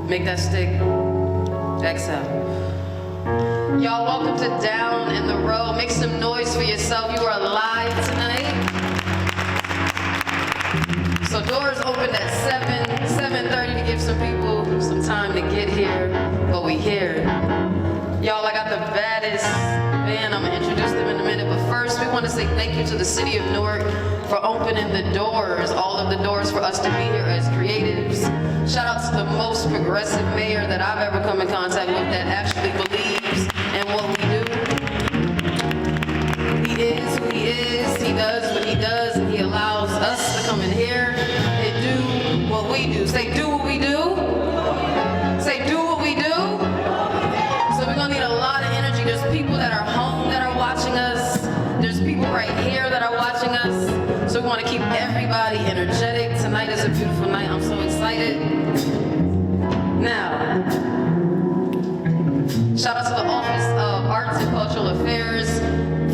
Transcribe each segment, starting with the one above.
Make that stick. Exhale. Y'all, welcome to Down in the Row. Make some noise for yourself. You are live tonight. So doors opened at 7:30 to give some people some time to get here, but we here. Y'all, I got the baddest band. I'm gonna introduce them in a minute, but first we want to say thank you to the city of Newark for opening the doors, all of the doors for us to be here as creatives. Shout out to the most progressive mayor that I've ever come in contact with that actually believes in what we do. He is who he is, he does what he does, and he allows us to come in here and do what we do. Say, do what we do. Say, do what we do. So we're gonna need a lot of energy. There's people that are home that are watching us. There's people right here that are watching us. So we want to keep everybody energetic. Tonight is a beautiful night. I'm so excited. Now, shout out to the Office of Arts and Cultural Affairs,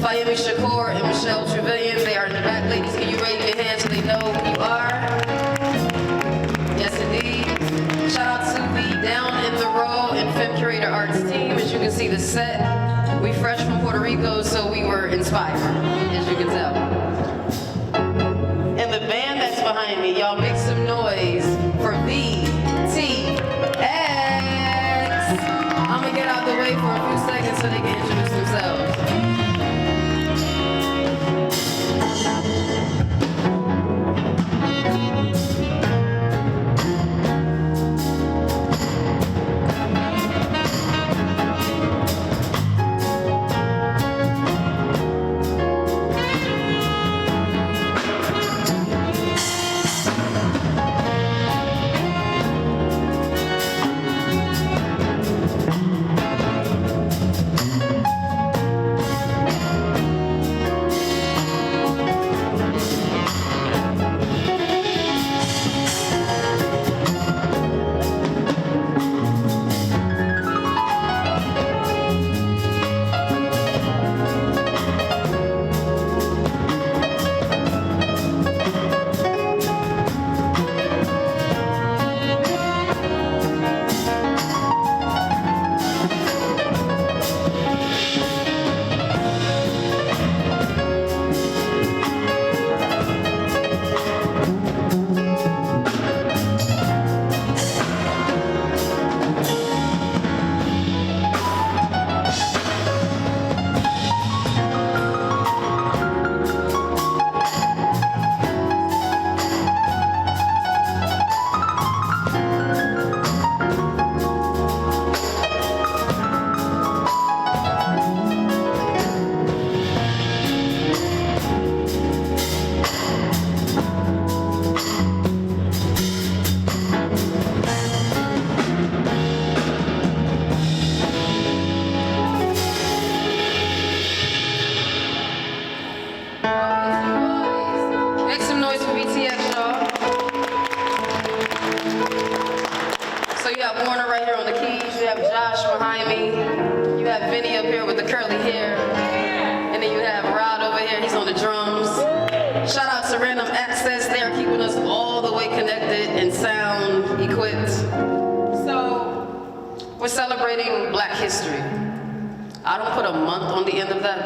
Fayemi Shakur and Michelle Trevelyan. They are in the back. Ladies, can you raise your hands so they know who you are? Yes, indeed. Shout out to the Down in the Row and Femme Curator Arts team. As you can see, the set, we fresh from Puerto Rico, so we were inspired, as you can tell. And the band that's behind me, y'all make some noise for BTX. I'm gonna get out the way for a few seconds so they can introduce themselves.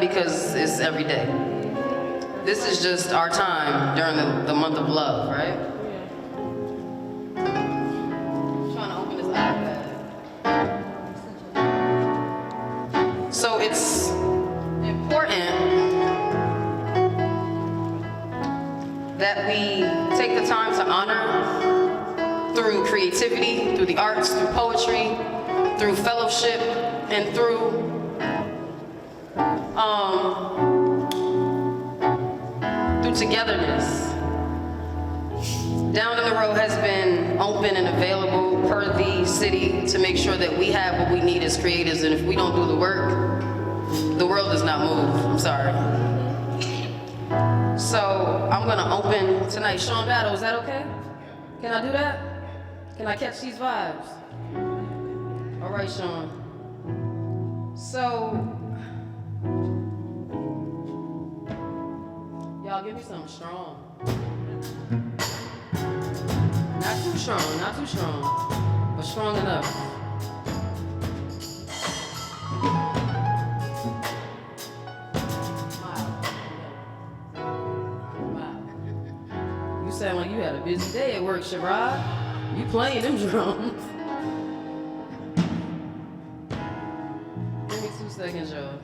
Because it's every day. This is just our time during the month of love, right? I'm trying to open this iPad. So it's important that we take the time to honor through creativity, through the arts, through poetry, through fellowship, and through togetherness. Down in the Row has been open and available per the city to make sure that we have what we need as creatives, and if we don't do the work, the world does not move. I'm sorry. So I'm gonna open tonight. Sean Battle, is that okay? Can I do that? Can I catch these vibes? All right, Sean. So, y'all give me something strong. Not too strong, not too strong. but strong enough. You sound like you had a busy day at work, Sherrod. You playing them drums. Give me 2 seconds, y'all.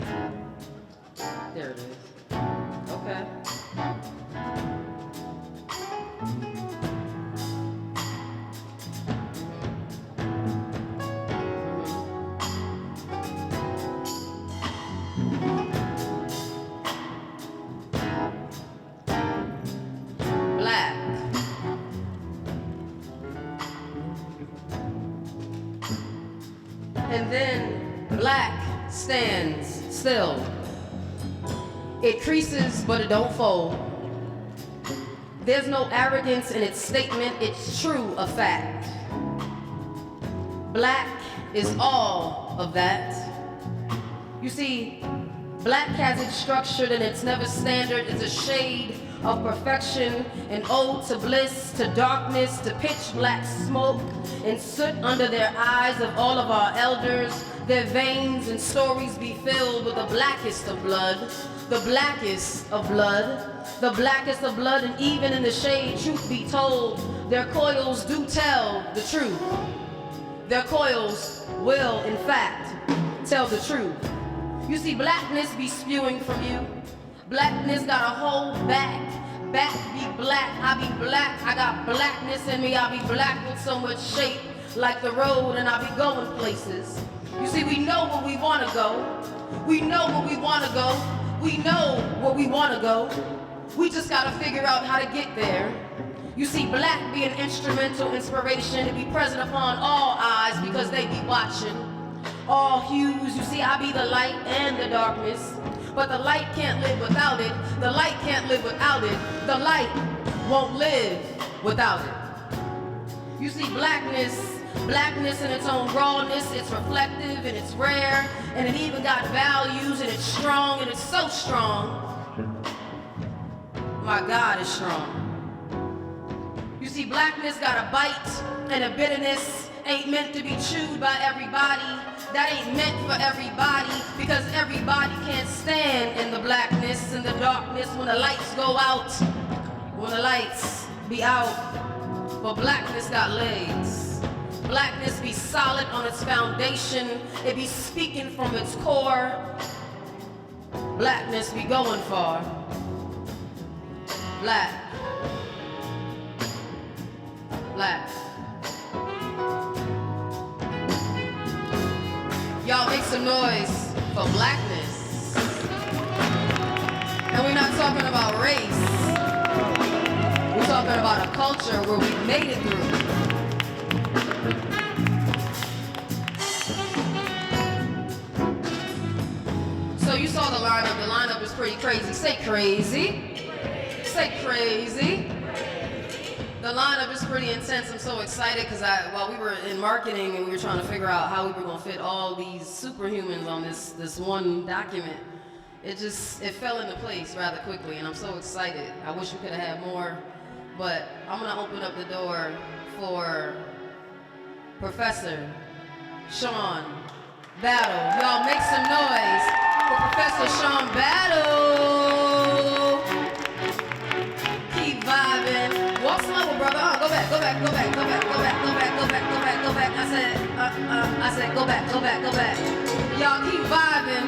There it is. Okay. Black. And then black stands still. It creases, but it don't fold. There's no arrogance in its statement, it's true, a fact. Black is all of that. You see, black has it structured and it's never standard. It's a shade of perfection, an ode to bliss, to darkness, to pitch black smoke, and soot under their eyes of all of our elders. Their veins and stories be filled with the blackest of blood, the blackest of blood, the blackest of blood, and even in the shade, truth be told, their coils do tell the truth. Their coils will, in fact, tell the truth. You see, blackness be spewing from you. Blackness gotta hold back. Back be black, I be black. I got blackness in me, I be black with so much shape, like the road, and I be going places. You see, we know where we wanna go. We know where we wanna go. We know where we wanna go. We just gotta figure out how to get there. You see, black be an instrumental inspiration to be present upon all eyes because they be watching. All hues, you see, I be the light and the darkness. But the light can't live without it. The light can't live without it. The light won't live without it. You see, blackness in its own rawness, it's reflective and it's rare, and it even got values, and it's strong, and it's so strong. My God is strong. You see, blackness got a bite and a bitterness, ain't meant to be chewed by everybody. That ain't meant for everybody, because everybody can't stand in the blackness and the darkness when the lights go out, when the lights be out. But blackness got legs. Blackness be solid on its foundation. It be speaking from its core. Blackness be going far. Black. Black. Y'all make some noise for blackness. And we're not talking about race. We're talking about a culture where we made it through. So you saw the lineup. The lineup is pretty crazy. Say crazy. Say crazy. The lineup is pretty intense. I'm so excited because while we were in marketing and we were trying to figure out how we were going to fit all these superhumans on this one document, it fell into place rather quickly, and I'm so excited. I wish we could have had more, but I'm going to open up the door for Professor Sean Battle. Y'all make some noise for Professor Sean Battle. Keep vibing. Walk slower, brother. Go back. I said, go back. Y'all keep vibing.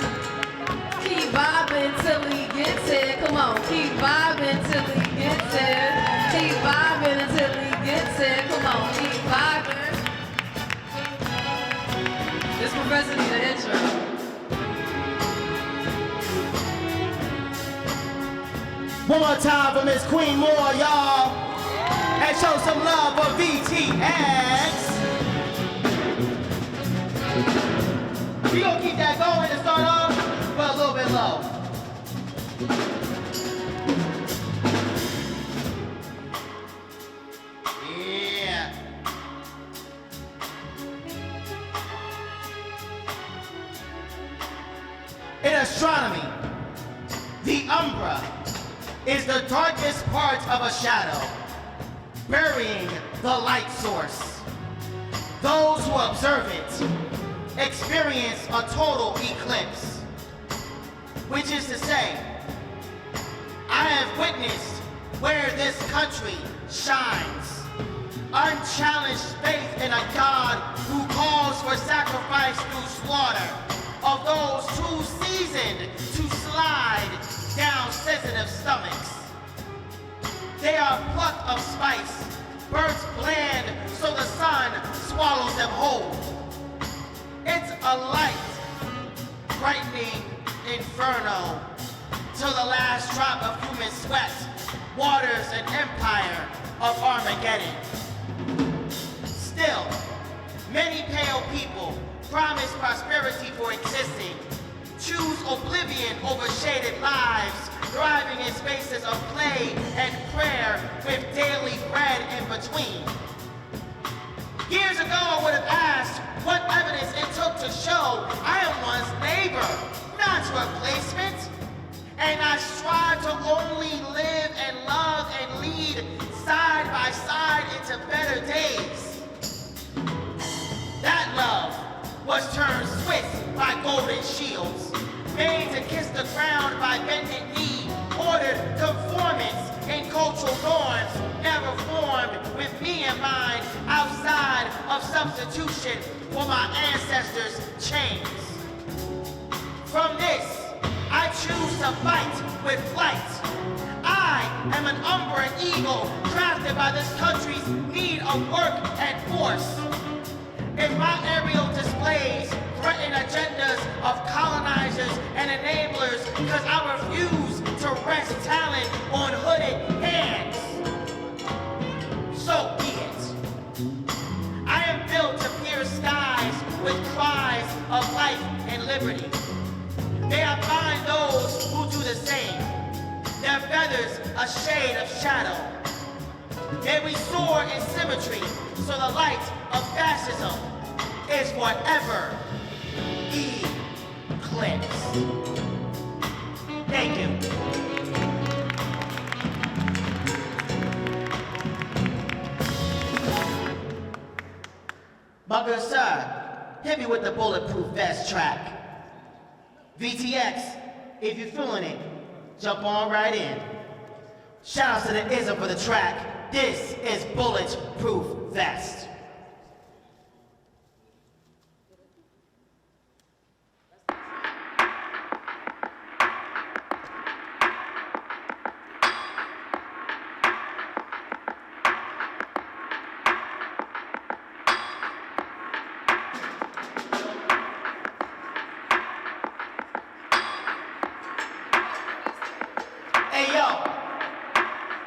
Keep vibing till he gets here. Come on, keep vibing till he gets here. Keep vibing until he gets here. Come on, keep vibing. This professor needs an intro. One more time for Miss Queen Moore, y'all. And show some love for VTX. We gonna keep that going to start off, but a little bit low. Yeah. In astronomy, the umbra is the darkest part of a shadow, burying the light source. Those who observe it experience a total eclipse, which is to say, I have witnessed where this country shines. Unchallenged faith in a God who calls for sacrifice through slaughter of those too seasoned to slide down sensitive stomachs. They are plucked of spice, burnt bland so the sun swallows them whole. It's a light, brightening inferno till the last drop of human sweat waters an empire of Armageddon. Still, many pale people promise prosperity for existing, choose oblivion over shaded lives, thriving in spaces of play and prayer with daily bread in between. Years ago, I would have asked what evidence it took to show I am one's neighbor, not replacement. And I strive to only live and love and lead side by side into better days. That love was turned swift by golden shields, made to kiss the ground by bended knee, ordered conformance in cultural norms, never formed with me in mind outside of substitution for my ancestors' chains. From this, I choose to fight with flight. I am an umber eagle crafted by this country's need of work and force. If my aerial displays threaten agendas of colonizers and enablers because I refuse to rest talent on hooded hands, so be it. I am built to pierce skies with cries of life and liberty. May I find those who do the same, their feathers a shade of shadow. May we soar in symmetry so the light of fascism is forever eclipsed. Thank you. My good sir, hit me with the bulletproof vest track. VTX, if you're feeling it, jump on right in. Shout out to the ism for the track. This is Bulletproof Vest. Hey yo,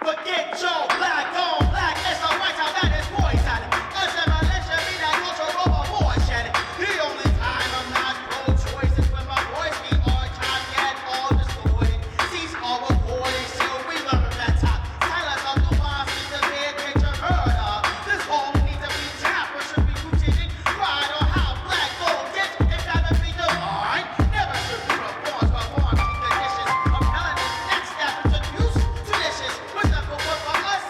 forget your black on black, it's the right time that is poison. Assimilation be that cultural abortion. The only time I'm not pro-choice is when my voice be archived, get all destroyed. Cease all recording, so we learn from that top. Silence of the ones need to be a picture heard of. This home needs to be tapped or should be rooted in pride on how black gold gets if that be defined. Never should be reforms, but forms the conditions of melanin next step introduce traditions. Wisdom for what for us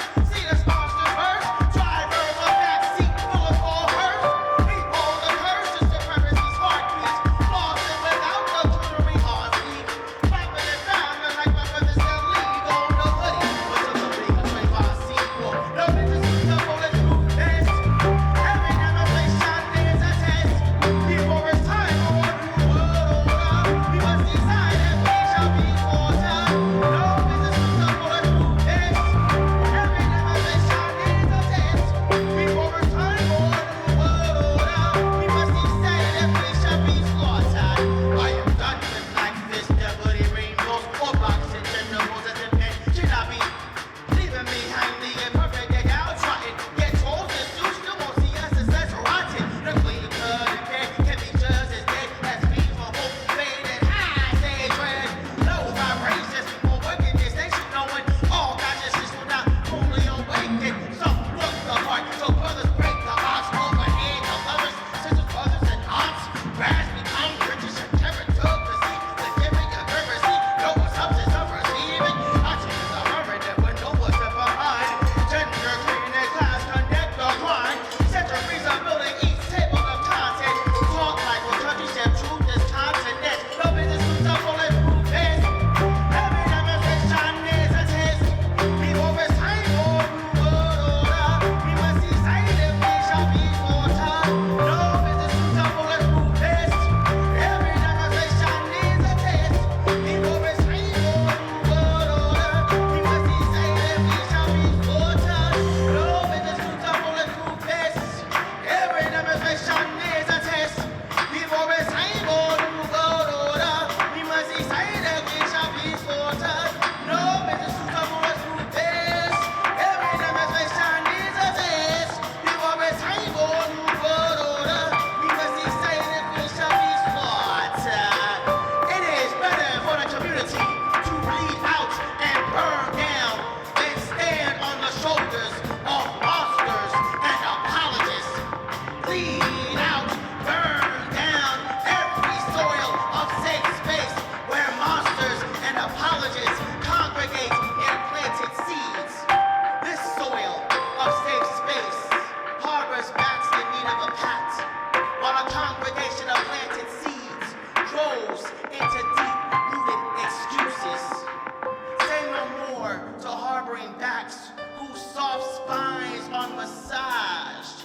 soft spines unmassaged.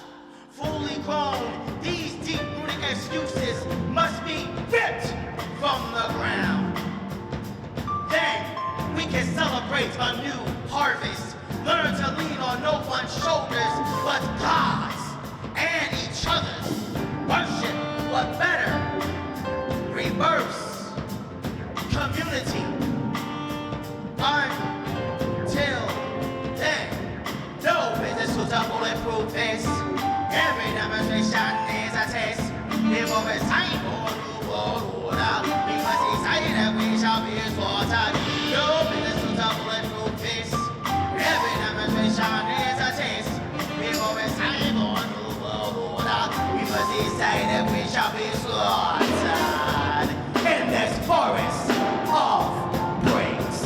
Fully grown, these deep-rooted excuses must be ripped from the ground. Then we can celebrate a new harvest. Learn to lean on no one's shoulders but God's and each other's. Worship what better? Reverse community. Until then, no business to bulletproof this. Every demonstration is a test. Live over time for the world order. Because decided that we shall be slaughtered. No business to bulletproof this. Every demonstration is a test. Live over time for the world order. Because decided that we shall be slaughtered. In this forest of bricks.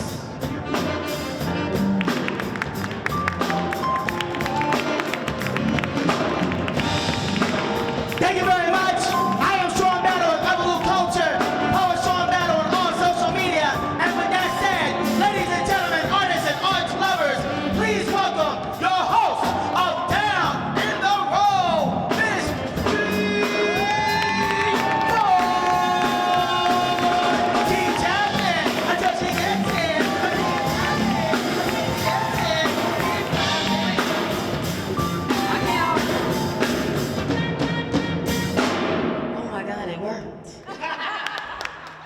Thank you very much. I am Sean Battle of Evolution Culture. Poet Sean Battle on all social media. And with that said, ladies and gentlemen, artists and arts lovers, please welcome your host of Down in the Row, Miss Team Chapman. Until she gets in. Oh my God, it worked.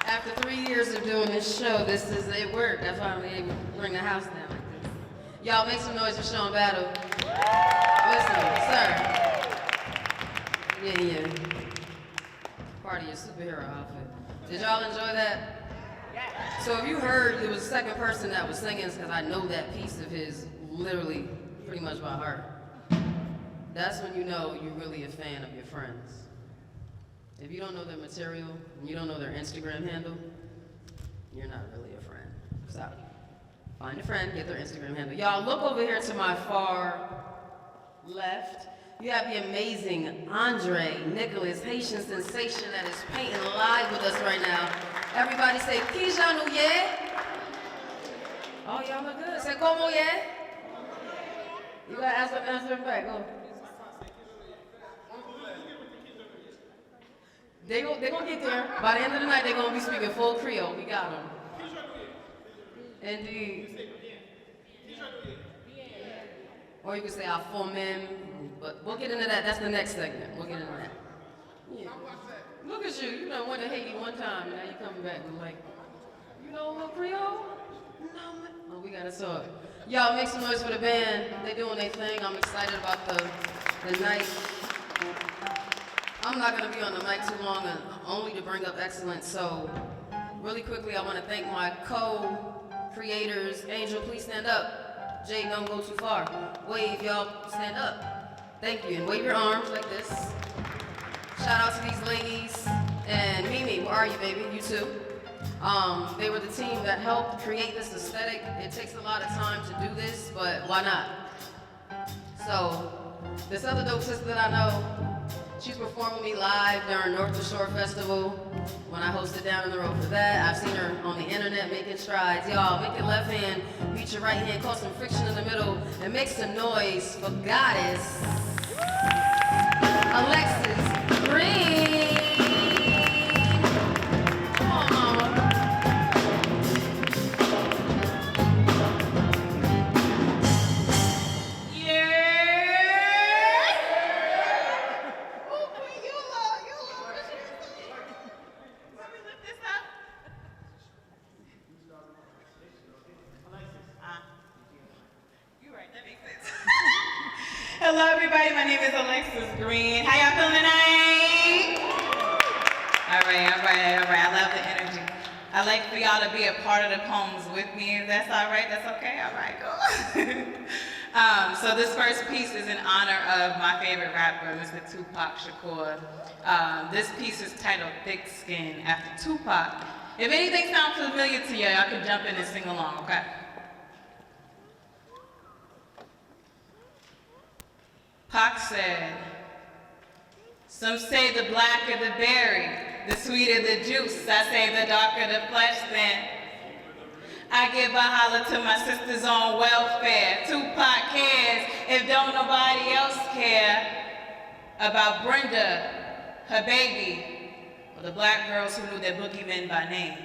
After 3 years of doing this show, it worked. I finally able to bring the house down like this. Y'all make some noise for Sean Battle. Listen, sir. Yeah. Part of your superhero outfit. Did y'all enjoy that? So if you heard there was a second person that was singing, it's because I know that piece of his literally pretty much by heart. That's when you know you're really a fan of your friends. If you don't know their material, and you don't know their Instagram handle, you're not really a friend. So, find a friend, get their Instagram handle. Y'all, look over here to my far left. You have the amazing Andre Nicholas, Haitian sensation that is painting live with us right now. Everybody say, Kija nou ye? Oh, y'all look good. Say, como ye? You gotta answer them back, go. They gonna get there. By the end of the night, they're gonna be speaking full Creole. We got them. Indeed. Or you could say, I full men. But we'll get into that. That's the next segment. We'll get into that. Yeah. Look at you. You done went to Haiti one time, and now you coming back with like, you know a little Creole? No, man. Oh, we gotta talk. Y'all make some noise for the band. They doing their thing. I'm excited about the night. I'm not gonna be on the mic too long, and only to bring up excellence. So, really quickly, I want to thank my co-creators. Angel, please stand up. Jay, don't go too far. Wave, y'all, stand up. Thank you, and wave your arms like this. Shout out to these ladies. And Mimi, where are you, baby? You too. They were the team that helped create this aesthetic. It takes a lot of time to do this, but why not? So, this other dope sister that I know, she's performed with me live during North the Shore Festival when I hosted Down in the Road for that. I've seen her on the internet making strides. Y'all, make your left hand meet your right hand, cause some friction in the middle, and make some noise for Goddess Alexis Green. Come on, mama. Hello, everybody. My name is Alexis Green. How y'all feeling tonight? All right. I love the energy. I like for y'all to be a part of the poems with me. If that's all right, that's okay. All right, cool. So this first piece is in honor of my favorite rapper, Mr. Tupac Shakur. This piece is titled Thick Skin after Tupac. If anything sounds familiar to you, y'all can jump in and sing along, okay? Pac said, some say the blacker the berry, the sweeter the juice. I say the darker the flesh then. I give a holler to my sisters on welfare. Tupac cares, if don't nobody else care about Brenda, her baby, or the black girls who knew their boogeymen by name.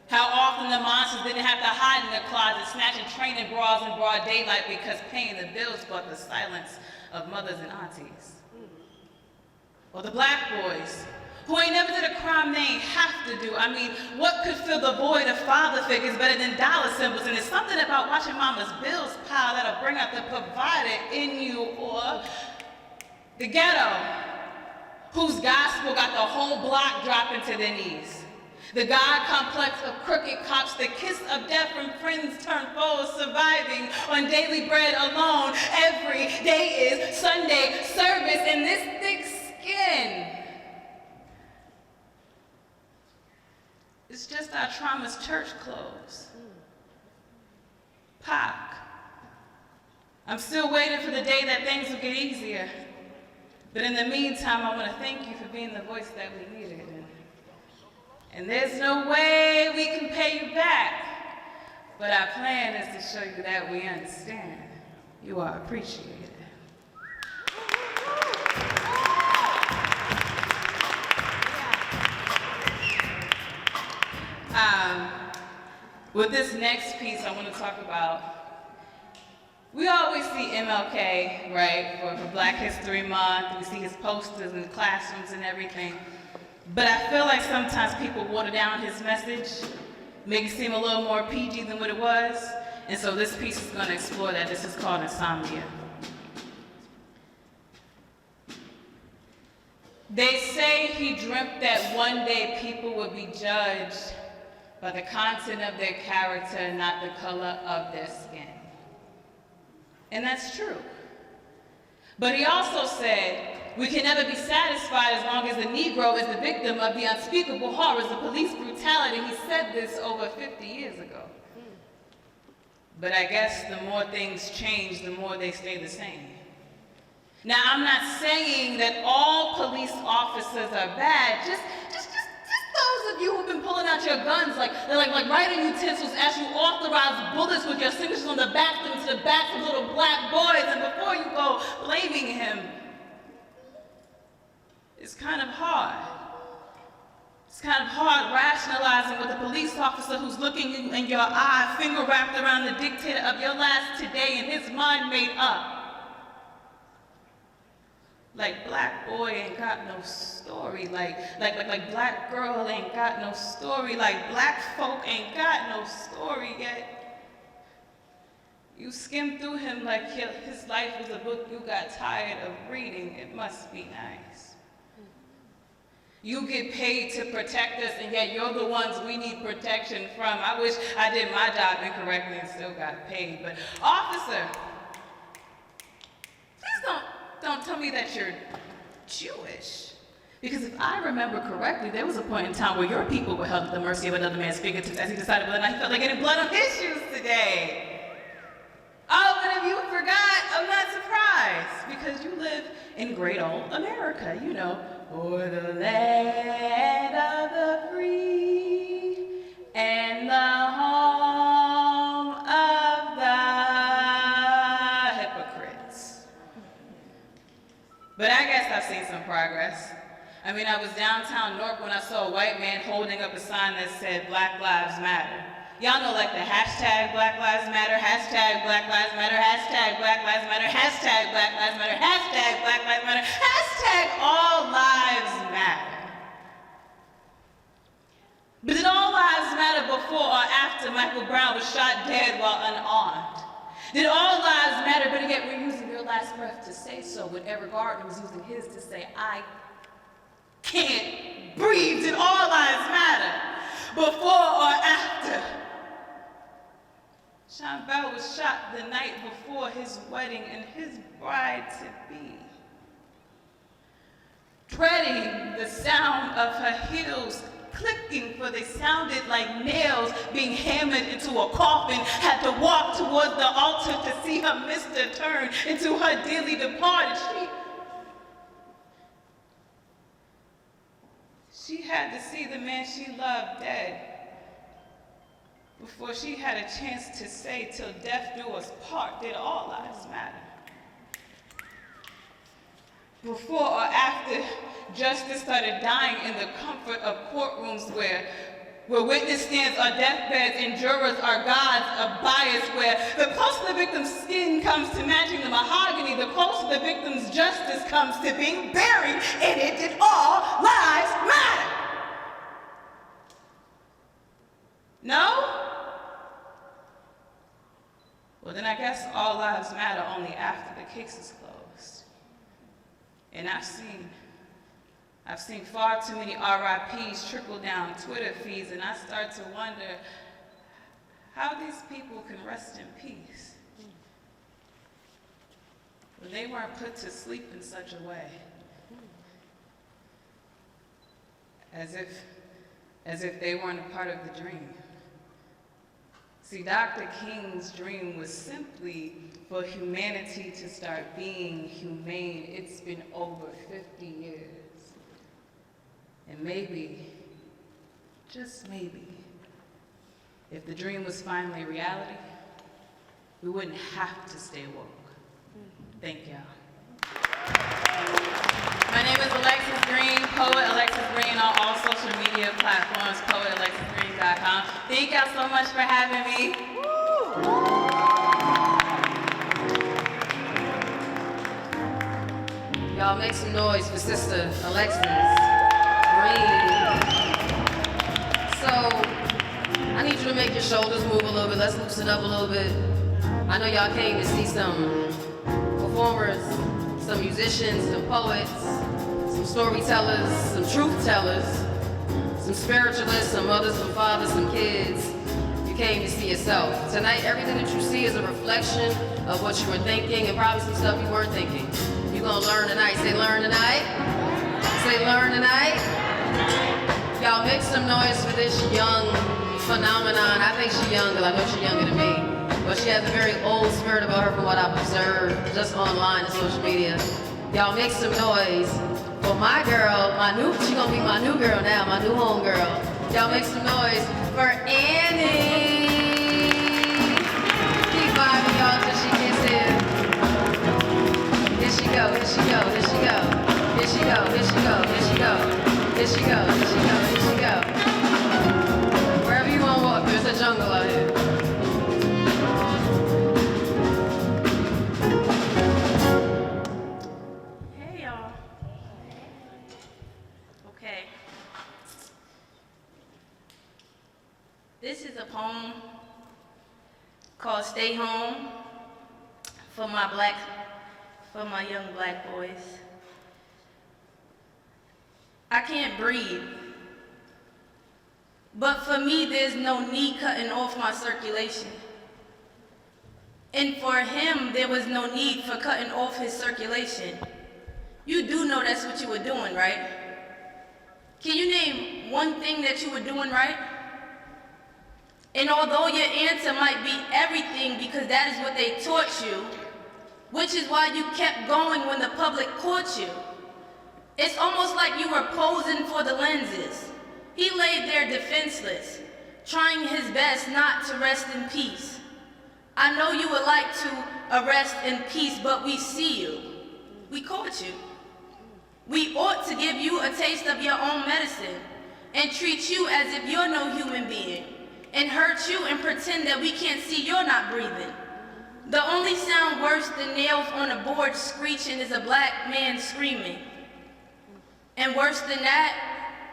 How often the monsters didn't have to hide in their closet, snatching training bras in broad daylight because paying the bills brought the silence of mothers and aunties. Or the black boys, who ain't never did a crime they ain't have to do. I mean, what could fill the void of father figures better than dollar symbols? And there's something about watching mama's bills pile that'll bring out the provider in you. Or the ghetto, whose gospel got the whole block dropping to their knees. The God complex of crooked cops, the kiss of death from friends turned foes, surviving on daily bread alone. Every day is Sunday service in this thick skin. It's just our trauma's church clothes. Pac. I'm still waiting for the day that things will get easier. But in the meantime, I want to thank you for being the voice that we needed. And there's no way we can pay you back. But our plan is to show you that we understand. You are appreciated. With this next piece, I want to talk about, we always see MLK, right, for Black History Month. We see his posters in classrooms and everything. But I feel like sometimes people water down his message, make it seem a little more PG than what it was. And so this piece is going to explore that. This is called Insomnia. They say he dreamt that one day people would be judged by the content of their character, not the color of their skin. And that's true. But he also said, we can never be satisfied as long as the Negro is the victim of the unspeakable horrors of police brutality. He said this over 50 years ago. But I guess the more things change, the more they stay the same. Now, I'm not saying that all police officers are bad, just those of you who've been pulling out your guns like writing utensils as you authorize bullets with your signatures on the back into the backs of little black boys, and before you go blaming him, it's kind of hard. It's kind of hard rationalizing with a police officer who's looking you in your eye, finger wrapped around the dictator of your last today and his mind made up. Like black boy ain't got no story, like black girl ain't got no story, like black folk ain't got no story yet. You skim through him like his life was a book you got tired of reading. It must be nice. You get paid to protect us, and yet you're the ones we need protection from. I wish I did my job incorrectly and still got paid, but officer, please don't tell me that you're Jewish. Because if I remember correctly, there was a point in time where your people were held at the mercy of another man's fingertips as he decided whether or not he felt like getting blood on his shoes today. Oh, but if you forgot, I'm not surprised, because you live in great old America, you know, for the land of the free and the home of the hypocrites. But I guess I've seen some progress. I mean, I was downtown Newark when I saw a white man holding up a sign that said Black Lives Matter. Y'all know, like the hashtag Black Lives Matter, hashtag Black Lives Matter, hashtag Black Lives Matter, hashtag Black Lives Matter, hashtag Black Lives Matter, hashtag all lives matter. But did all lives matter before or after Michael Brown was shot dead while unarmed? Did all lives matter, but yet we're using your last breath to say so when Eric Gardner was using his to say, I can't breathe? Did all lives matter before or after Sean Bell was shot the night before his wedding and his bride-to-be? Treading the sound of her heels clicking, for they sounded like nails being hammered into a coffin, had to walk towards the altar to see her mister turn into her dearly departed. She had to see the man she loved dead before she had a chance to say, till death do us part, did all lives matter? before or after justice started dying in the comfort of courtrooms where witness stands are deathbeds and jurors are gods of bias, where the closer the victim's skin comes to matching the mahogany, the closer the victim's justice comes to being buried in it, did all lives matter? No? Well, then I guess all lives matter only after the case is closed. And I've seen far too many RIPs trickle down Twitter feeds, and I start to wonder how these people can rest in peace when they weren't put to sleep in such a way, as if they weren't a part of the dream. See, Dr. King's dream was simply for humanity to start being humane. It's been over 50 years. And maybe, just maybe, if the dream was finally reality, we wouldn't have to stay woke. Thank y'all. My name is Alexis Green, Poet Alexis Green on all social media platforms, poetalexisgreen.com. Thank y'all so much for having me. Y'all make some noise for Sister Alexis Green. So, I need you to make your shoulders move a little bit. Let's loosen up a little bit. I know y'all came to see some performers, some musicians, some poets, some storytellers, some truth tellers, some spiritualists, some mothers, some fathers, some kids. You came to see yourself. Tonight, everything that you see is a reflection of what you were thinking and probably some stuff you weren't thinking. You're gonna learn tonight. Say learn tonight. Say learn tonight. Y'all make some noise for this young phenomenon. I think she's young because I know she's younger than me. But she has a very old spirit about her from what I've observed just online and social media. Y'all make some noise for my girl, she gonna be my new girl now, my new home girl. Y'all make some noise for Annie. Keep vibing, y'all, till she gets here. Here she go, here she go, here she go. Here she go, here she go, here she go. Here she go, here she go, here she go. Wherever you wanna walk, there's a jungle out here. This is a poem called Stay Home for my young black boys. I can't breathe, but for me there's no need cutting off my circulation. And for him, there was no need for cutting off his circulation. You do know that's what you were doing, right? Can you name one thing that you were doing right? And although your answer might be everything because that is what they taught you, which is why you kept going when the public caught you, it's almost like you were posing for the lenses. He laid there defenseless, trying his best not to rest in peace. I know you would like to arrest in peace, but we see you. We caught you. We ought to give you a taste of your own medicine and treat you as if you're no human being, and hurt you and pretend that we can't see you're not breathing. The only sound worse than nails on a board screeching is a black man screaming. And worse than that,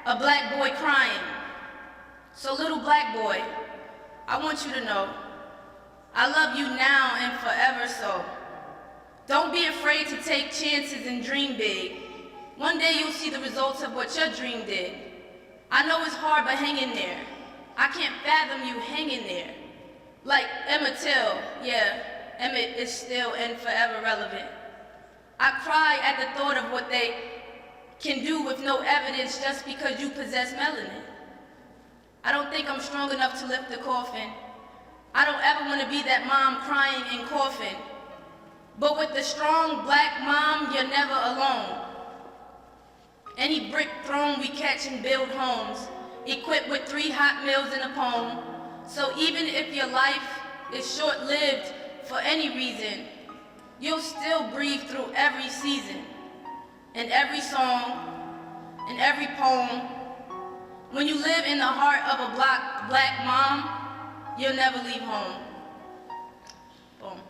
a black boy crying. So little black boy, I want you to know, I love you now and forever so. Don't be afraid to take chances and dream big. One day you'll see the results of what your dream did. I know it's hard, but hang in there. I can't fathom you hanging there. Like Emmett Till, yeah, Emmett is still and forever relevant. I cry at the thought of what they can do with no evidence just because you possess melanin. I don't think I'm strong enough to lift the coffin. I don't ever want to be that mom crying and coughing. But with the strong black mom, you're never alone. Any brick thrown we catch and build homes, equipped with 3 hot meals in a poem. So even if your life is short-lived for any reason, you'll still breathe through every season. in every song, in every poem. When you live in the heart of a black mom, you'll never leave home. Boom.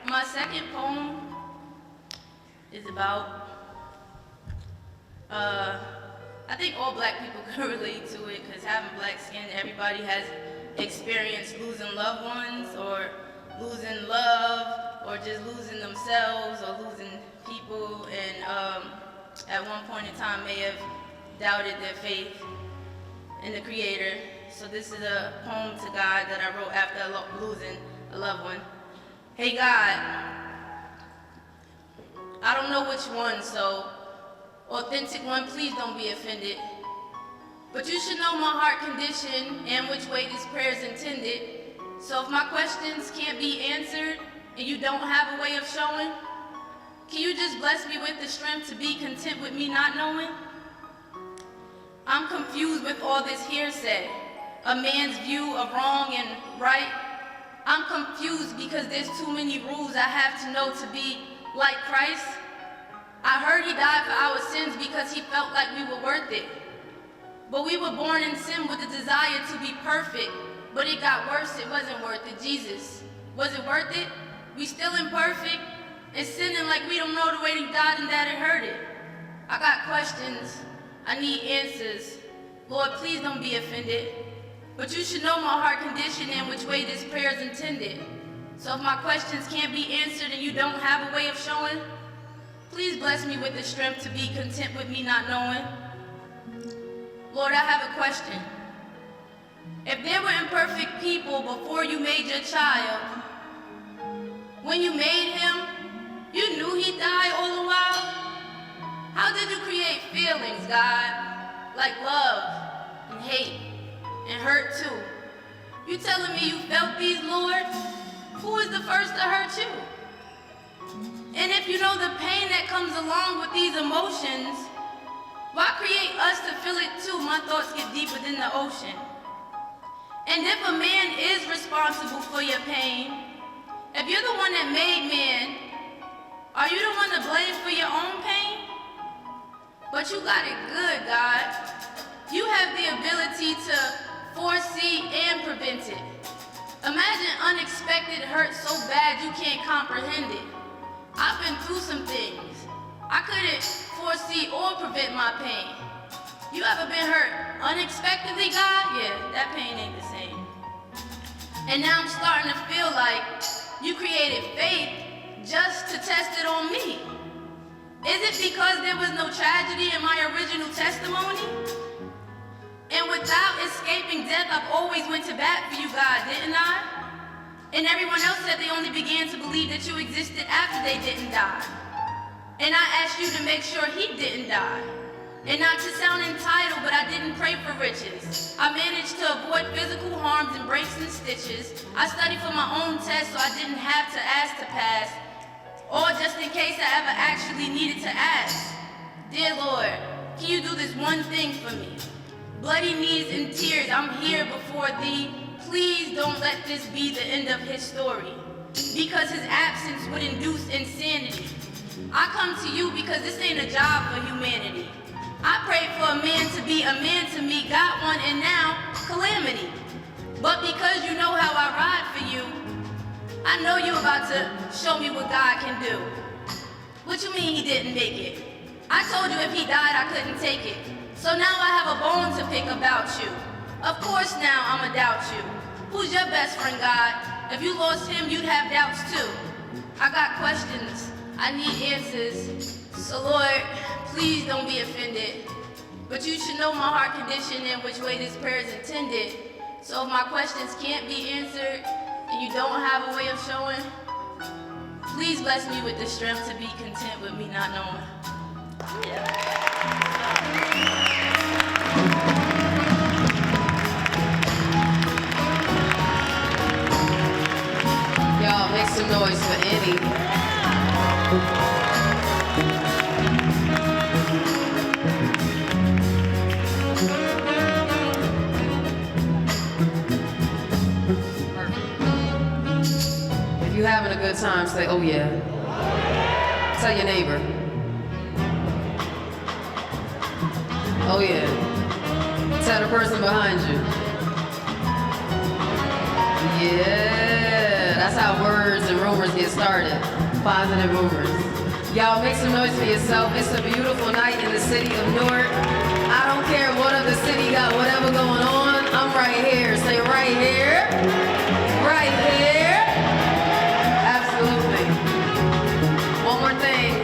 My second poem is about, I think all black people can relate to it because having black skin, everybody has experienced losing loved ones or losing love or just losing themselves or losing people, and at one point in time may have doubted their faith in the Creator. So this is a poem to God that I wrote after losing a loved one. Hey God, I don't know which one, so authentic one, please don't be offended. But you should know my heart condition and which way this prayer is intended. So if my questions can't be answered and you don't have a way of showing, can you just bless me with the strength to be content with me not knowing? I'm confused with all this hearsay, a man's view of wrong and right. I'm confused because there's too many rules I have to know to be like Christ. I heard he died for our sins because he felt like we were worth it. But we were born in sin with the desire to be perfect. But it got worse, it wasn't worth it. Jesus, was it worth it? We still imperfect and sinning like we don't know the way he died and that it hurted. I got questions, I need answers. Lord, please don't be offended. But you should know my heart condition and which way this prayer is intended. So if my questions can't be answered and you don't have a way of showing, please bless me with the strength to be content with me not knowing. Lord, I have a question. If there were imperfect people before you made your child, when you made him, you knew he'd die all the while? How did you create feelings, God, like love and hate and hurt too? You telling me you felt these, Lord? Who was the first to hurt you? And if you know the pain that comes along with these emotions, why create us to feel it too? My thoughts get deeper than the ocean. And if a man is responsible for your pain, if you're the one that made man, are you the one to blame for your own pain? But you got it good, God. You have the ability to foresee and prevent it. Imagine unexpected hurt so bad you can't comprehend it. I've been through some things. I couldn't foresee or prevent my pain. You ever been hurt unexpectedly, God? Yeah, that pain ain't the same. And now I'm starting to feel like you created faith just to test it on me. Is it because there was no tragedy in my original testimony? And without escaping death, I've always went to bat for you, God, didn't I? And everyone else said they only began to believe that you existed after they didn't die. And I asked you to make sure he didn't die. And not to sound entitled, but I didn't pray for riches. I managed to avoid physical harms and breaks and stitches. I studied for my own test so I didn't have to ask to pass, or just in case I ever actually needed to ask. Dear Lord, can you do this one thing for me? Bloody knees and tears, I'm here before thee. Please don't let this be the end of his story, because his absence would induce insanity. I come to you because this ain't a job for humanity. I prayed for a man to be a man to me, got one, and now calamity. But because you know how I ride for you, I know you're about to show me what God can do. What you mean he didn't make it? I told you if he died, I couldn't take it. So now I have a bone to pick about you. Of course now I'ma doubt you. Who's your best friend, God? If you lost him, you'd have doubts too. I got questions, I need answers. So Lord, please don't be offended. But you should know my heart condition and which way this prayer is intended. So if my questions can't be answered and you don't have a way of showing, please bless me with the strength to be content with me not knowing. Y'all make some noise for Annie. at a time, say, oh yeah. Tell your neighbor. Oh yeah. Tell the person behind you. Yeah, that's how words and rumors get started. Positive rumors. Y'all make some noise for yourself. It's a beautiful night in the city of Newark. I don't care what other city got whatever going on. I'm right here. Say right here. Right here. Absolutely. One more thing.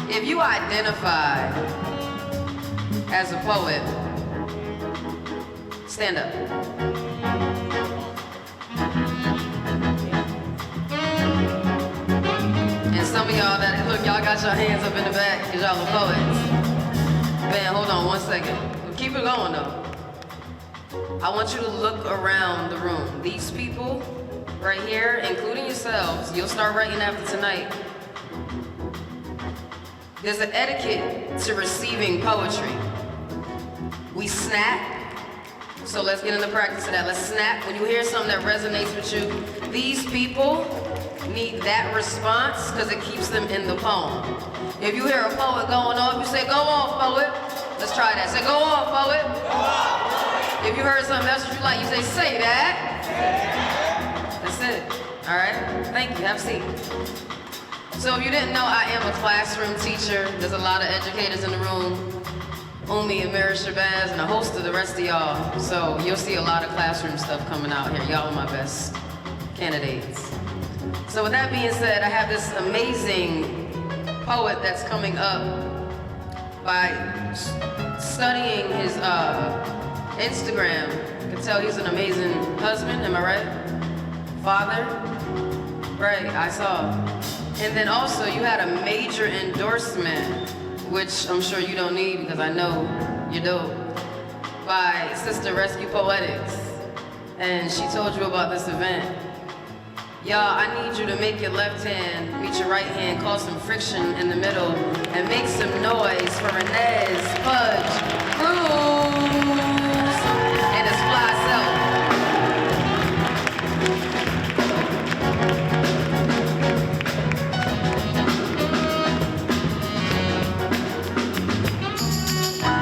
If you identify as a poet, stand up. And some of y'all that, look, y'all got your hands up in the back because y'all are poets. Man, hold on 1 second. Keep it going though. I want you to look around the room. These people right here, including yourselves, you'll start writing after tonight. There's an etiquette to receiving poetry. We snap. So let's get into practice of that. Let's snap. When you hear something that resonates with you, these people need that response because it keeps them in the poem. If you hear a poet going off, you say, go off, poet. Let's try that. Say, go off, poet. If you heard something else that you like, you say that. That's it. All right? Thank you. Have a seat. So if you didn't know, I am a classroom teacher. There's a lot of educators in the room. Umi and Mary Shabazz and a host of the rest of y'all. So you'll see a lot of classroom stuff coming out here. Y'all are my best candidates. So with that being said, I have this amazing poet that's coming up by studying his Instagram. You can tell he's an amazing husband, am I right? Father? Right, I saw. And then also you had a major endorsement, which I'm sure you don't need because I know you're dope, by Sister Rescue Poetics. And she told you about this event. Y'all, I need you to make your left hand meet your right hand, cause some friction in the middle, and make some noise for Inez Fudge Cruz and his fly self.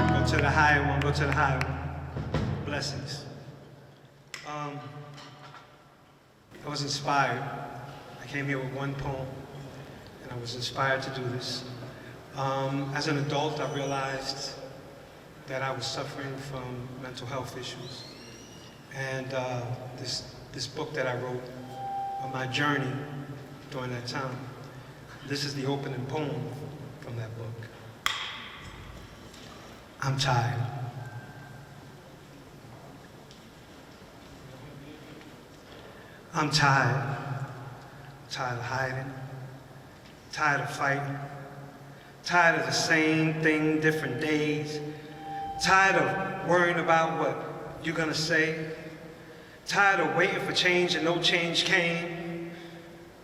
Go to the higher one, go to the higher one. Blessings. I was inspired. I came here with one poem, and I was inspired to do this. As an adult, I realized that I was suffering from mental health issues. And this book that I wrote on my journey during that time, this is the opening poem from that book. I'm tired. I'm tired. Tired of hiding. Tired of fighting. Tired of the same thing, different days. Tired of worrying about what you're gonna say. Tired of waiting for change and no change came.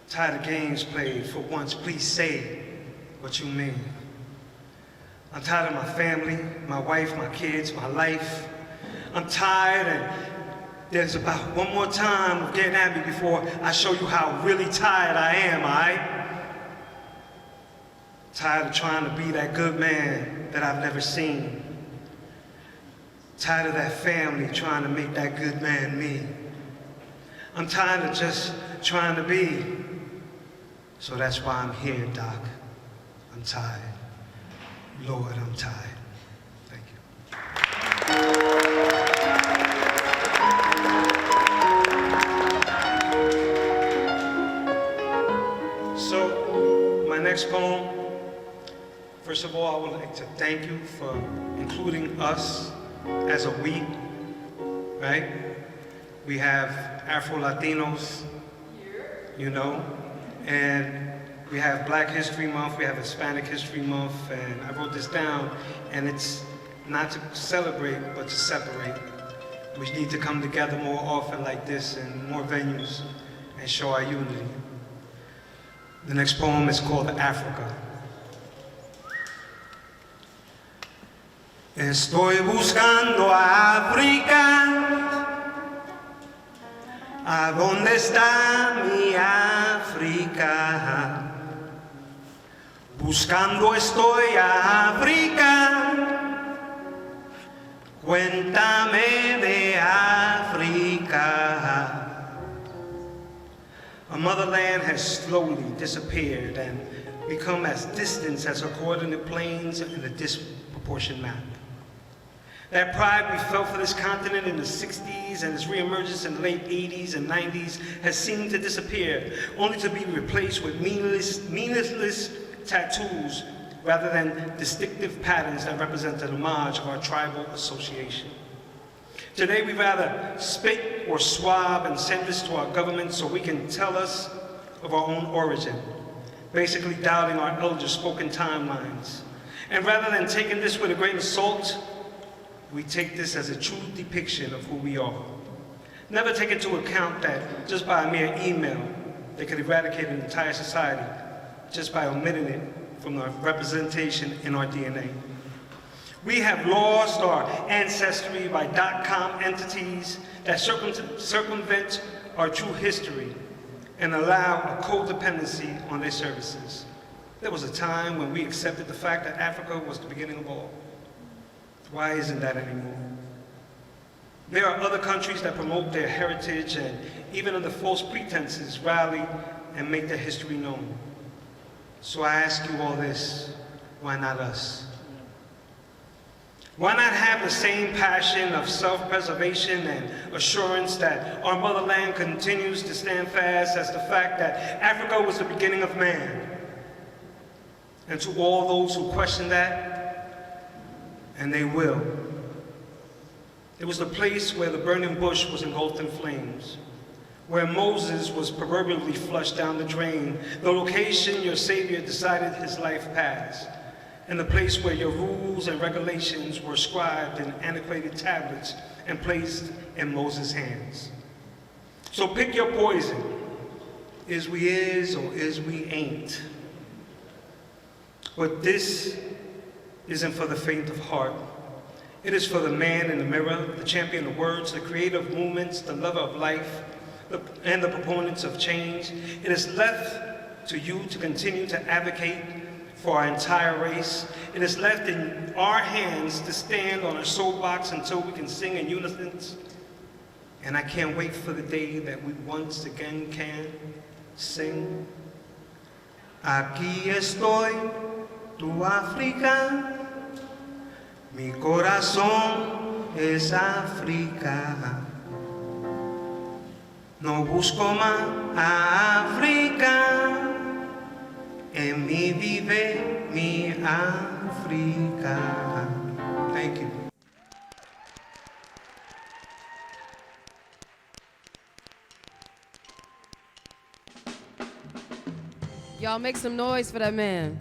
Tired of games played. For once, please say what you mean. I'm tired of my family, my wife, my kids, my life. I'm tired, and there's about one more time of getting at me before I show you how really tired I am, alright? Tired of trying to be that good man that I've never seen. Tired of that family trying to make that good man me. I'm tired of just trying to be. So that's why I'm here, Doc. I'm tired. Lord, I'm tired. Thank you. So, my next poem, first of all, I would like to thank you for including us as a we, right? We have Afro-Latinos, you know, and we have Black History Month, we have Hispanic History Month, and I wrote this down, and it's not to celebrate, but to separate. We need to come together more often like this in more venues and show our unity. The next poem is called Africa. Estoy buscando a África, ¿A dónde está mi África? Buscando estoy a África. Cuéntame de África. Our motherland has slowly disappeared and become as distant as her coordinate planes in a disproportionate map. That pride we felt for this continent in the 60s and its reemergence in the late 80s and 90s has seemed to disappear, only to be replaced with meaningless tattoos rather than distinctive patterns that represent an homage of our tribal association. Today, we'd rather spit or swab and send this to our government so we can tell us of our own origin, basically doubting our elders' spoken timelines. And rather than taking this with a grain of salt, we take this as a true depiction of who we are. Never take into account that just by a mere email, they could eradicate an entire society just by omitting it from the representation in our DNA. We have lost our ancestry by .com entities that circumvent our true history and allow a codependency on their services. There was a time when we accepted the fact that Africa was the beginning of all. Why isn't that anymore? There are other countries that promote their heritage and even under false pretenses rally and make their history known. So I ask you all this, why not us? Why not have the same passion of self-preservation and assurance that our motherland continues to stand fast as the fact that Africa was the beginning of man? And to all those who question that, and they will. It was the place where the burning bush was engulfed in flames, where Moses was proverbially flushed down the drain, the location your Savior decided his life path, and the place where your rules and regulations were scribed in antiquated tablets and placed in Moses' hands. So pick your poison. Is we is or is we ain't. But this isn't for the faint of heart. It is for the man in the mirror, the champion of words, the creator of movements, the lover of life, and the proponents of change. It is left to you to continue to advocate for our entire race. It is left in our hands to stand on our soapbox until we can sing in unison. And I can't wait for the day that we once again can sing. Aquí estoy, tu África, mi corazón es África. No busco más a África, en mí vive mi África. Thank you. Y'all make some noise for that man.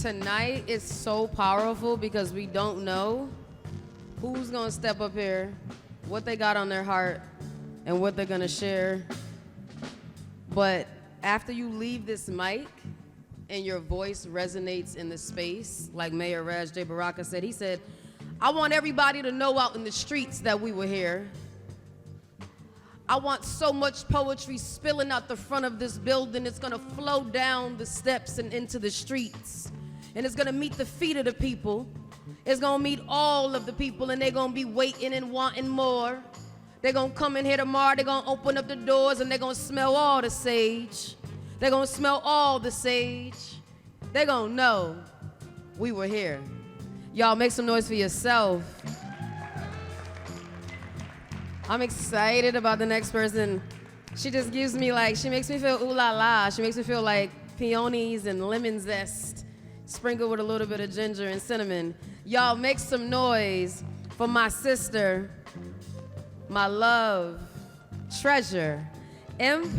Tonight is so powerful because we don't know who's gonna step up here, what they got on their heart, and what they're gonna share. But after you leave this mic and your voice resonates in the space, like Mayor Raj J. Baraka said, he said, I want everybody to know out in the streets that we were here. I want so much poetry spilling out the front of this building, it's gonna flow down the steps and into the streets. And it's gonna meet the feet of the people. It's gonna meet all of the people, and they're gonna be waiting and wanting more. They're gonna come in here tomorrow, they're gonna open up the doors, and they're gonna smell all the sage. They're gonna smell all the sage. They're gonna know we were here. Y'all make some noise for yourself. I'm excited about the next person. She just gives me like, she makes me feel ooh la la. She makes me feel like peonies and lemon zest, sprinkled with a little bit of ginger and cinnamon. Y'all make some noise for my sister, my love, treasure, Empire.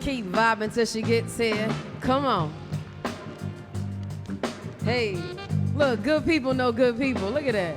Keep vibing till she gets here. Come on. Hey, look, good people know good people. Look at that.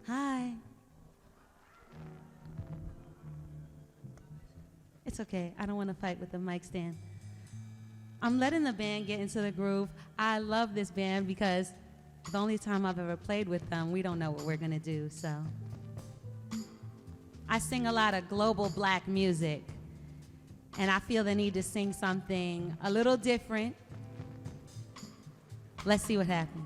Hi. It's okay. I don't want to fight with the mic stand. I'm letting the band get into the groove. I love this band because the only time I've ever played with them, we don't know what we're going to do, so. I sing a lot of global black music, and I feel the need to sing something a little different. Let's see what happens.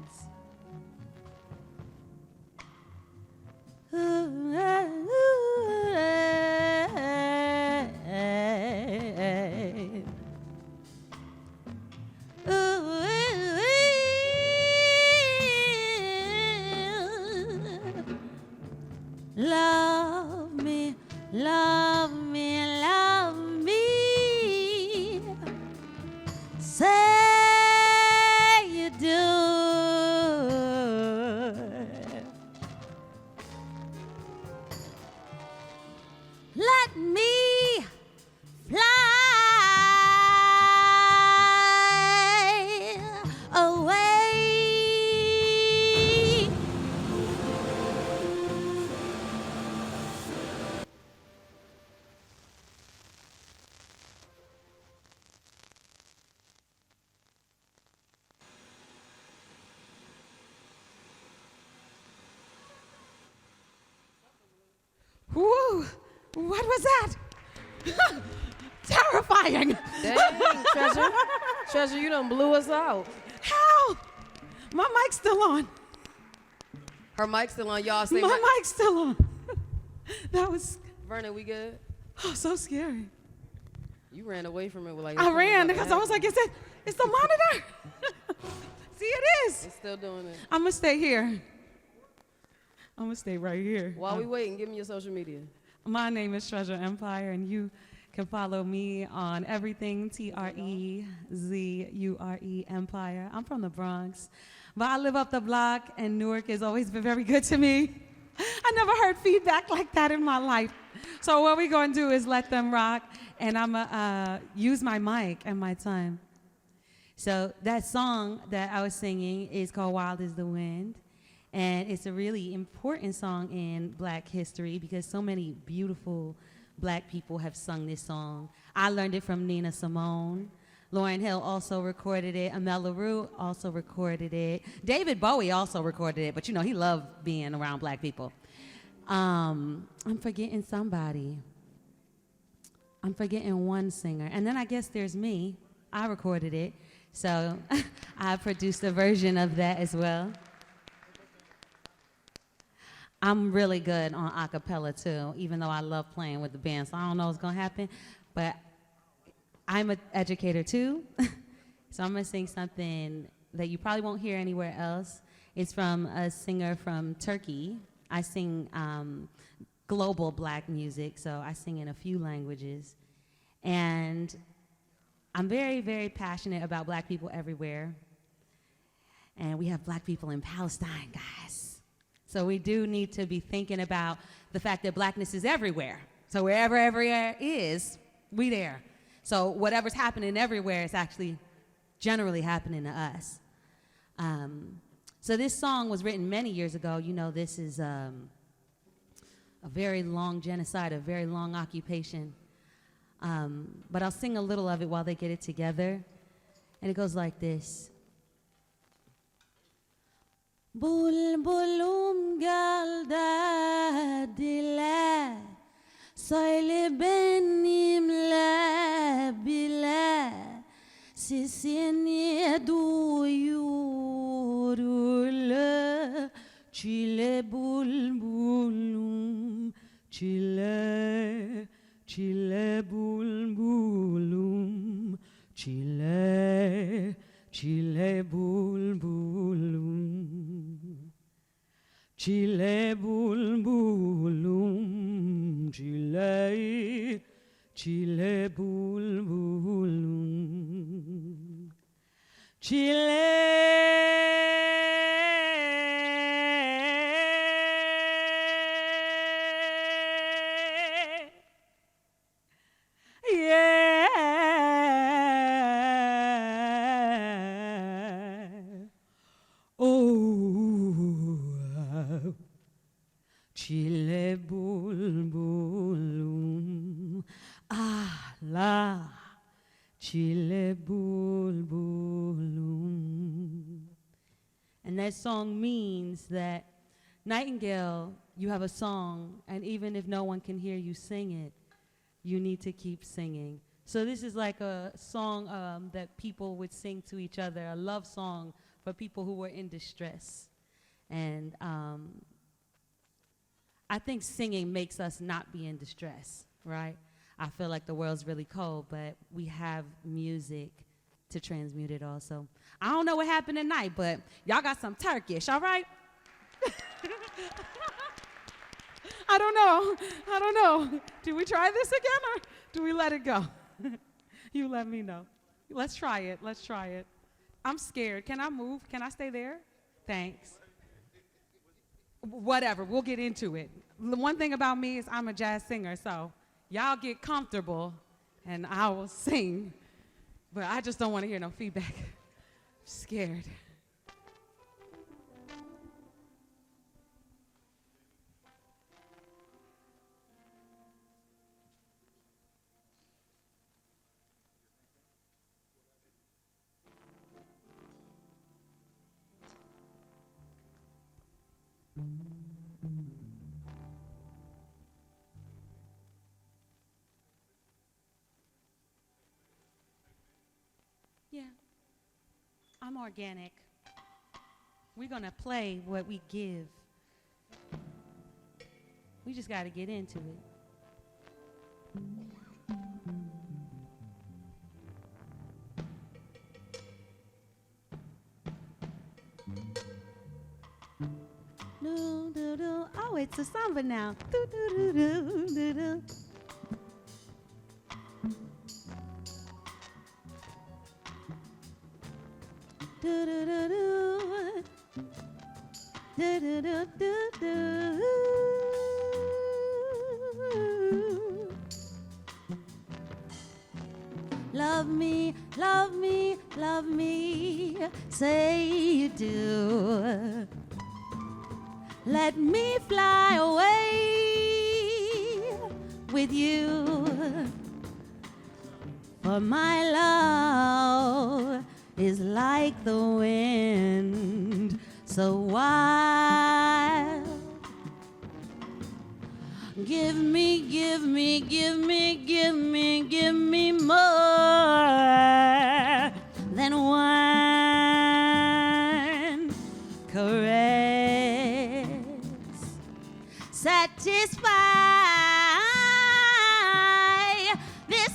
Love me, love me, love me. Say you do. Let me fly away. Whoa! What was that? Terrifying! Dang, Treasure. Treasure, you done blew us out. How? My mic's still on. Her mic's still on, y'all. Say My mic's still on. That was Vernon, we good? so scary. You ran away from it with like. I ran because I was like, it's the monitor. See, it is. It's still doing it. I'm gonna stay here. I'm gonna stay right here. While we waiting, give me your social media. My name is Treasure Empire, and you can follow me on everything TREZURE Empire. I'm from the Bronx, but I live up the block, and Newark has always been very good to me. I never heard feedback like that in my life. So what we're gonna do is let them rock, and I'm gonna use my mic and my time. So that song that I was singing is called Wild is the Wind. And it's a really important song in Black history because so many beautiful Black people have sung this song. I learned it from Nina Simone. Lauryn Hill also recorded it. Amel LaRue also recorded it. David Bowie also recorded it, but you know, he loved being around Black people. I'm forgetting somebody. I'm forgetting one singer. And then I guess there's me. I recorded it. So I produced a version of that as well. I'm really good on a cappella too, even though I love playing with the band, so I don't know what's gonna happen, but I'm an educator too, so I'm gonna sing something that you probably won't hear anywhere else. It's from a singer from Turkey. I sing global Black music, so I sing in a few languages, and I'm very, very passionate about Black people everywhere, and we have Black people in Palestine, guys. So we do need to be thinking about the fact that Blackness is everywhere. So wherever everywhere is, we there. So whatever's happening everywhere is actually generally happening to us. So this song was written many years ago. You know, this is a very long genocide, a very long occupation. But I'll sing a little of it while they get it together. And it goes like this. Bulbulum geldi dile, söyle benimle bile, sesini duyur öyle, çile bulbulum, çile, çile bulbulum, çile, çile bulbulum. Çile bulbulum, çile, çile bulbulum, çile. Yeah. Oh. Chile bulbulum, ah la, chile bulbulum. And that song means that, Nightingale, you have a song, and even if no one can hear you sing it, you need to keep singing. So this is like a song that people would sing to each other, a love song for people who were in distress. And I think singing makes us not be in distress, right? I feel like the world's really cold, but we have music to transmute it also. I don't know what happened tonight, but y'all got some Turkish, all right? I don't know. Do we try this again or do we let it go? You let me know. Let's try it. I'm scared. Can I move? Can I stay there? Thanks. Whatever, we'll get into it. The one thing about me is I'm a jazz singer, so y'all get comfortable and I will sing. But I just don't want to hear no feedback. I'm scared. Yeah, I'm organic. We're gonna play what we give. We just gotta get into it. Do, do, do. Oh, it's a samba now. Do, do, do, do, do, do. Do, do, do, do. Do, do, do, do, do. Love me, love me, love me, say you do. Let me fly away with you. For my love is like the wind, so wild. Give me, give me, give me, give me, give me more than one caress. Satisfy this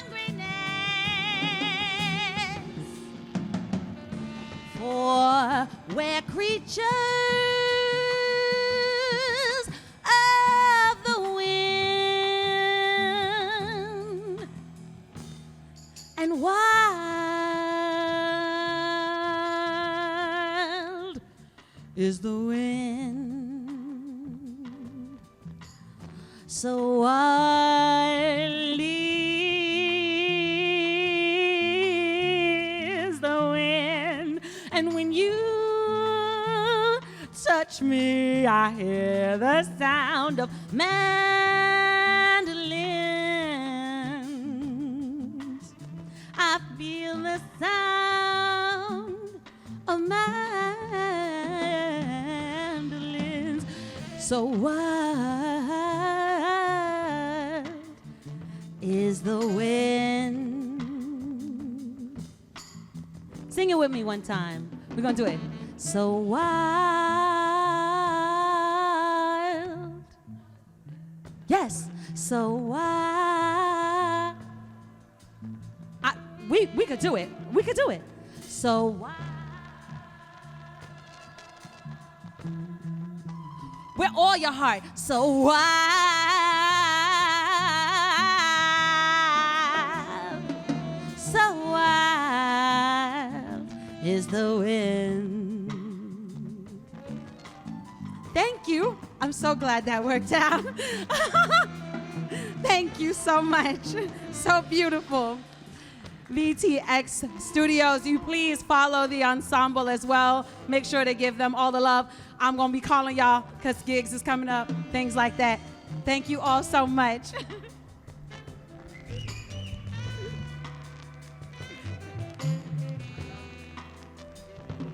hungriness for where creatures of the wind and wild is the wind, so wild is the wind, and when you touch me, I hear the sound of mandolins. I feel the sound of mandolins. So wild is the wind. Sing it with me one time. We're gonna do it. So wild. Yes, so wild. We could do it. We could do it. So wild. With all your heart. So wild. So wild is the wind. Thank you. I'm so glad that worked out. Thank you so much. So beautiful. VTX Studios. You please follow the ensemble as well. Make sure to give them all the love. I'm going to be calling y'all because gigs is coming up, things like that. Thank you all so much.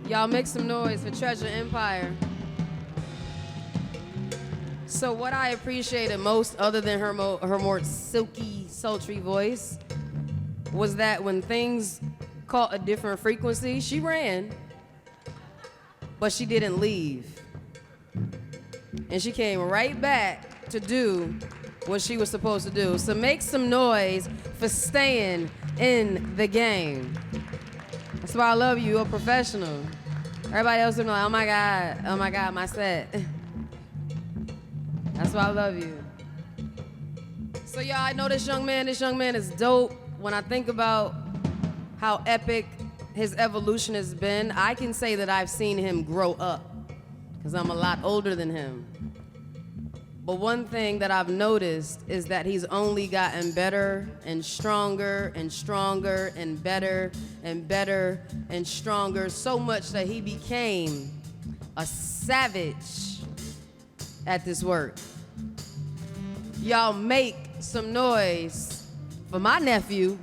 Y'all make some noise for Treasure Empire. So what I appreciated most, other than her more silky, sultry voice, was that when things caught a different frequency, she ran, but she didn't leave. And she came right back to do what she was supposed to do. So make some noise for staying in the game. That's why I love you. You're a professional. Everybody else is like, oh my God, my set. That's why I love you. So y'all, I know this young man is dope. When I think about how epic his evolution has been, I can say that I've seen him grow up, because I'm a lot older than him. But one thing that I've noticed is that he's only gotten better and stronger and stronger and better and better and stronger, so much that he became a savage at this work. Y'all make some noise for my nephew,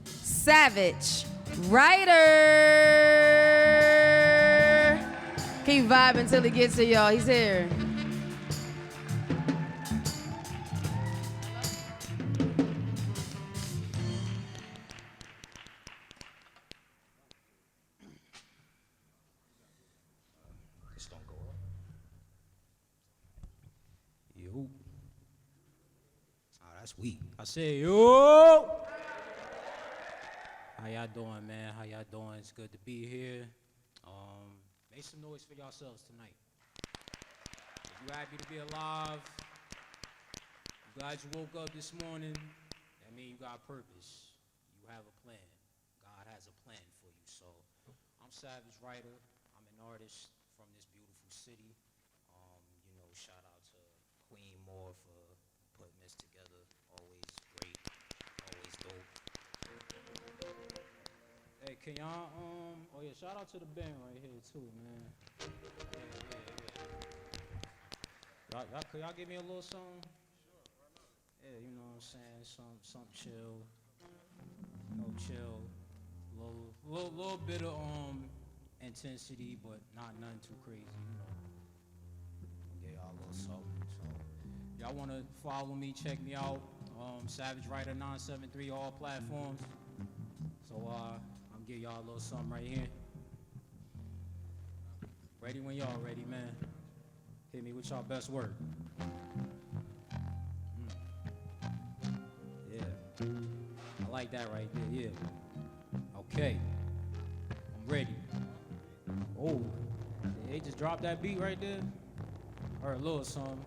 Savage Ryder. Keep vibing until he gets here, y'all. He's here. Yo. Oh, that's weak. I say, yo. How y'all doing, man? How y'all doing? It's good to be here. Make some noise for yourselves tonight. If you happy to be alive, you glad you woke up this morning, that means you got purpose. You have a plan. God has a plan for you. So I'm Savage Ryder. I'm an artist from this beautiful city. Shout out to Queen Moore for putting this together. Always great, always dope. Hey, can y'all, oh yeah, shout out to the band right here too, man. Yeah. Could y'all give me a little something? Sure, why not? Yeah, you know what I'm saying, something chill. Chill. Little bit of intensity, but not nothing too crazy, you know. Y'all a little something. So y'all want to follow me, check me out, Savage Ryder 973, all platforms. So I'm gonna give y'all a little something right here. Ready when y'all ready, man. Hit me with y'all best work. Yeah, I like that right there. Yeah. Okay, I'm ready. Oh, they just dropped that beat right there. Or a little something.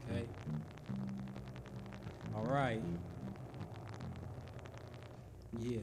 Okay. All right. Yeah.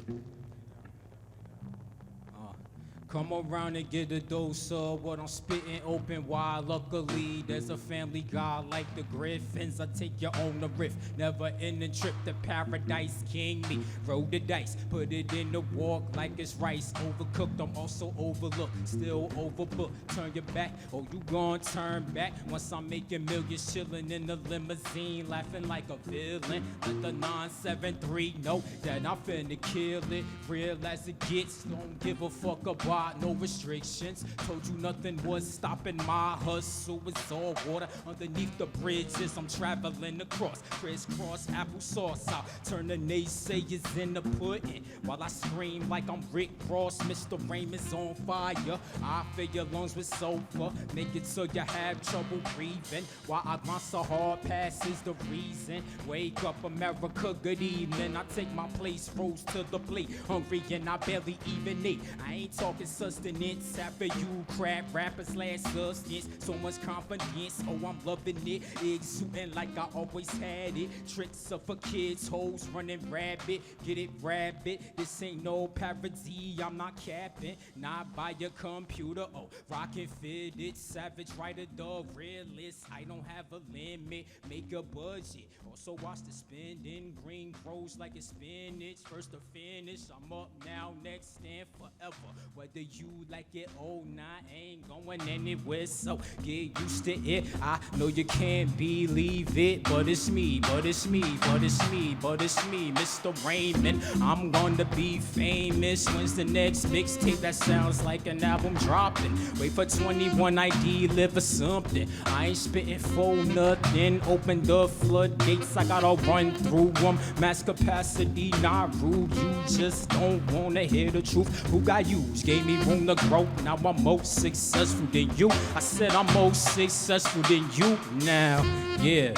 Come around and get a dose of what I'm spitting open wide. Luckily, there's a family god like the Griffins. I take you on the riff, never ending trip to paradise. King me, roll the dice, put it in the walk like it's rice. Overcooked, I'm also overlooked, still overbooked. Turn your back, oh you gon' turn back. Once I'm making millions, chilling in the limousine, laughing like a villain. Let the 973 know that I'm finna kill it. Real as it gets, don't give a fuck about no restrictions. Told you nothing was stopping my hustle. It's all water underneath the bridges I'm traveling across. Crisscross applesauce. I'll turn the naysayers into pudding while I scream like I'm Rick Ross. Mr. Raymond's on fire. I fill your lungs with sulfur, make it so you have trouble breathing. While I grind so hard, passes the reason. Wake up, America, good evening. I take my place, rose to the plate. Hungry and I barely even eat. I ain't talking sustenance after you crap rappers last substance. So much confidence, oh I'm loving it. Exuding like I always had it. Tricks up for kids, hoes running rabbit. Get it rabbit, this ain't no parody, I'm not capping. Not by your computer, oh rockin' fitted. Savage writer, the realist. I don't have a limit, make a budget. Also watch the spending, green grows like it's spinach. First to finish, I'm up now, next stand forever. Whether you like it or not, ain't going anywhere, so get used to it. I know you can't believe it, but it's me, but it's me, but it's me, but it's me, Mr. Raymond. I'm gonna be famous. When's the next mixtape that sounds like an album dropping? Wait for 21 ID, deliver something. I ain't spitting for nothing. Open the floodgates, I gotta run through them. Mass capacity, not rude. You just don't wanna hear the truth. Who got used? Gave me room to grow. Now I'm more successful than you. I said I'm more successful than you now. Yeah.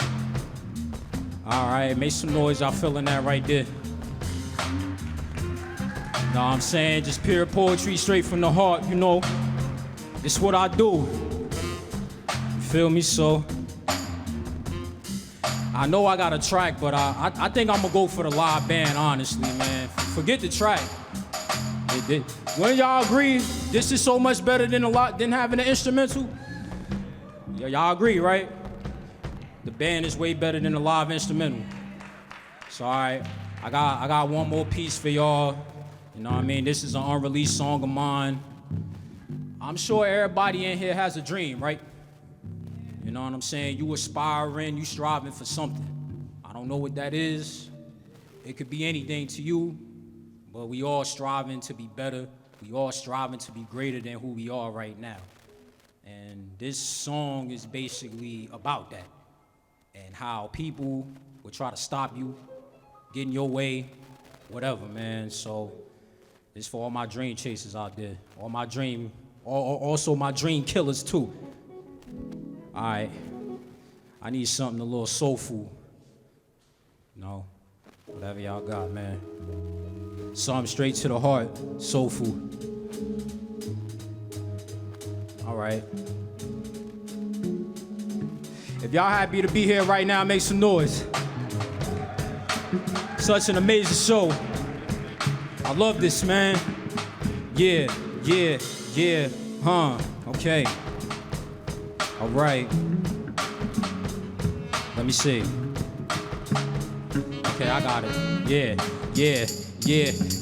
Alright, make some noise. Y'all feeling that right there? Know what I'm saying? Just pure poetry straight from the heart, you know. It's what I do. You feel me? So I know I got a track, but I think I'm gonna go for the live band, honestly, man. Forget the track. When y'all agree, this is so much better than having an instrumental? Yeah, y'all agree, right? The band is way better than the live instrumental. So all right, I got one more piece for y'all. You know what I mean? This is an unreleased song of mine. I'm sure everybody in here has a dream, right? You know what I'm saying? You aspiring, you striving for something. I don't know what that is. It could be anything to you, but we all striving to be better. We all striving to be greater than who we are right now. And this song is basically about that. And how people will try to stop you, get in your way, whatever, man. So this for all my dream chasers out there. Also my dream killers too. All right, I need something a little soulful. No, whatever y'all got, man. Something straight to the heart, soulful. All right. If y'all happy to be here right now, make some noise. Such an amazing show. I love this, man. Yeah, okay. All right. Let me see. Okay, I got it. Yeah.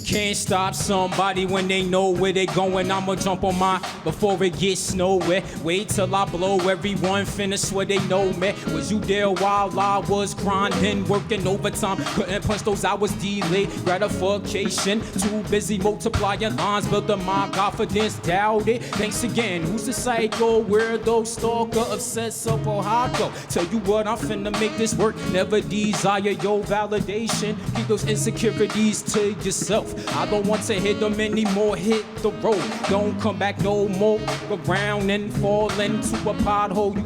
Can't stop somebody when they know where they going. I'ma jump on mine before it gets nowhere. Wait till I blow, everyone finna swear they know me. Was you there while I was grinding, working overtime? Couldn't punch those hours, delayed gratification. Too busy multiplying lines, building my confidence, doubt it. Thanks again, who's the psycho, weirdo, stalker, obsessed, or how I go? Tell you what, I'm finna make this work. Never desire your validation. Keep those insecurities to yourself. I don't want to hit them anymore, hit the road. Don't come back no more, around and fall into a pothole. You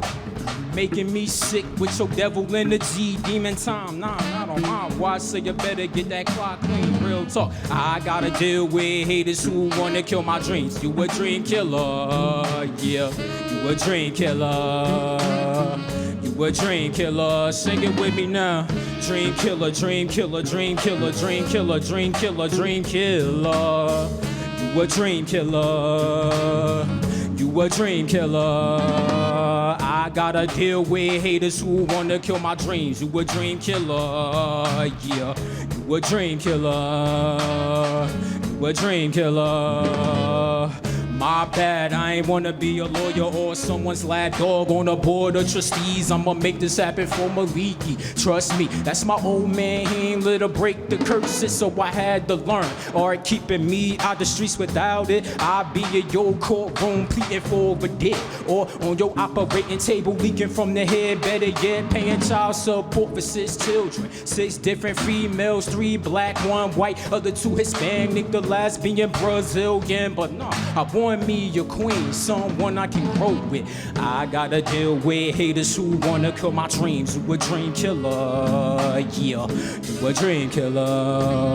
making me sick with your devil energy, demon time. Nah, I don't mind why, so you better get that clock clean, real talk. I gotta deal with haters who wanna kill my dreams. You a dream killer, yeah, you a dream killer. You a dream killer, sing it with me now. Dream killer, dream killer, dream killer, dream killer, dream killer, dream killer. You a dream killer. You a dream killer. I gotta deal with haters who wanna kill my dreams. You a dream killer, yeah. You a dream killer. You a dream killer. My bad, I ain't wanna be a lawyer or someone's lad dog on the board of trustees. I'ma make this happen for Maliki. Trust me, that's my old man. He ain't let her break the curses, so I had to learn. Art keeping me out the streets without it. I'll be in your courtroom pleading for a debt, or on your operating table leaking from the head. Better yet, paying child support for 6 children. 6 different females, 3 black, 1 white, other 2 Hispanic, the last being Brazilian. But nah, I want me a queen, someone I can grow with. I gotta deal with haters who wanna kill my dreams. You a dream killer, yeah. You a dream killer.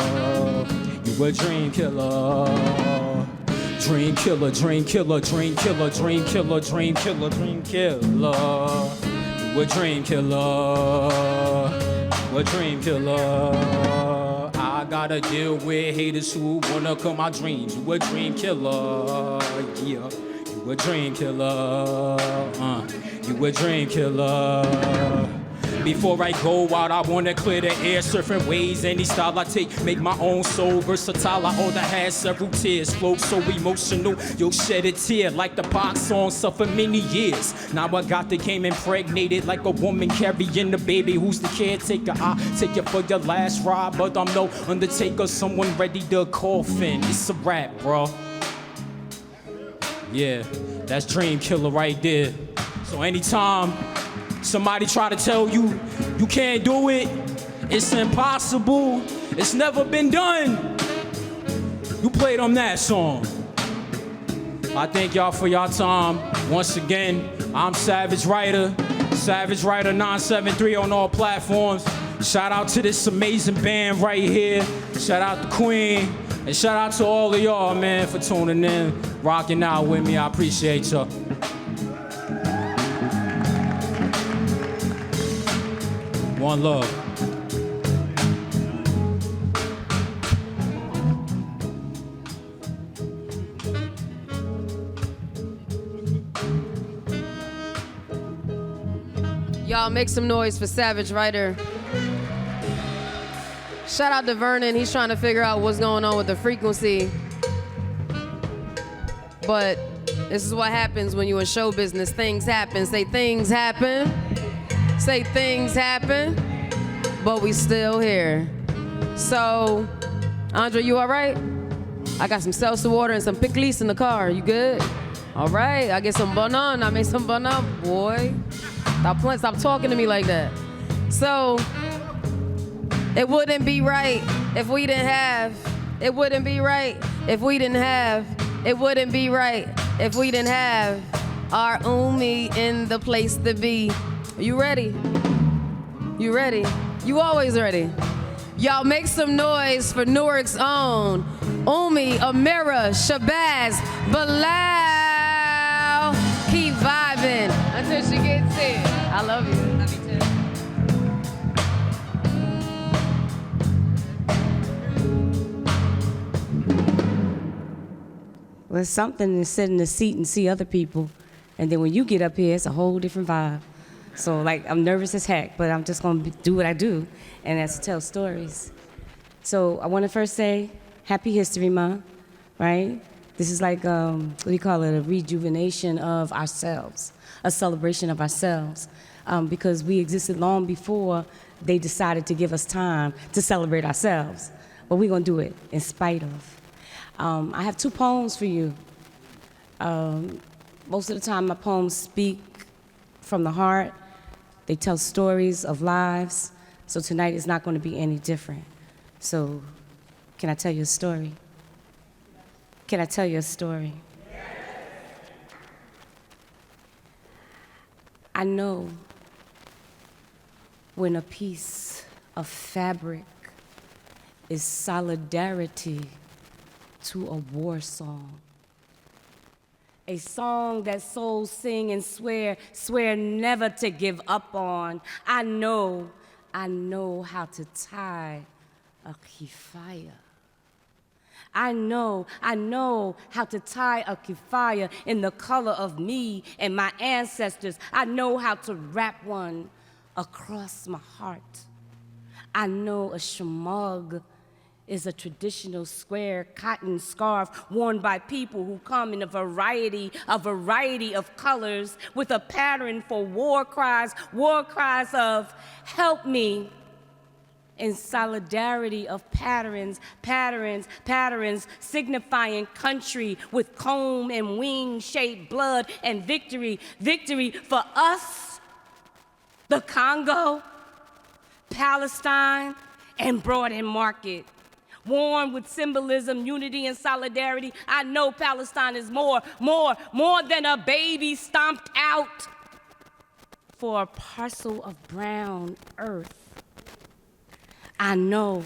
You a dream killer. Dream killer, dream killer, dream killer, dream killer, dream killer, dream killer. You a dream killer. A dream killer. I gotta deal with haters who wanna kill my dreams. You a dream killer. Yeah. You a dream killer. You a dream killer. Before I go out, I wanna clear the air, surfing waves. Any style I take, make my own soul versatile. I older had several tears, flow so emotional. You'll shed a tear like the Pac song, suffered many years. Now I got the game impregnated like a woman carrying the baby. Who's the caretaker? I take you for your last ride, but I'm no undertaker. Someone ready to coffin. It's a rap, bro. Yeah, that's Dream Killer right there. So anytime somebody try to tell you you can't do it, it's impossible, it's never been done, you play them that song. I thank y'all for y'all time. Once again, I'm Savage Writer 973 on all platforms. Shout out to this amazing band right here. Shout out to Queen. And shout out to all of y'all, man, for tuning in, rocking out with me. I appreciate y'all. One love. Y'all make some noise for Savage Writer. Shout out to Vernon. He's trying to figure out what's going on with the frequency. But this is what happens when you're in show business. Things happen. Say things happen. Say things happen. But we still here. So, Andre, you all right? I got some seltzer water and some pickles in the car. You good? All right. I get some banan. I made some banan. Boy, stop talking to me like that. So, it wouldn't be right if we didn't have. It wouldn't be right if we didn't have. It wouldn't be right if we didn't have our Umi in the place to be. Are you ready? You ready? You always ready. Y'all make some noise for Newark's own Umi, Amira, Shabazz, Bilal. Keep vibing until she gets here. I love you. Love you too. Well, it's something to sit in the seat and see other people. And then when you get up here, it's a whole different vibe. So, like, I'm nervous as heck, but I'm just going to do what I do, and that's to tell stories. So I want to first say Happy History Month, right? This is like, what do you call it, a rejuvenation of ourselves, a celebration of ourselves, because we existed long before they decided to give us time to celebrate ourselves. But we're going to do it in spite of. I have 2 poems for you. Most of the time, my poems speak from the heart. They tell stories of lives. So tonight is not going to be any different. So can I tell you a story? Can I tell you a story? Yes. I know when a piece of fabric is solidarity to a war song. A song that souls sing and swear never to give up on. I know how to tie a kifaya. I know how to tie a kifaya in the color of me and my ancestors. I know how to wrap one across my heart. I know a shamag is a traditional square cotton scarf worn by people who come in a variety of colors with a pattern for war cries of help me, in solidarity of patterns signifying country with comb and wing-shaped blood and victory for us, the Congo, Palestine, and Broad Market. Worn with symbolism, unity, and solidarity, I know Palestine is more than a baby stomped out for a parcel of brown earth. I know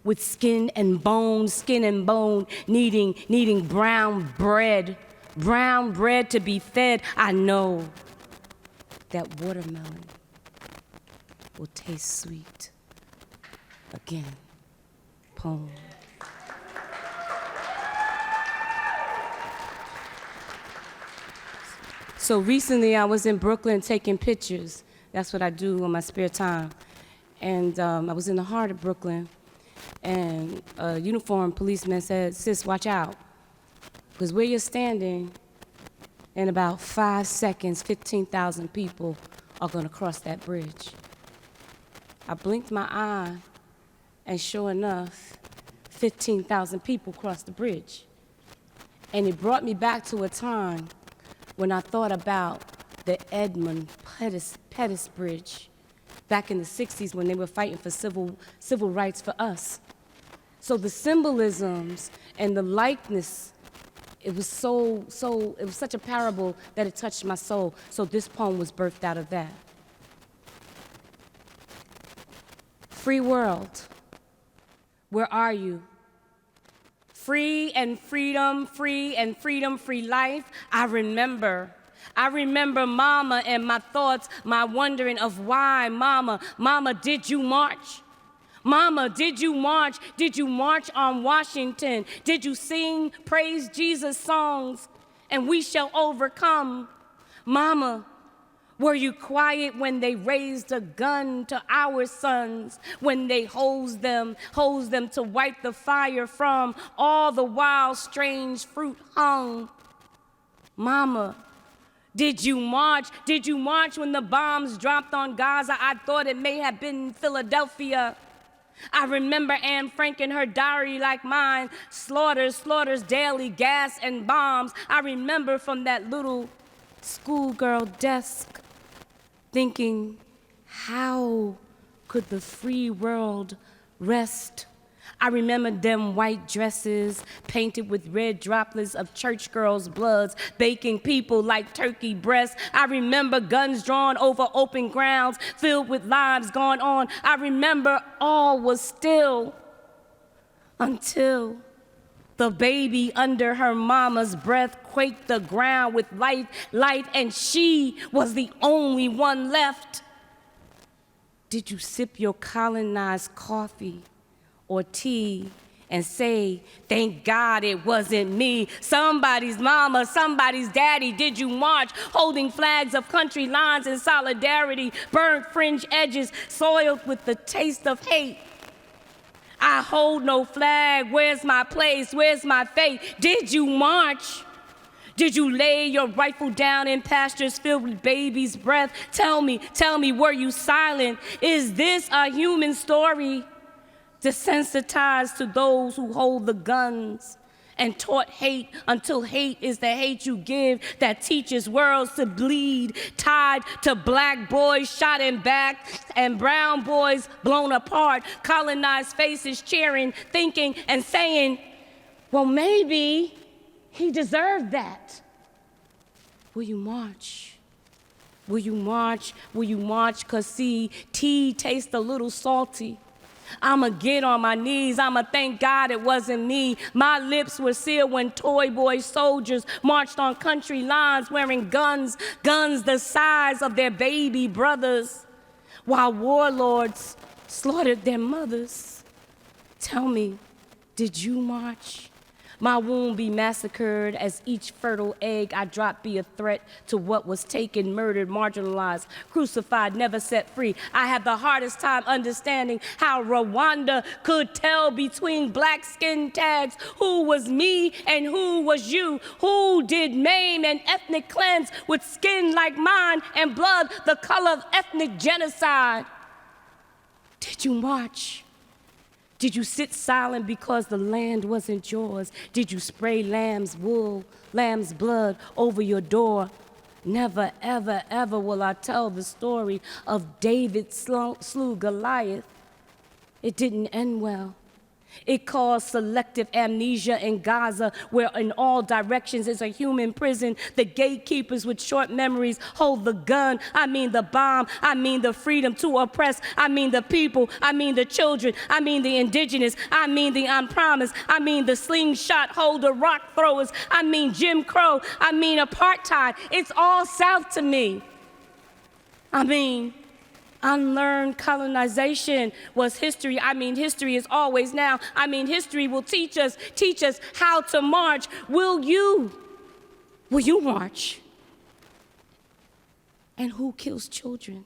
with skin and bone, needing brown bread to be fed. I know that watermelon will taste sweet again. Poem. So recently I was in Brooklyn taking pictures. That's what I do in my spare time. And I was in the heart of Brooklyn, and a uniformed policeman said, "Sis, watch out, because where you're standing, in about 5 seconds, 15,000 people are gonna cross that bridge." I blinked my eye, and sure enough, 15,000 people crossed the bridge. And it brought me back to a time when I thought about the Edmund Pettus Bridge back in the 60s when they were fighting for civil rights for us. So the symbolisms and the likeness, it was such a parable that it touched my soul. So this poem was birthed out of that. Free world, where are you? Free and freedom, free life. I remember mama and my thoughts, my wondering of why. Mama, did you march? Mama, did you march? Did you march on Washington? Did you sing praise Jesus songs and we shall overcome? Mama, were you quiet when they raised a gun to our sons, when they hosed them to wipe the fire from, all the while strange fruit hung? Mama, did you march? Did you march when the bombs dropped on Gaza? I thought it may have been Philadelphia. I remember Anne Frank in her diary like mine, slaughters daily, gas and bombs. I remember from that little schoolgirl desk thinking, how could the free world rest? I remember them white dresses painted with red droplets of church girls' bloods, baking people like turkey breasts. I remember guns drawn over open grounds filled with lives gone on. I remember all was still until the baby under her mama's breath quaked the ground with life, and she was the only one left. Did you sip your colonized coffee or tea and say, thank God it wasn't me? Somebody's mama, somebody's daddy. Did you march holding flags of country lines in solidarity, burnt fringe edges soiled with the taste of hate? I hold no flag, where's my place, where's my fate? Did you march? Did you lay your rifle down in pastures filled with baby's breath? Tell me, were you silent? Is this a human story? Desensitized to those who hold the guns and taught hate until hate is the hate you give that teaches worlds to bleed, tied to black boys shot in back and brown boys blown apart, colonized faces cheering, thinking and saying, well, maybe he deserved that. Will you march? Will you march? Will you march? 'Cause see, tea tastes a little salty. I'ma get on my knees, I'ma thank God it wasn't me. My lips were sealed when toy boy soldiers marched on country lines wearing guns the size of their baby brothers, while warlords slaughtered their mothers. Tell me, did you march? My womb be massacred as each fertile egg I drop be a threat to what was taken, murdered, marginalized, crucified, never set free. I have the hardest time understanding how Rwanda could tell between black skin tags who was me and who was you, who did maim and ethnic cleanse with skin like mine and blood the color of ethnic genocide. Did you march? Did you sit silent because the land wasn't yours? Did you spray lamb's wool, lamb's blood over your door? Never, ever, ever will I tell the story of David slew Goliath. It didn't end well. It caused selective amnesia in Gaza, where in all directions is a human prison. The gatekeepers with short memories hold the gun. I mean the bomb. I mean the freedom to oppress. I mean the people. I mean the children. I mean the indigenous. I mean the unpromised. I mean the slingshot holder, rock throwers. I mean Jim Crow. I mean apartheid. It's all South to me. I mean, unlearned colonization was history. I mean, history is always now. I mean, history will teach us how to march. Will you march? And who kills children?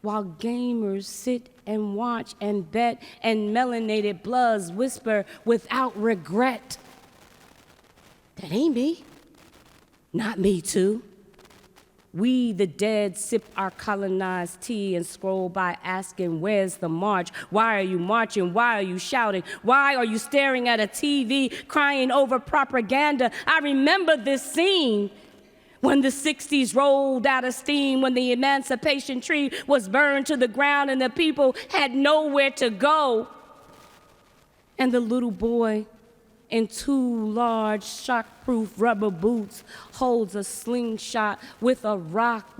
While gamers sit and watch and bet and melanated bloods whisper without regret. That ain't me. Not me too. We, the dead, sip our colonized tea and scroll by asking, where's the march? Why are you marching? Why are you shouting? Why are you staring at a TV, crying over propaganda? I remember this scene when the 60s rolled out of steam, when the emancipation tree was burned to the ground and the people had nowhere to go. And the little boy in 2 large shockproof rubber boots holds a slingshot with a rock,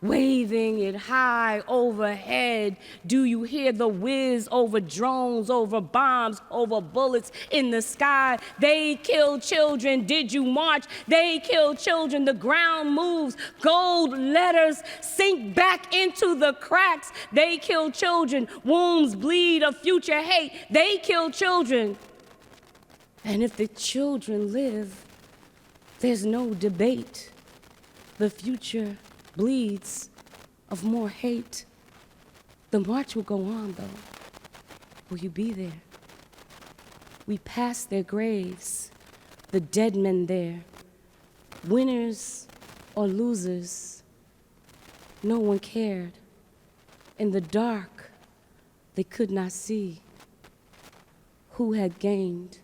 waving it high overhead. Do you hear the whiz over drones, over bombs, over bullets in the sky? They kill children. Did you march? They kill children. The ground moves. Gold letters sink back into the cracks. They kill children. Wombs bleed of future hate. They kill children. And if the children live, there's no debate. The future bleeds of more hate. The march will go on, though. Will you be there? We pass their graves, the dead men there, winners or losers. No one cared. In the dark, they could not see who had gained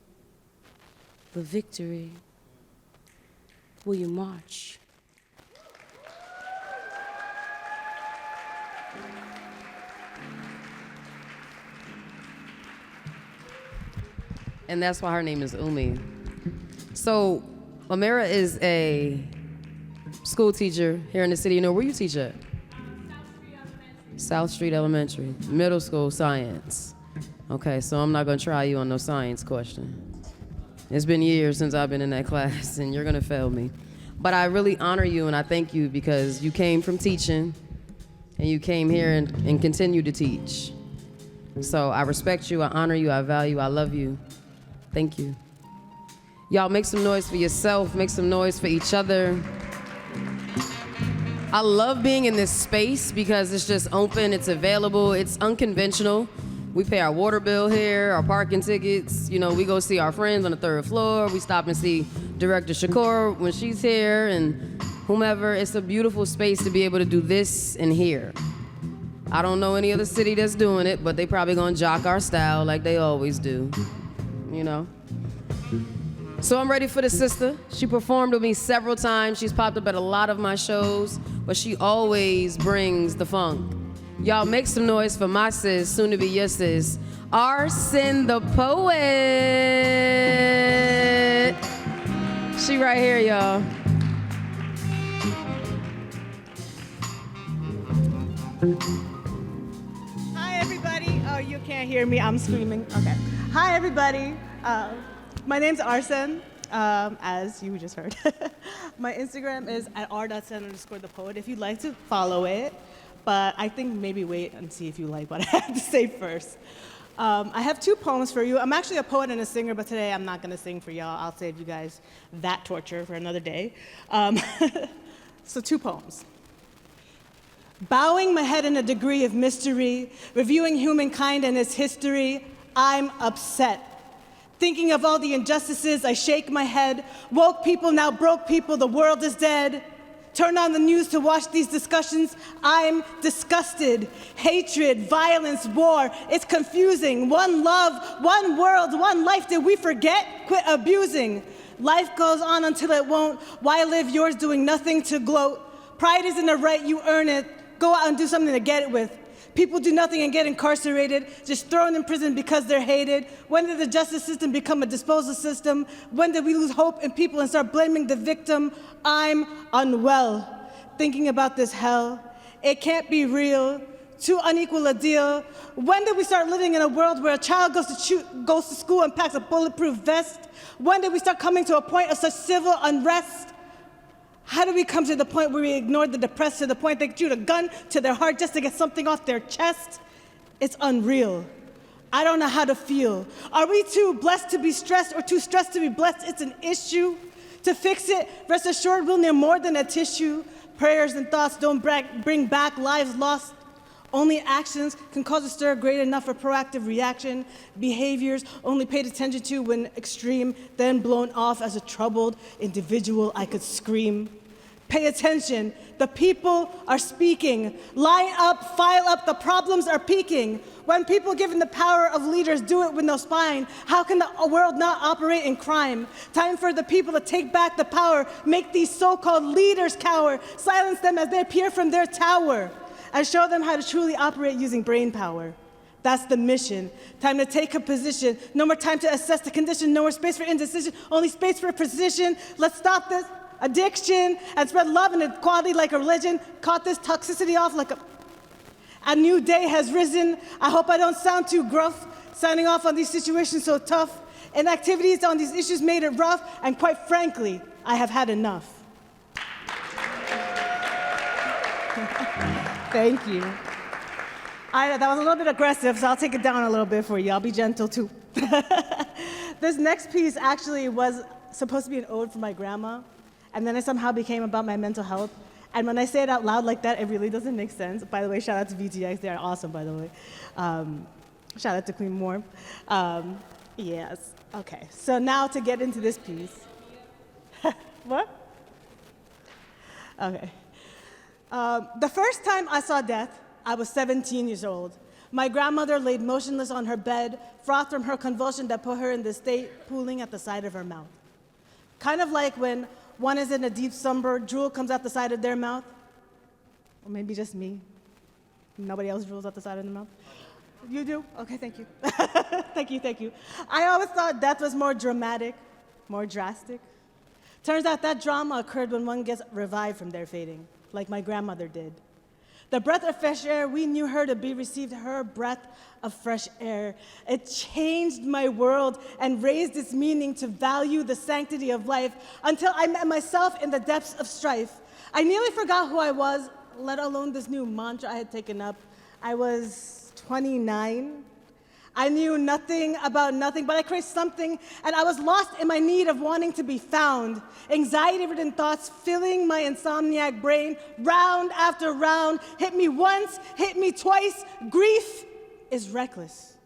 the victory. Will you march? And that's why her name is Umi. So, Amira is a school teacher here in the city. You know, where you teach at? South Street Elementary. Middle school science. Okay, so I'm not gonna try you on no science question. It's been years since I've been in that class, and you're gonna fail me. But I really honor you, and I thank you because you came from teaching, and you came here and continue to teach. So I respect you, I honor you, I value, I love you. Thank you. Y'all make some noise for yourself, make some noise for each other. I love being in this space because it's just open, it's available, it's unconventional. We pay our water bill here, our parking tickets. You know, we go see our friends on the 3rd floor. We stop and see Director Shakur when she's here and whomever. It's a beautiful space to be able to do this and here. I don't know any other city that's doing it, but they probably gonna jock our style like they always do. You know? So I'm ready for the sister. She performed with me several times. She's popped up at a lot of my shows, but she always brings the funk. Y'all make some noise for my sis, soon to be your sis, Arsen the Poet. She right here, y'all. Hi, everybody. Oh, you can't hear me. I'm screaming. Okay. Hi, everybody. My name's Arsen, as you just heard. My Instagram is at r.sen_thepoet if you'd like to follow it. But I think maybe wait and see if you like what I have to say first. I have 2 poems for you. I'm actually a poet and a singer, but today I'm not gonna sing for y'all. I'll save you guys that torture for another day. So 2 poems. Bowing my head in a degree of mystery, reviewing humankind and its history, I'm upset. Thinking of all the injustices, I shake my head. Woke people, now broke people, the world is dead. Turn on the news to watch these discussions, I'm disgusted. Hatred, violence, war, it's confusing. One love, one world, one life, did we forget? Quit abusing. Life goes on until it won't. Why live yours doing nothing to gloat? Pride isn't a right, you earn it. Go out and do something to get it with. People do nothing and get incarcerated, just thrown in prison because they're hated. When did the justice system become a disposal system? When did we lose hope in people and start blaming the victim? I'm unwell thinking about this hell. It can't be real. Too unequal a deal. When did we start living in a world where a child goes to school and packs a bulletproof vest? When did we start coming to a point of such civil unrest? How did we come to the point where we ignored the depressed to the point they shoot a gun to their heart just to get something off their chest? It's unreal. I don't know how to feel. Are we too blessed to be stressed or too stressed to be blessed? It's an issue. To fix it, rest assured we'll need more than a tissue. Prayers and thoughts don't bring back lives lost. Only actions can cause a stir great enough for proactive reaction. Behaviors only paid attention to when extreme, then blown off as a troubled individual, I could scream. Pay attention, the people are speaking. Line up, file up, the problems are peaking. When people given the power of leaders do it with no spine, how can the world not operate in crime? Time for the people to take back the power, make these so-called leaders cower, silence them as they appear from their tower, and show them how to truly operate using brain power. That's the mission. Time to take a position. No more time to assess the condition. No more space for indecision. Only space for precision. Let's stop this addiction and spread love and equality like a religion. Caught this toxicity off like a new day has risen. I hope I don't sound too gruff, signing off on these situations so tough. And activities on these issues made it rough, and quite frankly, I have had enough. Thank you. That was a little bit aggressive, so I'll take it down a little bit for you. I'll be gentle too. This next piece actually was supposed to be an ode for my grandma, and then it somehow became about my mental health. And when I say it out loud like that, it really doesn't make sense. By the way, shout out to VTX, they're awesome, by the way. Shout out to Queen Moore. Yes, okay. So now to get into this piece. What? Okay. The first time I saw death, I was 17 years old. My grandmother laid motionless on her bed, froth from her convulsion that put her in the state, pooling at the side of her mouth. Kind of like when one is in a deep slumber, drool comes out the side of their mouth. Or maybe just me. Nobody else drools out the side of their mouth? You do? Okay, thank you. Thank you. I always thought death was more dramatic, more drastic. Turns out that drama occurred when one gets revived from their fading, like my grandmother did. The breath of fresh air, we knew her to be received, her breath of fresh air. It changed my world and raised its meaning to value the sanctity of life until I met myself in the depths of strife. I nearly forgot who I was, let alone this new mantra I had taken up. I was 29. I knew nothing about nothing, but I craved something, and I was lost in my need of wanting to be found. Anxiety-ridden thoughts filling my insomniac brain, round after round, hit me once, hit me twice. Grief is reckless.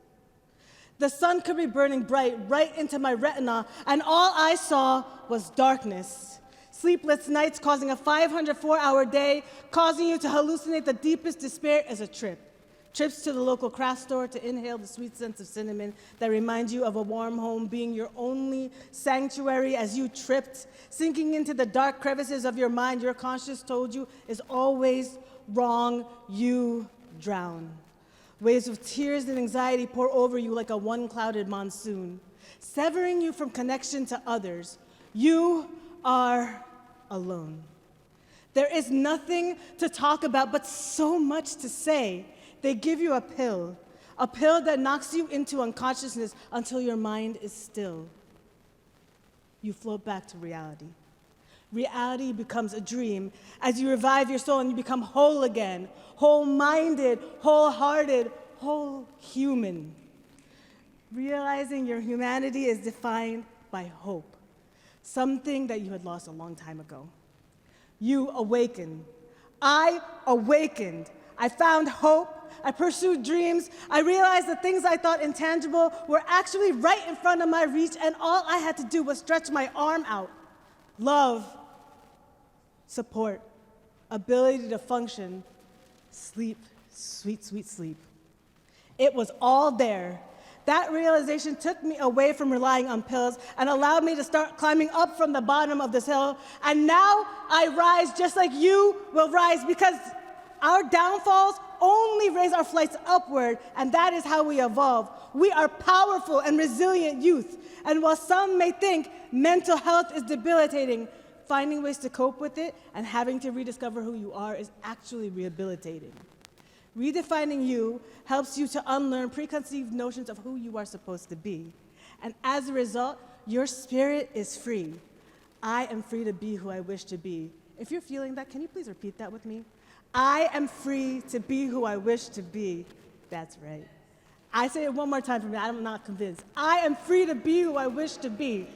The sun could be burning bright right into my retina, and all I saw was darkness. Sleepless nights causing a 504-hour day, causing you to hallucinate the deepest despair as a trip. Trips to the local craft store to inhale the sweet scent of cinnamon that reminds you of a warm home being your only sanctuary as you tripped, sinking into the dark crevices of your mind your conscience told you is always wrong, you drown. Waves of tears and anxiety pour over you like a one-clouded monsoon, severing you from connection to others. You are alone. There is nothing to talk about, but so much to say. They give you a pill that knocks you into unconsciousness until your mind is still. You float back to reality. Reality becomes a dream as you revive your soul and you become whole again, whole-minded, wholehearted, whole human. Realizing your humanity is defined by hope, something that you had lost a long time ago. You awaken. I awakened. I found hope. I pursued dreams. I realized the things I thought intangible were actually right in front of my reach, and all I had to do was stretch my arm out. Love, support, ability to function, sleep, sweet, sweet sleep. It was all there. That realization took me away from relying on pills and allowed me to start climbing up from the bottom of this hill. And now I rise just like you will rise, because our downfalls only raise our flights upward, and that is how we evolve. We are powerful and resilient youth, and while some may think mental health is debilitating, finding ways to cope with it and having to rediscover who you are is actually rehabilitating. Redefining you helps you to unlearn preconceived notions of who you are supposed to be. And as a result, your spirit is free. I am free to be who I wish to be. If you're feeling that, can you please repeat that with me? I am free to be who I wish to be. That's right. I say it one more time for me. I'm not convinced. I am free to be who I wish to be.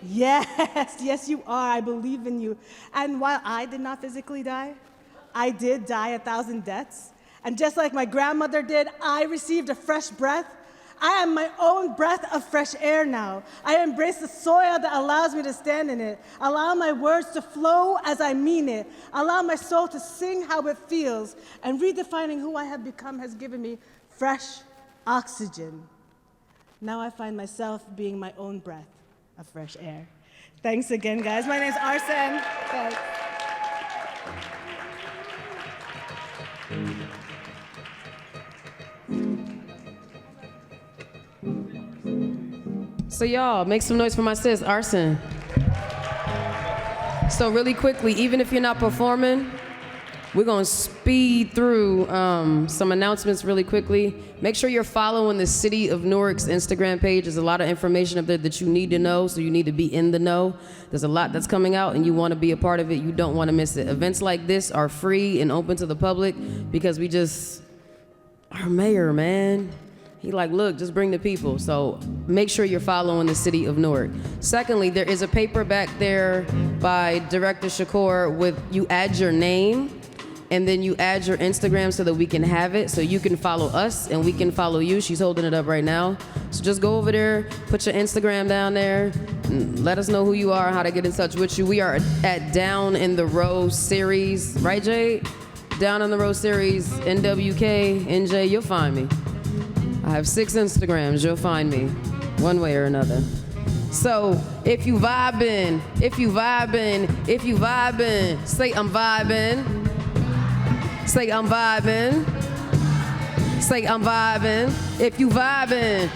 Yes, yes, you are. I believe in you. And while I did not physically die, I did die 1,000 deaths. And just like my grandmother did, I received a fresh breath. I am my own breath of fresh air now. I embrace the soil that allows me to stand in it. Allow my words to flow as I mean it. Allow my soul to sing how it feels. And redefining who I have become has given me fresh oxygen. Now I find myself being my own breath of fresh air. Thanks again, guys. My name's Arsen. Thanks. So y'all, make some noise for my sis, Arsen. So really quickly, even if you're not performing, we're gonna speed through some announcements really quickly. Make sure you're following the City of Newark's Instagram page. There's a lot of information up there that you need to know, so you need to be in the know. There's a lot that's coming out and you wanna be a part of it. You don't wanna miss it. Events like this are free and open to the public because our mayor, man, he like, look, just bring the people. So make sure you're following the City of Newark. Secondly, there is a paper back there by Director Shakur with you add your name and then you add your Instagram so that we can have it, so you can follow us and we can follow you. She's holding it up right now. So just go over there, put your Instagram down there, and let us know who you are, how to get in touch with you. We are at Down in the Row series, right, Jade? Down in the Row series, NWK, NJ, you'll find me. I have 6 Instagrams, you'll find me, one way or another. So if you vibing, say I'm vibing. Say I'm vibing. Say I'm vibing. If you vibing,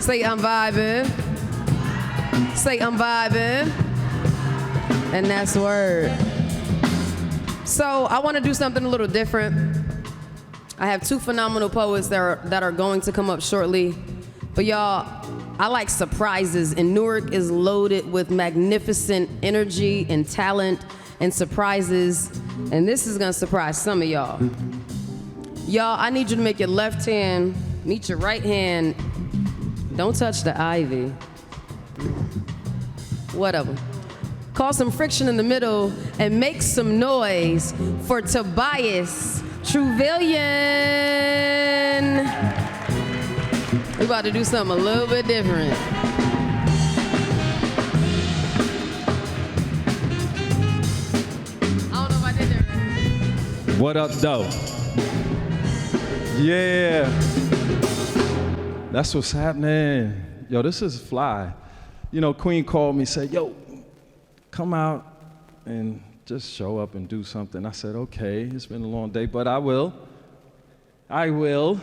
say I'm vibing. Say I'm vibing. And that's the word. So I want to do something a little different. I have 2 phenomenal poets that are going to come up shortly. But y'all, I like surprises, and Newark is loaded with magnificent energy and talent and surprises, and this is gonna surprise some of y'all. Y'all, I need you to make your left hand meet your right hand. Don't touch the ivy. Whatever. Cause some friction in the middle and make some noise for Tobias Truvillion. We're about to do something a little bit different. What up, though? Yeah. That's what's happening. Yo, this is fly. You know, Queen called me, said, yo, come out and just show up and do something. I said, okay, it's been a long day, but I will. Anybody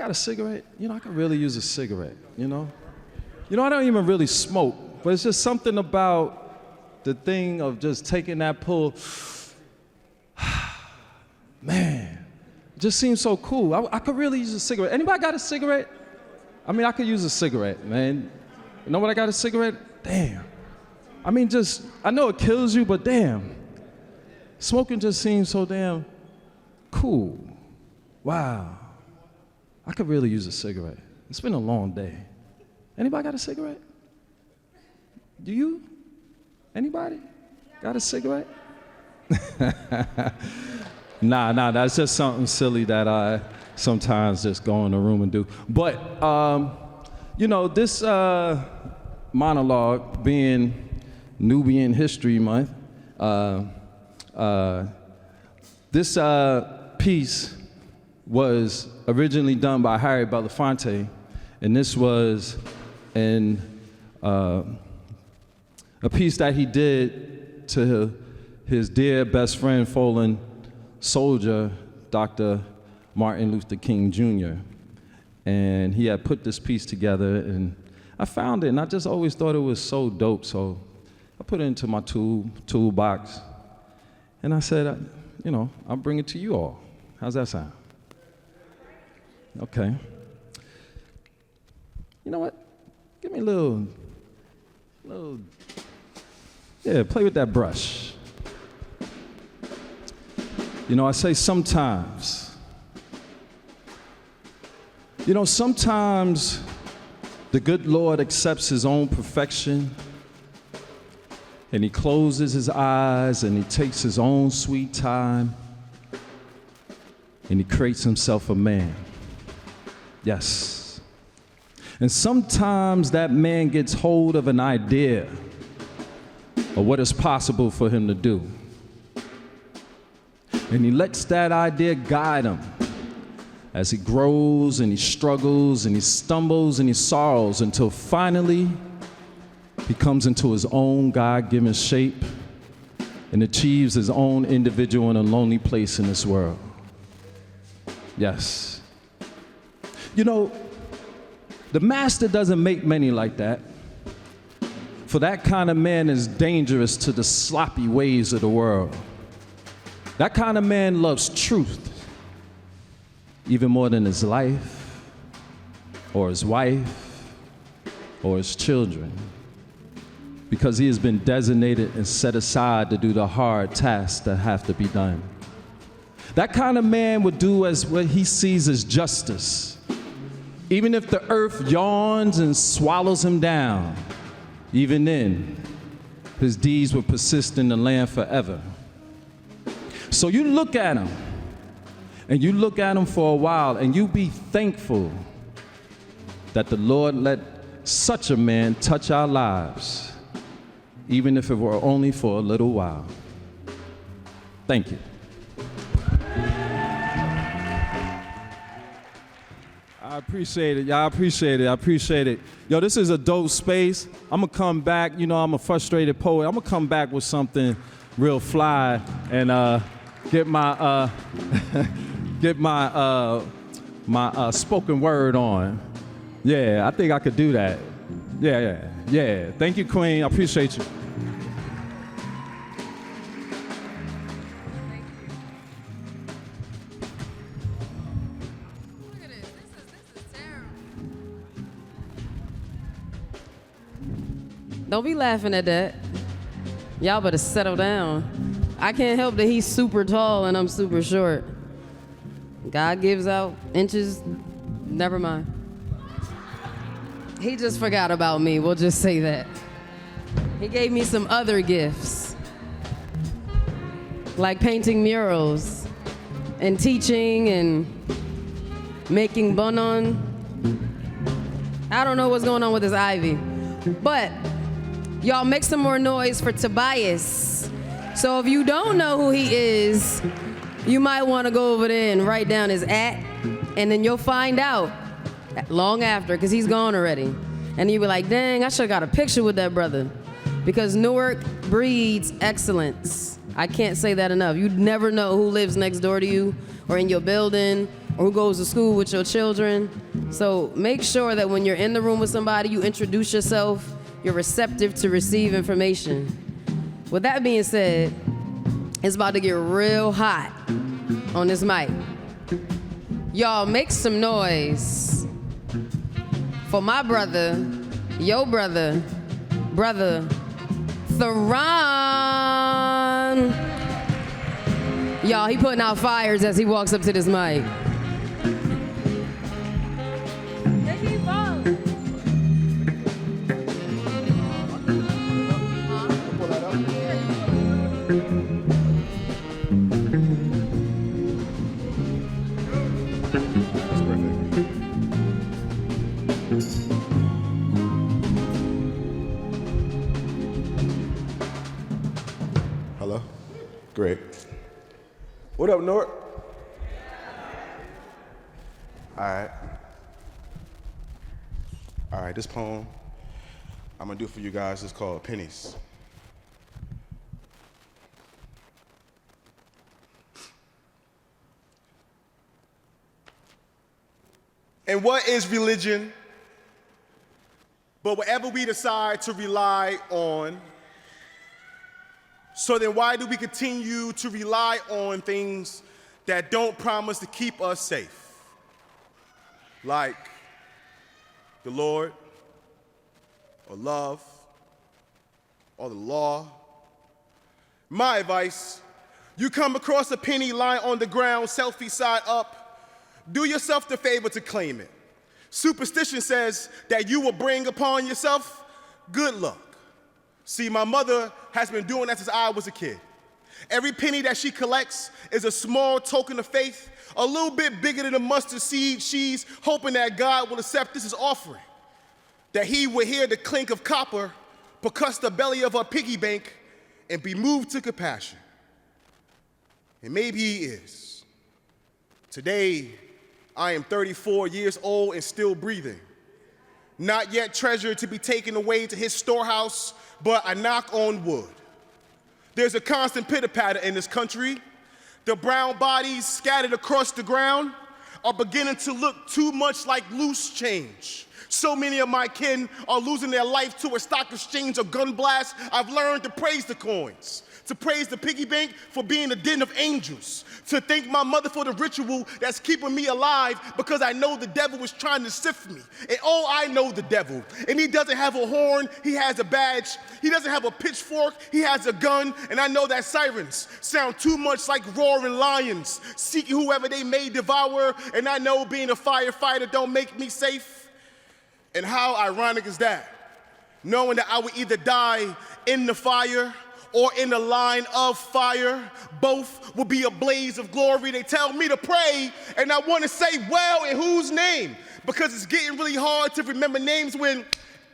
got a cigarette? You know, I could really use a cigarette, you know? You know, I don't even really smoke, but it's just something about the thing of just taking that pull. Man, it just seems so cool. I could really use a cigarette. Anybody got a cigarette? I mean, I could use a cigarette, man. You know what I got a cigarette? Damn. I mean, just, I know it kills you, but damn. Smoking just seems so damn cool. Wow. I could really use a cigarette. It's been a long day. Anybody got a cigarette? Do you? Anybody got a cigarette? Nah, that's just something silly that I sometimes just go in the room and do. But, you know, this monologue being Nubian History Month, this piece was originally done by Harry Belafonte, and this was a piece that he did to his dear best friend, fallen soldier, Dr. Martin Luther King Jr. And he had put this piece together, and I found it, and I just always thought it was so dope, so I put it into my toolbox, and I said, I'll bring it to you all. How's that sound? Okay. You know what? Give me a little, play with that brush. I say sometimes. Sometimes the good Lord accepts his own perfection, and he closes his eyes and he takes his own sweet time, and he creates himself a man. Yes. And sometimes that man gets hold of an idea of what is possible for him to do. And he lets that idea guide him as he grows and he struggles and he stumbles and he sorrows until finally he comes into his own God-given shape and achieves his own individual and a lonely place in this world. Yes. The master doesn't make many like that. For that kind of man is dangerous to the sloppy ways of the world. That kind of man loves truth even more than his life or his wife or his children, because he has been designated and set aside to do the hard tasks that have to be done. That kind of man would do as what he sees as justice, even if the earth yawns and swallows him down. Even then, his deeds will persist in the land forever. So you look at him, and you look at him for a while, and you be thankful that the Lord let such a man touch our lives, even if it were only for a little while. Thank you. I appreciate it, y'all. I appreciate it. Yo, this is a dope space. I'm gonna come back, I'm a frustrated poet. I'm gonna come back with something real fly and get my my spoken word on. Yeah, I think I could do that. Yeah. Thank you, Queen. I appreciate you. Don't be laughing at that. Y'all better settle down. I can't help that he's super tall and I'm super short. God gives out inches, never mind. He just forgot about me, we'll just say that. He gave me some other gifts, like painting murals and teaching and making bonon. I don't know what's going on with this ivy, but y'all make some more noise for Tobias. So if you don't know who he is, you might want to go over there and write down his @ and then you'll find out long after, because he's gone already. And you'll be like, dang, I should have got a picture with that brother. Because Newark breeds excellence. I can't say that enough. You'd never know who lives next door to you or in your building or who goes to school with your children. So make sure that when you're in the room with somebody, you introduce yourself, you're receptive to receive information. With that being said, it's about to get real hot on this mic. Y'all make some noise for my brother, your brother, Brother Theron. Y'all, he putting out fires as he walks up to this mic. Hello? Great. What up, Nort? All right, this poem I'm gonna do for you guys is called Pennies. And what is religion? But whatever we decide to rely on, so then why do we continue to rely on things that don't promise to keep us safe? Like the Lord, or love, or the law. My advice, you come across a penny lying on the ground, selfie side up, do yourself the favor to claim it. Superstition says that you will bring upon yourself good luck. See, my mother has been doing that since I was a kid. Every penny that she collects is a small token of faith, a little bit bigger than a mustard seed. She's hoping that God will accept this as offering, that he will hear the clink of copper, percuss the belly of her piggy bank, and be moved to compassion. And maybe he is. Today, I am 34 years old and still breathing. Not yet treasure to be taken away to his storehouse, but I knock on wood. There's a constant pitter-patter in this country. The brown bodies scattered across the ground are beginning to look too much like loose change. So many of my kin are losing their life to a stock exchange of gun blasts. I've learned to praise the coins, to praise the piggy bank for being a den of angels, to thank my mother for the ritual that's keeping me alive because I know the devil is trying to sift me. And oh, I know the devil. And he doesn't have a horn, he has a badge. He doesn't have a pitchfork, he has a gun. And I know that sirens sound too much like roaring lions, seeking whoever they may devour. And I know being a firefighter don't make me safe. And how ironic is that? Knowing that I would either die in the fire or in the line of fire, both will be a blaze of glory. They tell me to pray, and I want to say, well, in whose name? Because it's getting really hard to remember names when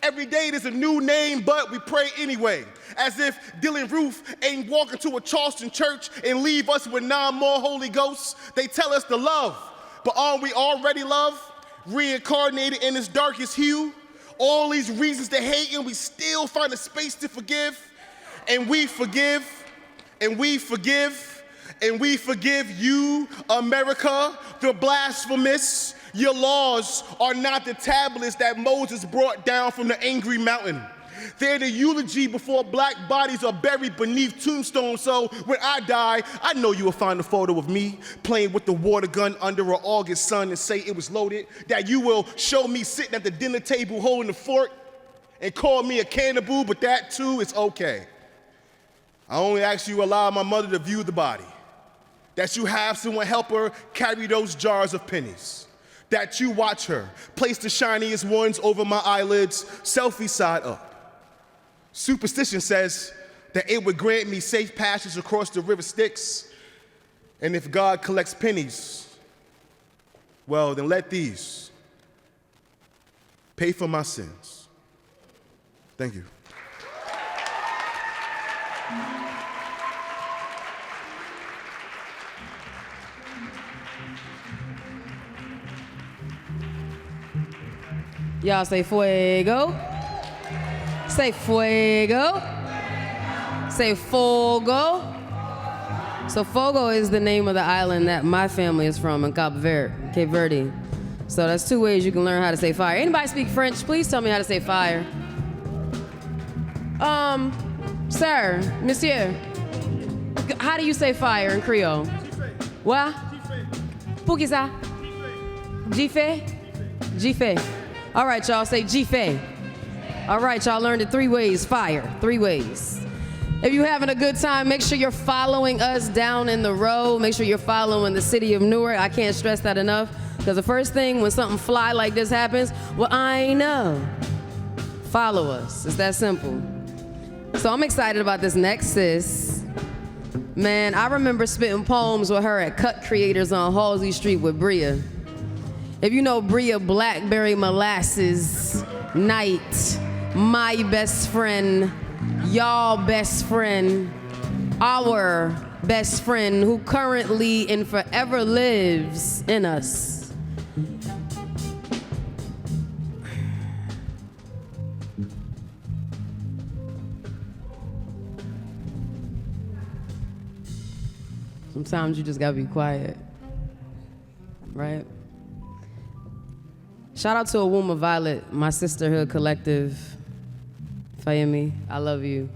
every day there's a new name, but we pray anyway. As if Dylan Roof ain't walking to a Charleston church and leave us with 9 more Holy Ghosts. They tell us to love, but aren't we already loved? Reincarnated in its darkest hue? All these reasons to hate, and we still find a space to forgive. And we forgive, and we forgive, and we forgive you, America, the blasphemous. Your laws are not the tablets that Moses brought down from the angry mountain. They're the eulogy before black bodies are buried beneath tombstones. So when I die, I know you will find a photo of me playing with the water gun under an August sun and say it was loaded. That you will show me sitting at the dinner table holding the fork and call me a cannibal, but that too is okay. I only ask you to allow my mother to view the body, that you have someone help her carry those jars of pennies, that you watch her place the shiniest ones over my eyelids, selfie side up. Superstition says that it would grant me safe passage across the river Styx, and if God collects pennies, well, then let these pay for my sins. Thank you. Y'all say fuego. Say fuego. Say fogo. So Fogo is the name of the island that my family is from in Cape Verde. So that's 2 ways you can learn how to say fire. Anybody speak French? Please tell me how to say fire. Sir, monsieur, how do you say fire in Creole? What? Pour qui ça? Jife? Jife. All right, y'all, say Jife. All right, y'all learned it 3 ways, fire, 3 ways. If you're having a good time, make sure you're following us down in the road. Make sure you're following the city of Newark. I can't stress that enough, because the first thing when something fly like this happens, well, I know. Follow us, it's that simple. So I'm excited about this next sis. Man, I remember spitting poems with her at Cut Creators on Halsey Street with Bria. If you know Bria Blackberry Molasses Knight, my best friend, y'all best friend, our best friend who currently and forever lives in us. Sometimes you just gotta be quiet, right? Shout out to Awuma Violet, my sisterhood collective. Fayemi, I love you,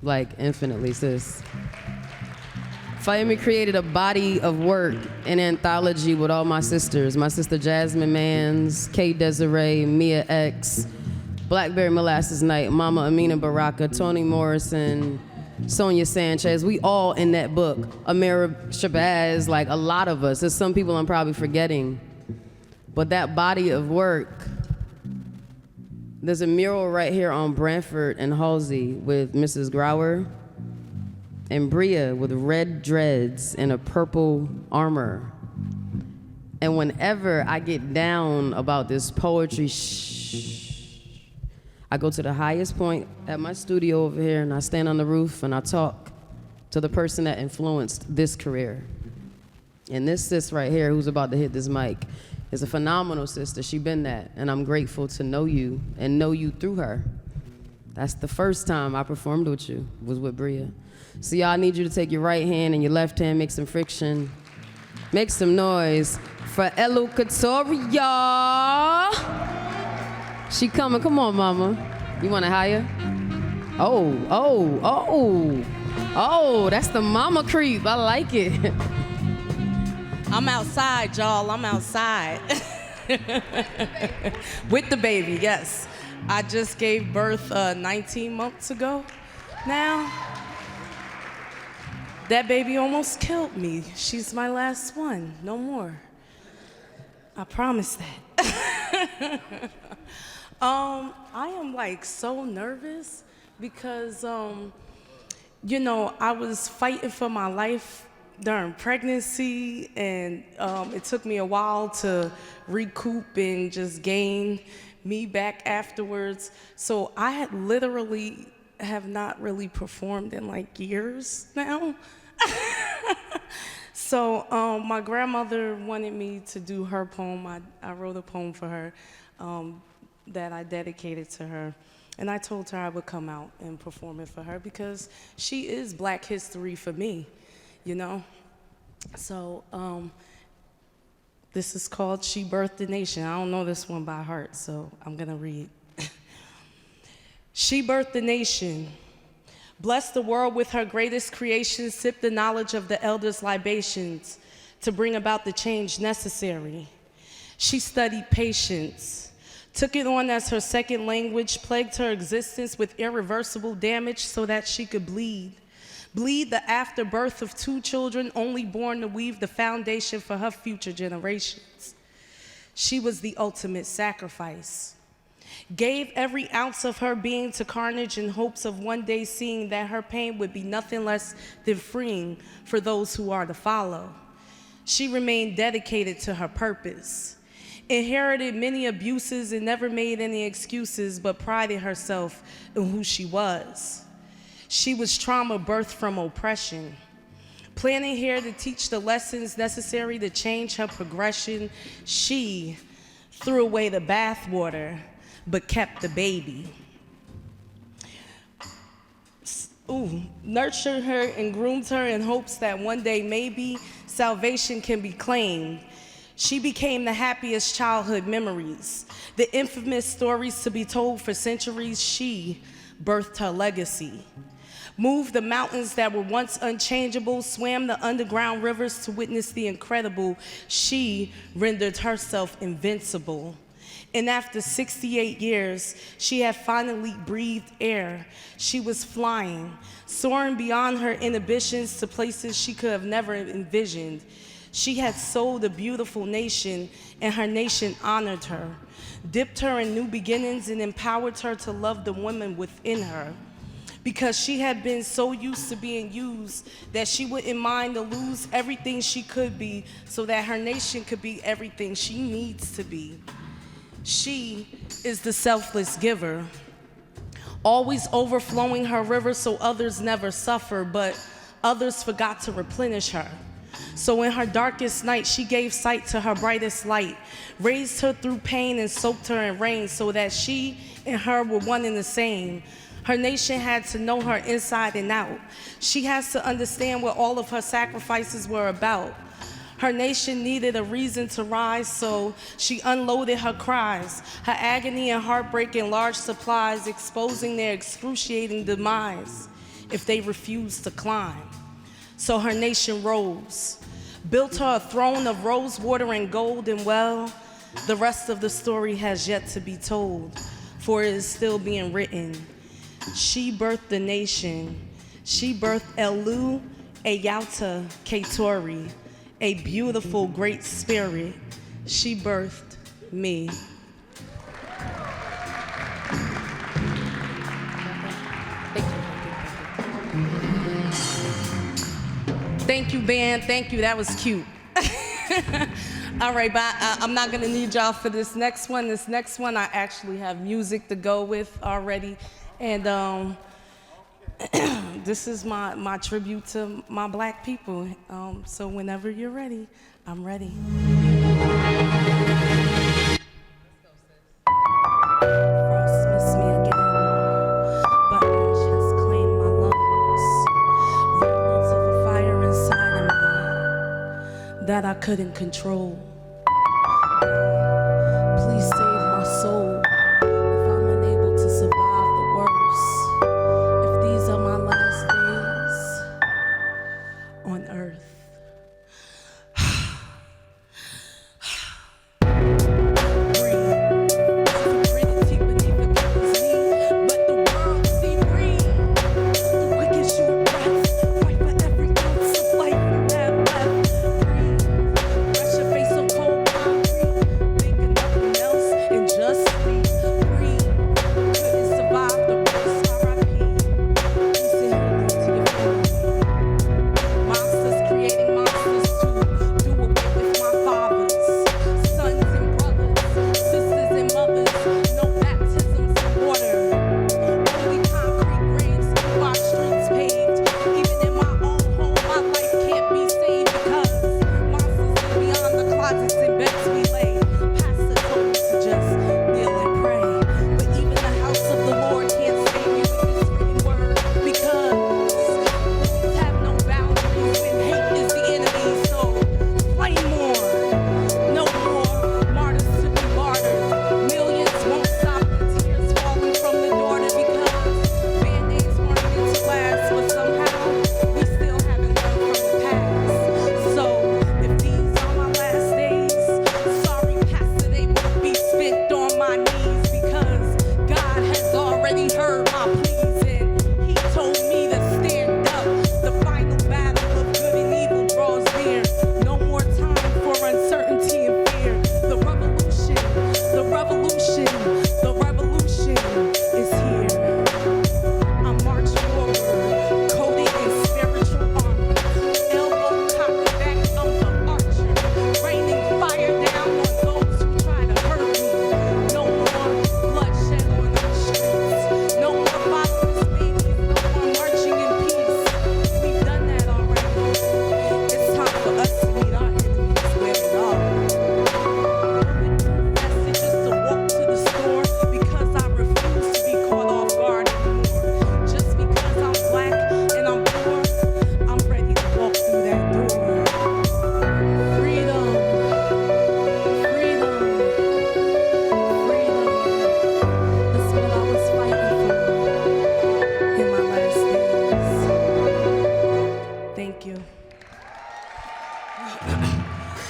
like infinitely, sis. Fayemi created a body of work, an anthology with all my sisters. My sister Jasmine Mans, Kay Desiree, Mia X, Blackberry Molasses Night, Mama Amina Baraka, Toni Morrison, Sonia Sanchez. We all in that book. Amira Shabazz, like a lot of us. There's some people I'm probably forgetting. But that body of work, there's a mural right here on Branford and Halsey with Mrs. Grauer and Bria with red dreads and a purple armor. And whenever I get down about this poetry, I go to the highest point at my studio over here and I stand on the roof and I talk to the person that influenced this career. And this sis right here who's about to hit this mic is a phenomenal sister. She been that, and I'm grateful to know you and know you through her. That's the first time I performed with you, was with Bria. So y'all, I need you to take your right hand and your left hand, make some friction, make some noise for Elu Katoria. She coming, come on, mama. You wanna hire? Oh, that's the mama creep, I like it. I'm outside, y'all. I'm outside. With the baby, yes. I just gave birth 19 months ago now. That baby almost killed me. She's my last one. No more. I promise that. I am like so nervous because, you know, I was fighting for my life during pregnancy, and it took me a while to recoup and just gain me back afterwards. So I had literally have not really performed in like years now. So my grandmother wanted me to do her poem. I wrote a poem for her that I dedicated to her. And I told her I would come out and perform it for her because she is Black history for me. You know? So this is called She Birthed a Nation. I don't know this one by heart, so I'm gonna read. She birthed a nation, blessed the world with her greatest creation, sipped the knowledge of the elders' libations to bring about the change necessary. She studied patience, took it on as her second language, plagued her existence with irreversible damage so that she could bleed the afterbirth of 2 children only born to weave the foundation for her future generations. She was the ultimate sacrifice. Gave every ounce of her being to carnage in hopes of one day seeing that her pain would be nothing less than freeing for those who are to follow. She remained dedicated to her purpose, inherited many abuses and never made any excuses, but prided herself in who she was. She was trauma birthed from oppression, planning here to teach the lessons necessary to change her progression. She threw away the bathwater, but kept the baby. Nurtured her and groomed her in hopes that one day maybe salvation can be claimed. She became the happiest childhood memories, the infamous stories to be told for centuries. She birthed her legacy. Moved the mountains that were once unchangeable, swam the underground rivers to witness the incredible. She rendered herself invincible. And after 68 years, she had finally breathed air. She was flying, soaring beyond her inhibitions to places she could have never envisioned. She had sold a beautiful nation, and her nation honored her, dipped her in new beginnings, and empowered her to love the woman within her. Because she had been so used to being used that she wouldn't mind to lose everything she could be so that her nation could be everything she needs to be. She is the selfless giver, always overflowing her river so others never suffer, but others forgot to replenish her. So in her darkest night, she gave sight to her brightest light, raised her through pain and soaked her in rain so that she and her were one and the same. Her nation had to know her inside and out. She has to understand what all of her sacrifices were about. Her nation needed a reason to rise, so she unloaded her cries, her agony and heartbreak in large supplies, exposing their excruciating demise if they refused to climb. So her nation rose, built her a throne of rose water and gold, and well, the rest of the story has yet to be told, for it is still being written. She birthed the nation. She birthed Elu Eyauta Ketori, a beautiful, great spirit. She birthed me. Thank you, band. Thank you. That was cute. All right, but I'm not gonna need y'all for this next one. This next one, I actually have music to go with already. And this is my tribute to my black people. So whenever you're ready, I'm ready. Frost missed me again, but ash has claimed my lungs. Remnants of a fire inside of me that I couldn't control. Please save my soul if I'm unable to survive the worst. If these are my last days on earth.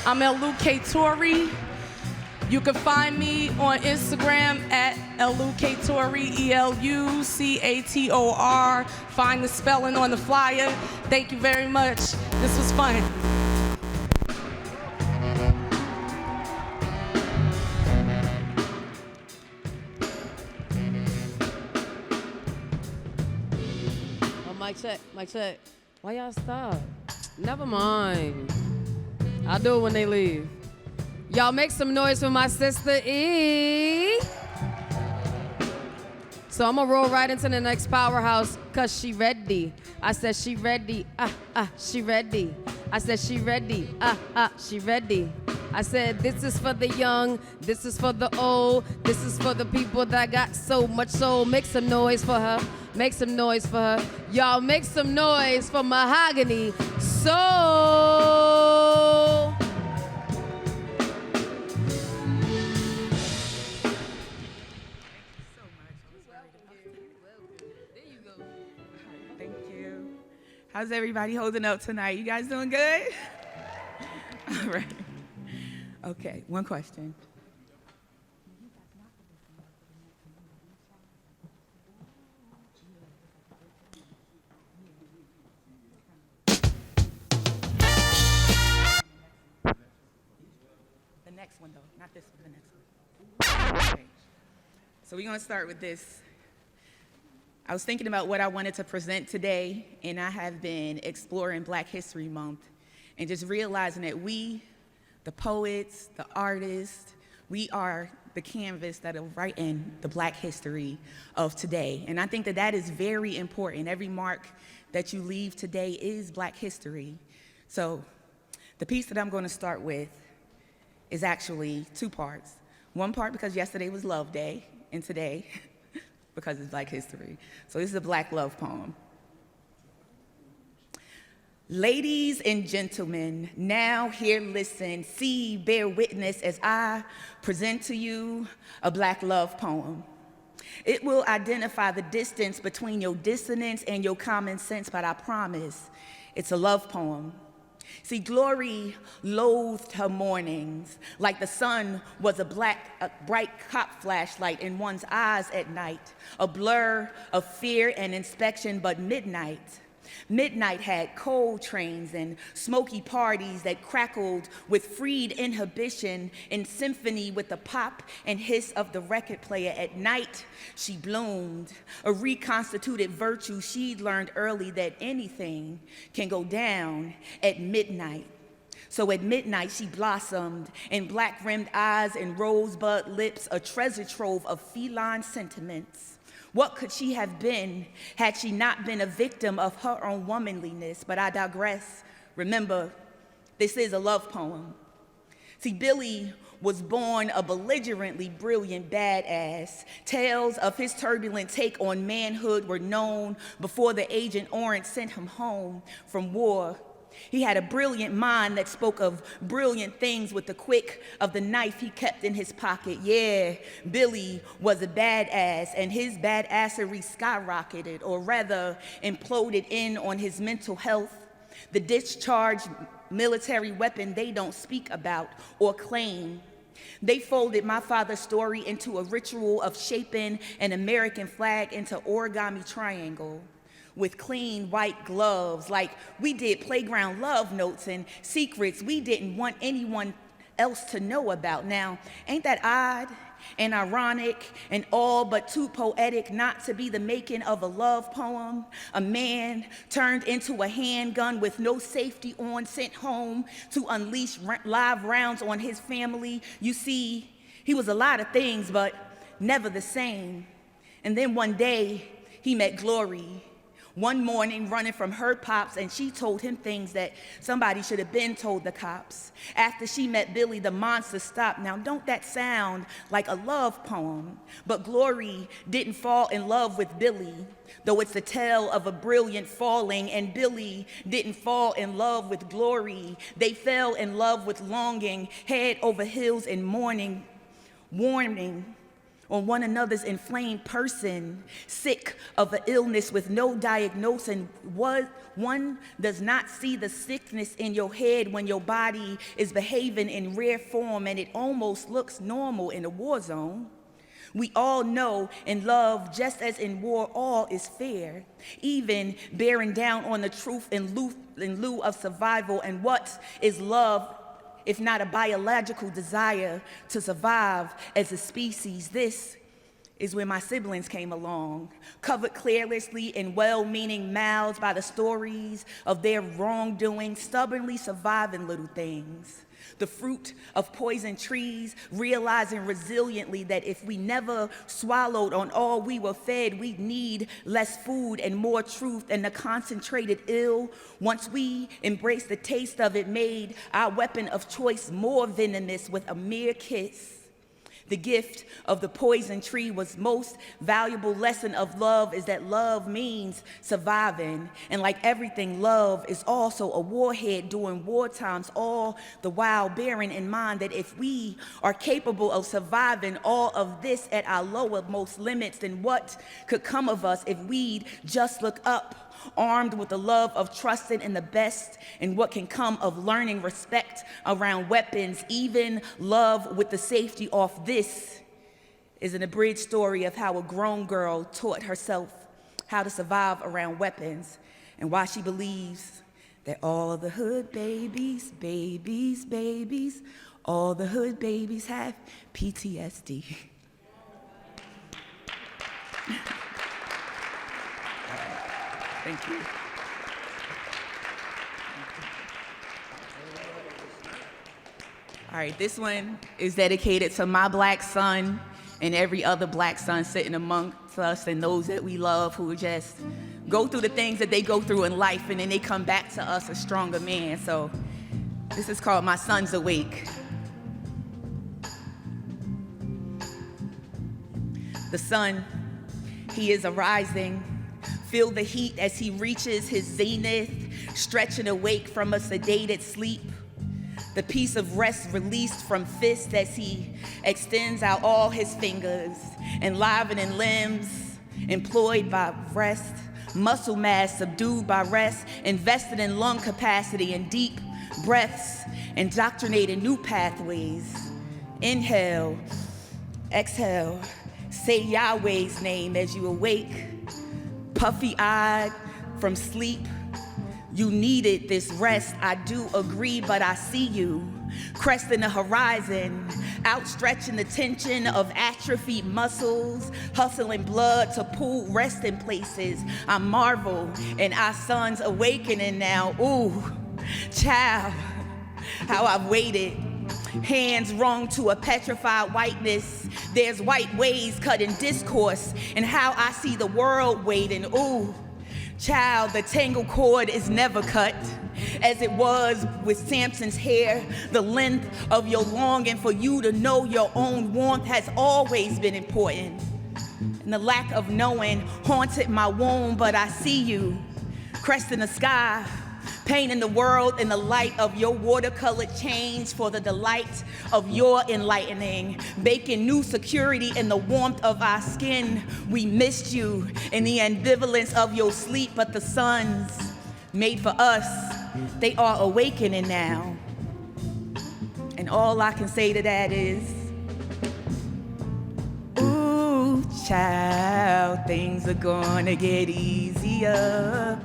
I'm Elu Ketori. You can find me on Instagram at Elu Ketori, ELUCATOR. Find the spelling on the flyer. Thank you very much. This was fun. Oh, mic check, mic check. Why y'all stop? Never mind. I'll do it when they leave. Y'all make some noise for my sister E. So I'm gonna roll right into the next powerhouse, cause she ready. I said she ready, she ready. I said she ready, she ready. I said this is for the young, this is for the old, this is for the people that got so much soul. Make some noise for her, make some noise for her. Y'all make some noise for Mahogany Soul. How's everybody holding up tonight? You guys doing good? All right. Okay, one question. The next one, though, not this one, the next one. Okay. So we're gonna start with this. I was thinking about what I wanted to present today, and I have been exploring Black History Month and just realizing that we, the poets, the artists, we are the canvas that are writing the Black history of today. And I think that that is very important. Every mark that you leave today is Black history. So the piece that I'm going to start with is actually two parts. One part because yesterday was Love Day, and today because it's Black history. So this is a Black love poem. Ladies and gentlemen, now hear, listen, see, bear witness as I present to you a Black love poem. It will identify the distance between your dissonance and your common sense, but I promise it's a love poem. See, Glory loathed her mornings like the sun was a bright cop flashlight in one's eyes at night, a blur of fear and inspection, but Midnight had cold trains and smoky parties that crackled with freed inhibition in symphony with the pop and hiss of the record player. At night, she bloomed, a reconstituted virtue she'd learned early that anything can go down at midnight. So at midnight, she blossomed in black-rimmed eyes and rosebud lips, a treasure trove of feline sentiments. What could she have been had she not been a victim of her own womanliness? But I digress. Remember, this is a love poem. See, Billy was born a belligerently brilliant badass. Tales of his turbulent take on manhood were known before the Agent Orange sent him home from war. He had a brilliant mind that spoke of brilliant things with the quick of the knife he kept in his pocket. Yeah, Billy was a badass, and his badassery skyrocketed, or rather imploded in on his mental health. The discharged military weapon they don't speak about or claim. They folded my father's story into a ritual of shaping an American flag into origami triangle with clean white gloves, like we did playground love notes and secrets we didn't want anyone else to know about. Now, ain't that odd and ironic and all but too poetic not to be the making of a love poem? A man turned into a handgun with no safety on, sent home to unleash live rounds on his family. You see, he was a lot of things, but never the same. And then one day, he met Glory. One morning, running from her pops, and she told him things that somebody should have been told the cops. After she met Billy, the monster stopped. Now, don't that sound like a love poem? But Glory didn't fall in love with Billy, though it's a tale of a brilliant falling, and Billy didn't fall in love with Glory. They fell in love with longing, head over heels in mourning, warning on one another's inflamed person, sick of an illness with no diagnosis. One does not see the sickness in your head when your body is behaving in rare form, and it almost looks normal in a war zone. We all know in love, just as in war, all is fair, even bearing down on the truth in lieu of survival. And what is love if not a biological desire to survive as a species? This is where my siblings came along, covered carelessly in well-meaning mouths by the stories of their wrongdoing, stubbornly surviving little things. The fruit of poison trees, realizing resiliently that if we never swallowed on all we were fed, we'd need less food and more truth, and the concentrated ill, once we embraced the taste of it, made our weapon of choice more venomous with a mere kiss. The gift of the poison tree was most valuable lesson of love is that love means surviving. And like everything, love is also a warhead during war times, all the while bearing in mind that if we are capable of surviving all of this at our lowermost limits, then what could come of us if we'd just look up, armed with the love of trusting in the best and what can come of learning respect around weapons, even love with the safety off. This is an abridged story of how a grown girl taught herself how to survive around weapons and why she believes that all the hood babies, all the hood babies have PTSD. Thank you. All right, this one is dedicated to my black son and every other black son sitting amongst us and those that we love who just go through the things that they go through in life and then they come back to us a stronger man. So this is called My Son's Awake. The sun, he is arising. Feel the heat as he reaches his zenith, stretching awake from a sedated sleep. The peace of rest released from fists as he extends out all his fingers, enlivening limbs, employed by rest, muscle mass subdued by rest, invested in lung capacity and deep breaths, indoctrinating new pathways. Inhale, exhale, say Yahweh's name as you awake. Puffy-eyed from sleep, you needed this rest, I do agree, but I see you cresting the horizon, outstretching the tension of atrophied muscles, hustling blood to pull resting places. I marvel in our son's awakening now. Ooh, child, how I've waited. Hands wrung to a petrified whiteness. There's white ways cut in discourse and how I see the world waiting. Ooh, child, the tangle cord is never cut as it was with Samson's hair. The length of your longing for you to know your own warmth has always been important. And the lack of knowing haunted my womb, but I see you cresting the sky, painting the world in the light of your watercolor change for the delight of your enlightening, baking new security in the warmth of our skin. We missed you in the ambivalence of your sleep, but the suns made for us, they are awakening now. And all I can say to that is, ooh, child, things are gonna get easier.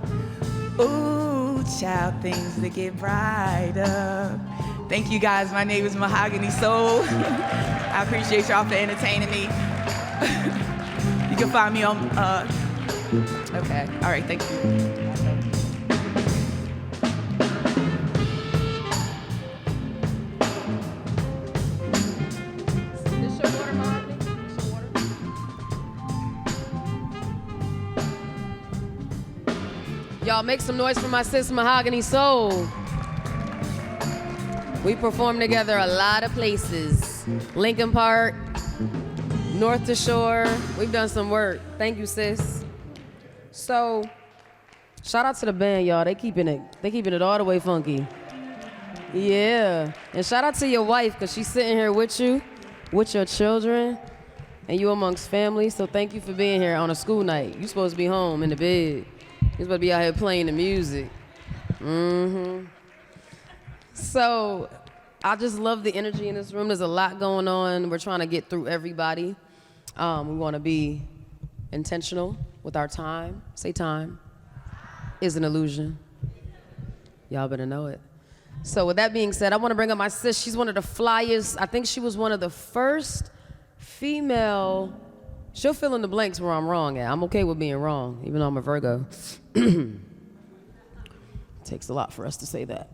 Ooh, child, things that get brighter. Thank you guys. My name is Mahogany Soul. I appreciate y'all for entertaining me. You can find me on, okay. All right, thank you. Y'all make some noise for my sis Mahogany Soul. We performed together a lot of places. Lincoln Park, North to Shore. We've done some work. Thank you, sis. So, shout out to the band, y'all. They keeping it all the way funky. Yeah. And shout out to your wife, because she's sitting here with you, with your children, and you amongst family. So thank you for being here on a school night. You're supposed to be home in the bed. You're supposed to be out here playing the music. So I just love the energy in this room. There's a lot going on. We're trying to get through everybody. We want to be intentional with our time. Say time is an illusion. Y'all better know it. So with that being said, I want to bring up my sis. She's one of the flyest. I think she was one of the first female. She'll fill in the blanks where I'm wrong at. I'm okay with being wrong, even though I'm a Virgo. Takes a lot for us to say that.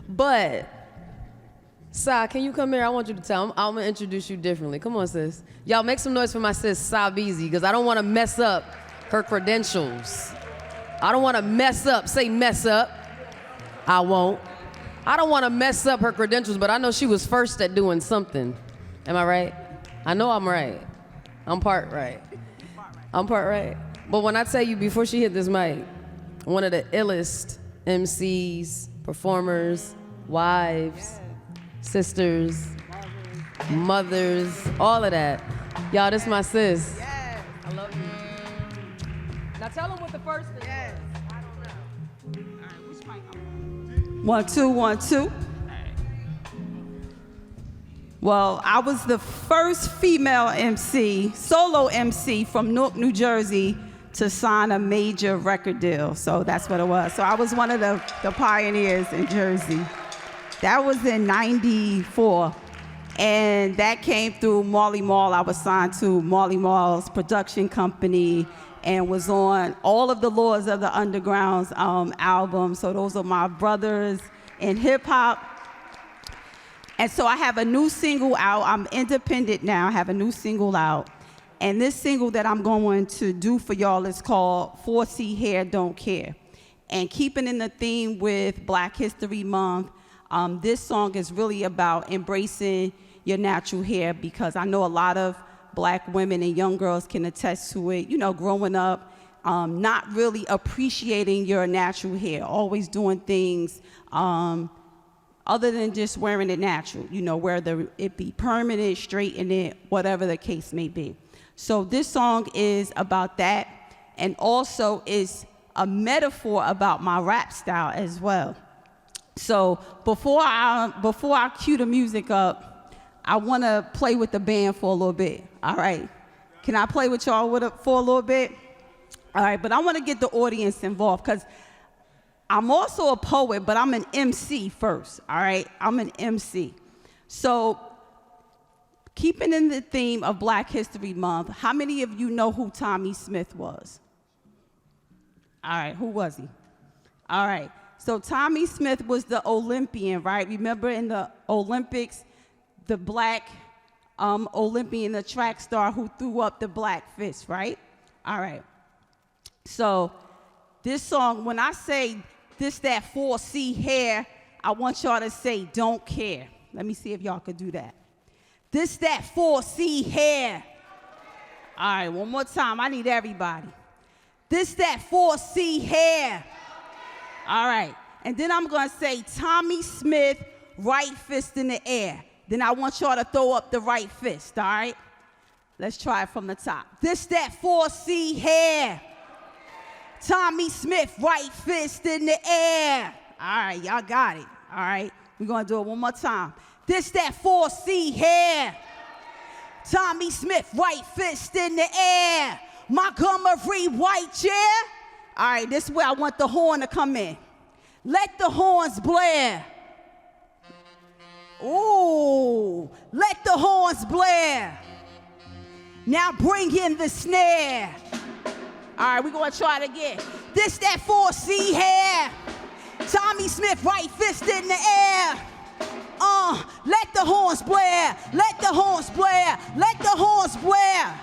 But, Sa, can you come here? I want you to tell. I'm gonna introduce you differently. Come on, sis. Y'all make some noise for my sis, Sa Beezy, because I don't want to mess up her credentials. I don't want to mess up. Say mess up. I won't. I don't want to mess up her credentials, but I know she was first at doing something. Am I right? I know I'm right. I'm part right. I'm part right. But when I tell you before she hit this mic, one of the illest MCs, performers, wives, sisters, mothers, all of that. Y'all, this my sis. Yes. I love you. Now tell them what the first is. Yes. 1, 2, 1, 2. Well, I was the first female MC, solo MC from Newark, New Jersey to sign a major record deal. So that's what it was. So I was one of the pioneers in Jersey. That was in 94. And that came through Marley Marl. I was signed to Marley Marl's production company and was on all of the Lords of the Underground's albums. So those are my brothers in hip hop. And so I have a new single out. I'm independent now. I have a new single out. And this single that I'm going to do for y'all is called 4C Hair Don't Care. And keeping in the theme with Black History Month, this song is really about embracing your natural hair, because I know a lot of Black women and young girls can attest to it, you know, growing up, not really appreciating your natural hair, always doing things other than just wearing it natural, you know, whether it be permanent, straighten it, whatever the case may be. So this song is about that, and also is a metaphor about my rap style as well. So before I cue the music up, I want to play with the band for a little bit, all right? Can I play with y'all for a little bit? All right, but I want to get the audience involved, because I'm also a poet, but I'm an MC first, all right? I'm an MC. So keeping in the theme of Black History Month, how many of you know who Tommie Smith was? All right, who was he? All right, so Tommie Smith was the Olympian, right? Remember in the Olympics, the Black Olympian, the track star who threw up the black fist, right? All right. So this song, when I say this, that 4C hair, I want y'all to say don't care. Let me see if y'all could do that. This, that 4C hair. All right, one more time. I need everybody. This, that 4C hair. All right. And then I'm going to say Tommie Smith, right fist in the air. Then I want y'all to throw up the right fist, all right? Let's try it from the top. This, that 4C hair. Tommie Smith, right fist in the air. All right, y'all got it. All right, we're gonna do it one more time. This, that 4C hair. Tommie Smith, right fist in the air. Montgomery white chair. All right, this is where I want the horn to come in. Let the horns blare. Ooh, let the horns blare. Now bring in the snare. All right, we're gonna try it again. This, that 4C hair. Tommie Smith, right fist in the air. Let the horns blare. Let the horns blare. Let the horns blare.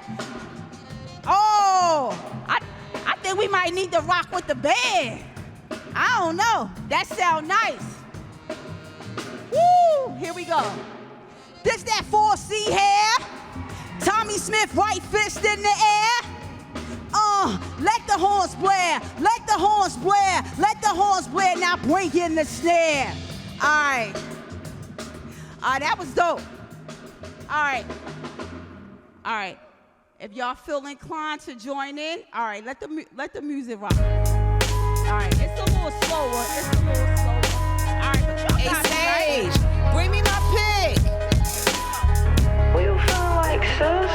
Oh, I think we might need to rock with the band. I don't know. That sound nice. Woo, here we go. This, that 4C hair. Tommie Smith, right fist in the air. Let the horns blare. Let the horns blare. Let the horns blare. Now bring in the snare. All right. All right, that was dope. All right. All right. If y'all feel inclined to join in, all right, let the music rock. All right, it's a little slower. It's a little slower. All right, but y'all got it, right? Bring me my pick. What you feeling like, sis?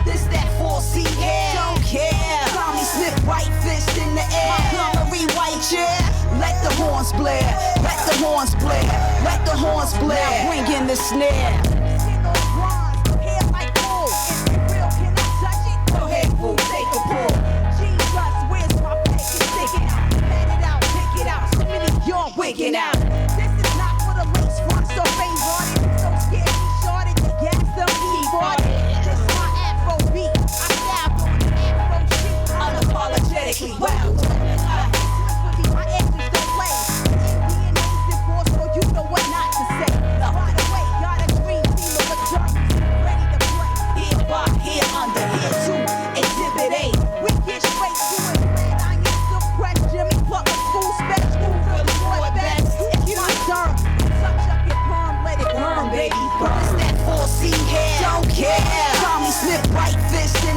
This, that 4C hair. Don't care. Tommie Smith, right fist in the air. Montgomery white chair. Let the horns blare. Let the horns blare. Let the horns blare. Now bring in the snare. Hair like gold. Is it real? Can I touch it? Go ahead, boo. Take a pull. Jesus, where's my pick? Stick it out. Pat it out. Pick it out. So many y'all wigging out. This is not for the lace front. So faint hearted. So scared he shorted. Gas them e-bought. Unapologetically wow. My answers don't play. DNA's divorced, so you know what not to say. By the way, got a dream.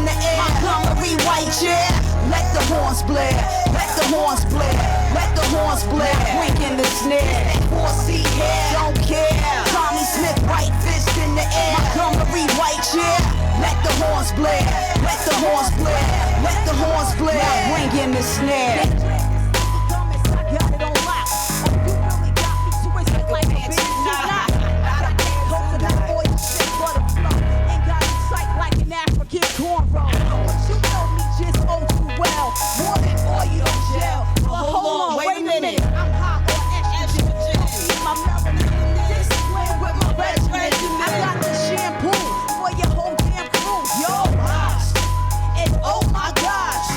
in the air. Montgomery white chair. Let the horns blare. Let the horns blare. Let the horns blare. Wink in the snare. 4C hair. Don't care. Tommy Smith right fist in the air. Montgomery white chair. Let the horns blare. Let the horns blare. Let the horns blare. Now bring in the snare. Hold on, wait a minute. I'm hot on estrogen. My melanin discipline with my regimen. I got the shampoo for your whole damn crew. Yo, and oh my gosh,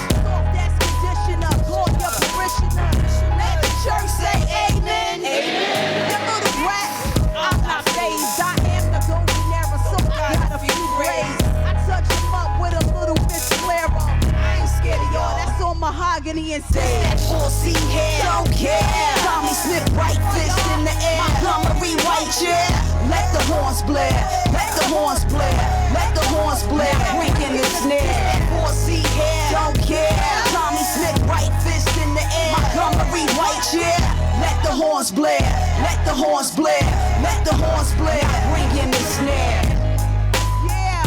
that's conditioner. Call your parishioner. Let the church say amen. Amen. Them little rats, I'm not phased. I am the golden era, so I got a few rays. I touch them up with a little bit flare up. I ain't scared of y'all. That's on mahogany and sage. 4C hair, don't care. Tommy Smith, right fist in the air. Montgomery white chair. Let the horns blare. Let the horns blare. Let the horns blare. Wink in the snare. 4C hair, don't care. Tommy Smith, right fist in the air. Montgomery white chair. Let the horns blare. Let the horns blare. Let the horns blare. Wink in the snare. Yeah,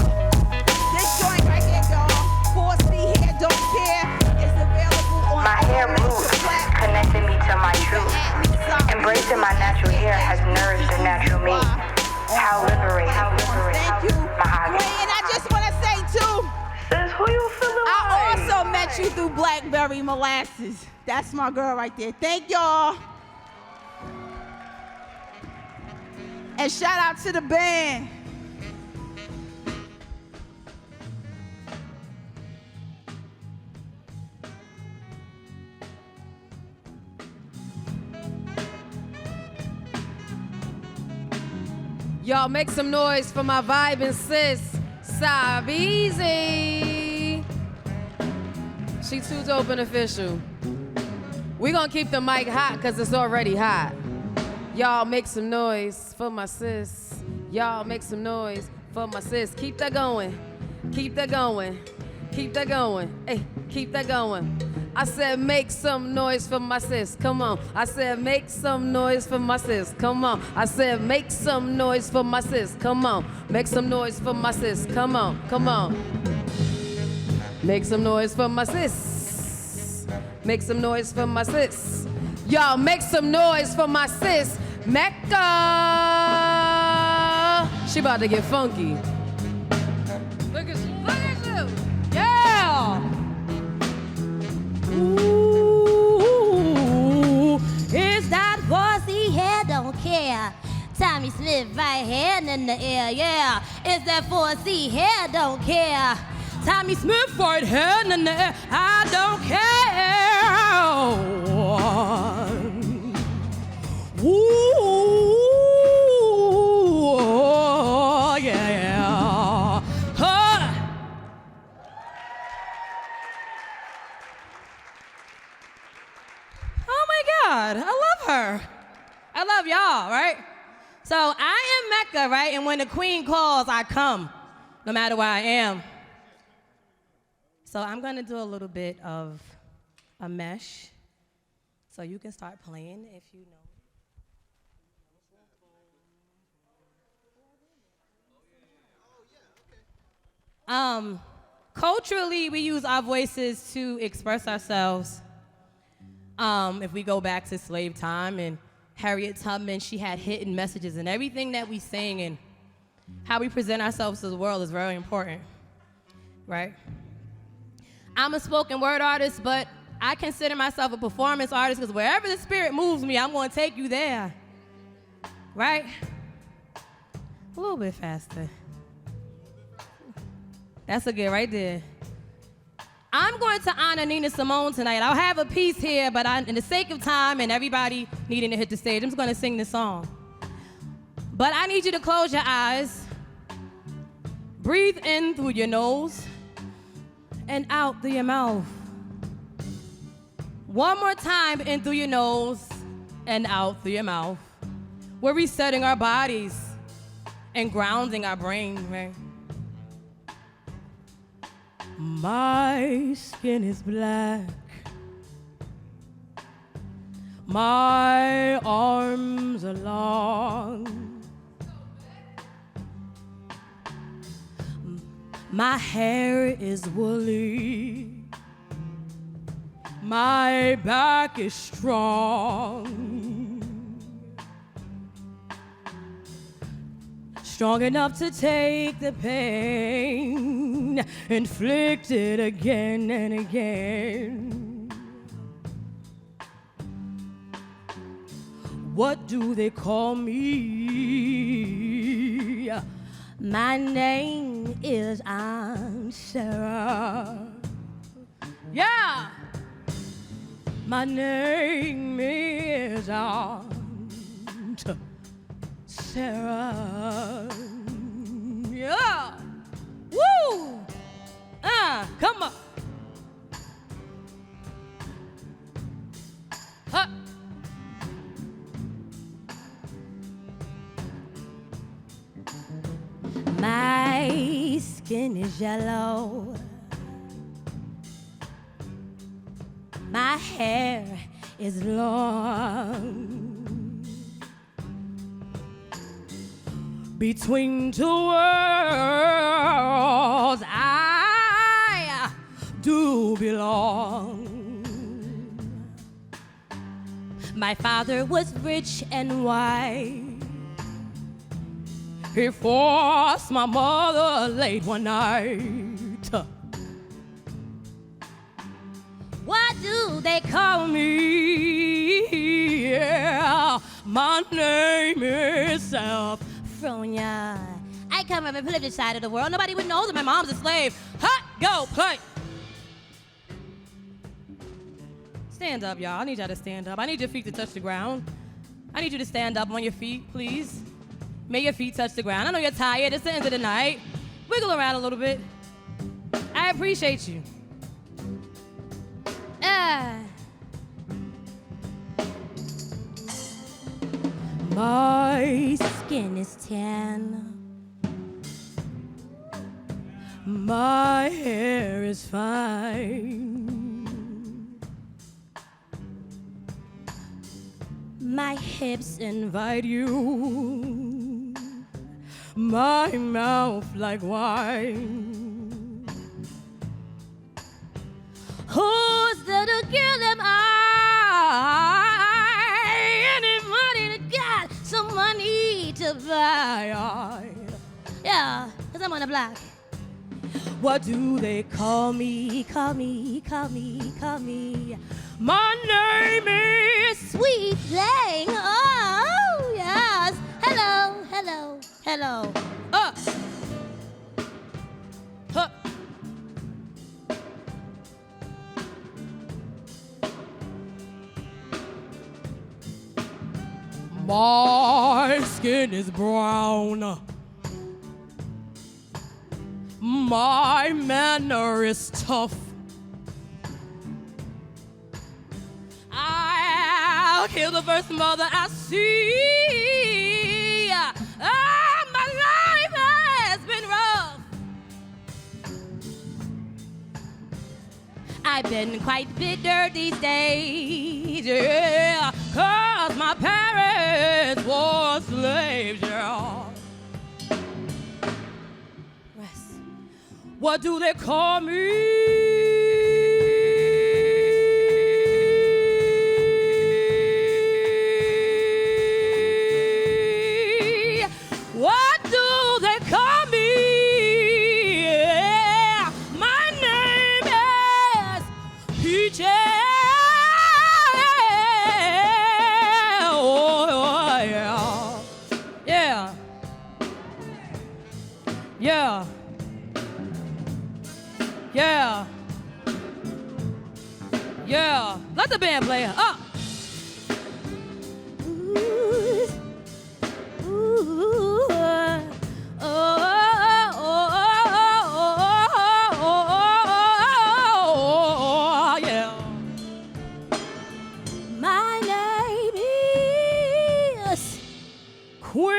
this joint right here, y'all. 4C hair, don't care. It's available on My hair moves, connecting me to my truth. Embracing my natural hair has nourished the natural me. How liberating, Thank you. Mahogany. Wait, and I just want to say too, Says who you feeling I like? also met you through Blackberry Molasses. That's my girl right there. Thank y'all. And shout out to the band. Y'all make some noise for my vibing sis, Sabizi. She too dope and official. We gonna keep the mic hot cause it's already hot. Y'all make some noise for my sis. Y'all make some noise for my sis. Keep that going. Keep that going. Keep that going. Hey, keep that going. I said make some noise for my sis. Come on. I said make some noise for my sis. Come on. I said make some noise for my sis. Come on. Make some noise for my sis. Come on. Come on. Make some noise for my sis. Make some noise for my sis. Y'all make some noise for my sis, Mecca. She about to get funky. Look at you. Look at you. Yeah. Ooh, it's that 4C hair, don't care. Tommy Smith right hand in the air, yeah. It's that 4C hair, don't care. Tommy Smith right hand in the air. I don't care. Ooh, yeah. Huh. Oh my God, I love her. I love y'all, right? So I am Mecca, right? And when the queen calls, I come, no matter where I am. So I'm gonna do a little bit of a mesh. So you can start playing if you know. Culturally, we use our voices to express ourselves. If we go back to slave time and Harriet Tubman, she had hidden messages, and everything that we sing and how we present ourselves to the world is very important, right? I'm a spoken word artist, but I consider myself a performance artist because wherever the spirit moves me, I'm going to take you there, right? A little bit faster. That's a good right there. I'm going to honor Nina Simone tonight. I'll have a piece here, but in the sake of time and everybody needing to hit the stage, I'm just going to sing this song. But I need you to close your eyes, breathe in through your nose, and out through your mouth. One more time, in through your nose and out through your mouth. We're resetting our bodies and grounding our brain, right? My skin is black. My arms are long. My hair is woolly. My back is strong. Strong enough to take the pain, inflicted again and again. What do they call me? My name is Aunt Sarah. Yeah! My name is Aunt Sarah. Yeah! Woo! Come on. Huh. My skin is yellow. My hair is long. Between two worlds, I do belong. My father was rich and white. He forced my mother late one night. What do they call me? Yeah, my name is Sophronia. I come from a privileged side of the world. Nobody would know that my mom's a slave. Hot, go, play. Stand up, y'all. I need y'all to stand up. I need your feet to touch the ground. I need you to stand up on your feet, please. May your feet touch the ground. I know you're tired. It's the end of the night. Wiggle around a little bit. I appreciate you. My skin is tan. My hair is fine. My hips invite you. My mouth like wine. Who's the girl am I? Anybody that got some money to buy? Yeah, cause I'm on the block. What do they call me? Call me, call me, call me. My name is Sweet Thing. Oh, yes. Hello, hello, hello. Huh. My skin is brown. My manner is tough. I'll kill the first mother I see. My life has been rough. I've been quite bitter these days, yeah, 'cause my parents were slaves, yeah. What do they call me? What do they call me? Yeah, my name is Peaches. Oh, yeah. Yeah. Yeah. Yeah. Yeah. Let the band play. Up. Yeah. My name is Queen.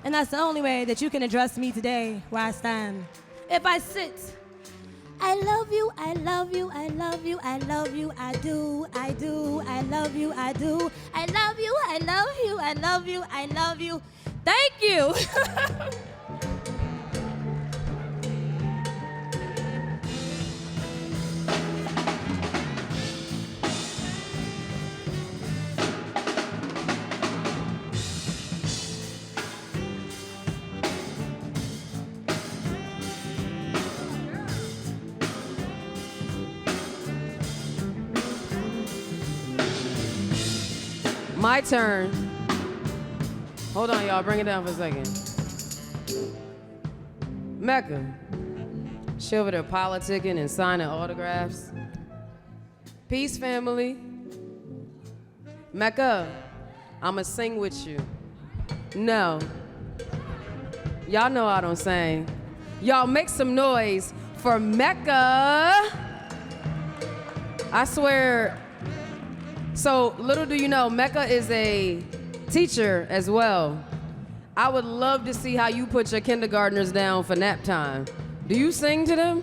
And I that's the only way that you can address me today where I stand. If I sit, I love you, I love you, I love you, I love you, I do, I do, I love you, I do, I love you, I love you, I love you, I love you. Thank you. My turn. Hold on, y'all. Bring it down for a second. Mecca. She over there politicking and signing autographs. Peace, family. Mecca, I'ma sing with you. No. Y'all know I don't sing. Y'all make some noise for Mecca. I swear. So little do you know, Mecca is a teacher as well. I would love to see how you put your kindergartners down for nap time. Do you sing to them?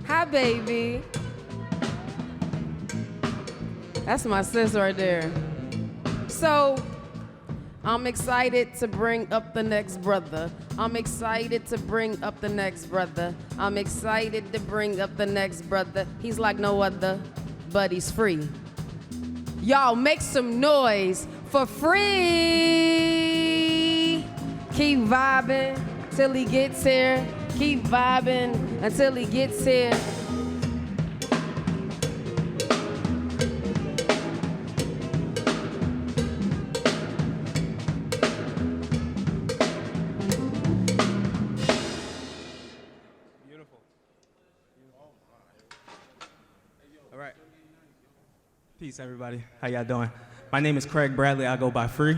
Hi, baby. That's my sis right there. So, I'm excited to bring up the next brother. I'm excited to bring up the next brother. I'm excited to bring up the next brother. He's like no other, but he's free. Y'all make some noise for free. Keep vibing till he gets here. Keep vibing until he gets here. Peace, everybody. How y'all doing? My name is Craig Bradley. I go by Free.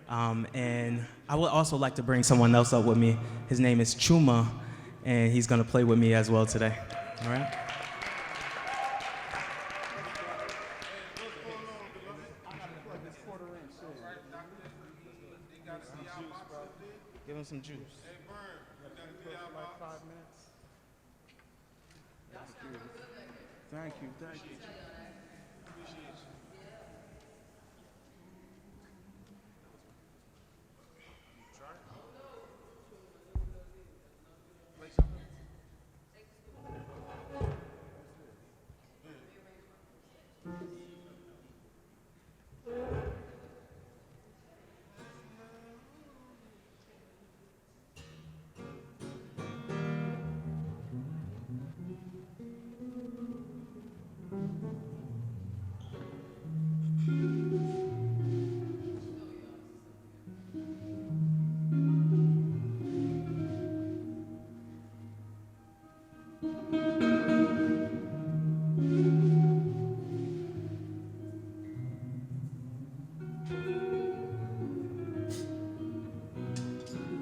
And I would also like to bring someone else up with me. His name is Chuma, and he's going to play with me as well today. All right? Give him some juice. Thank you. Thank you.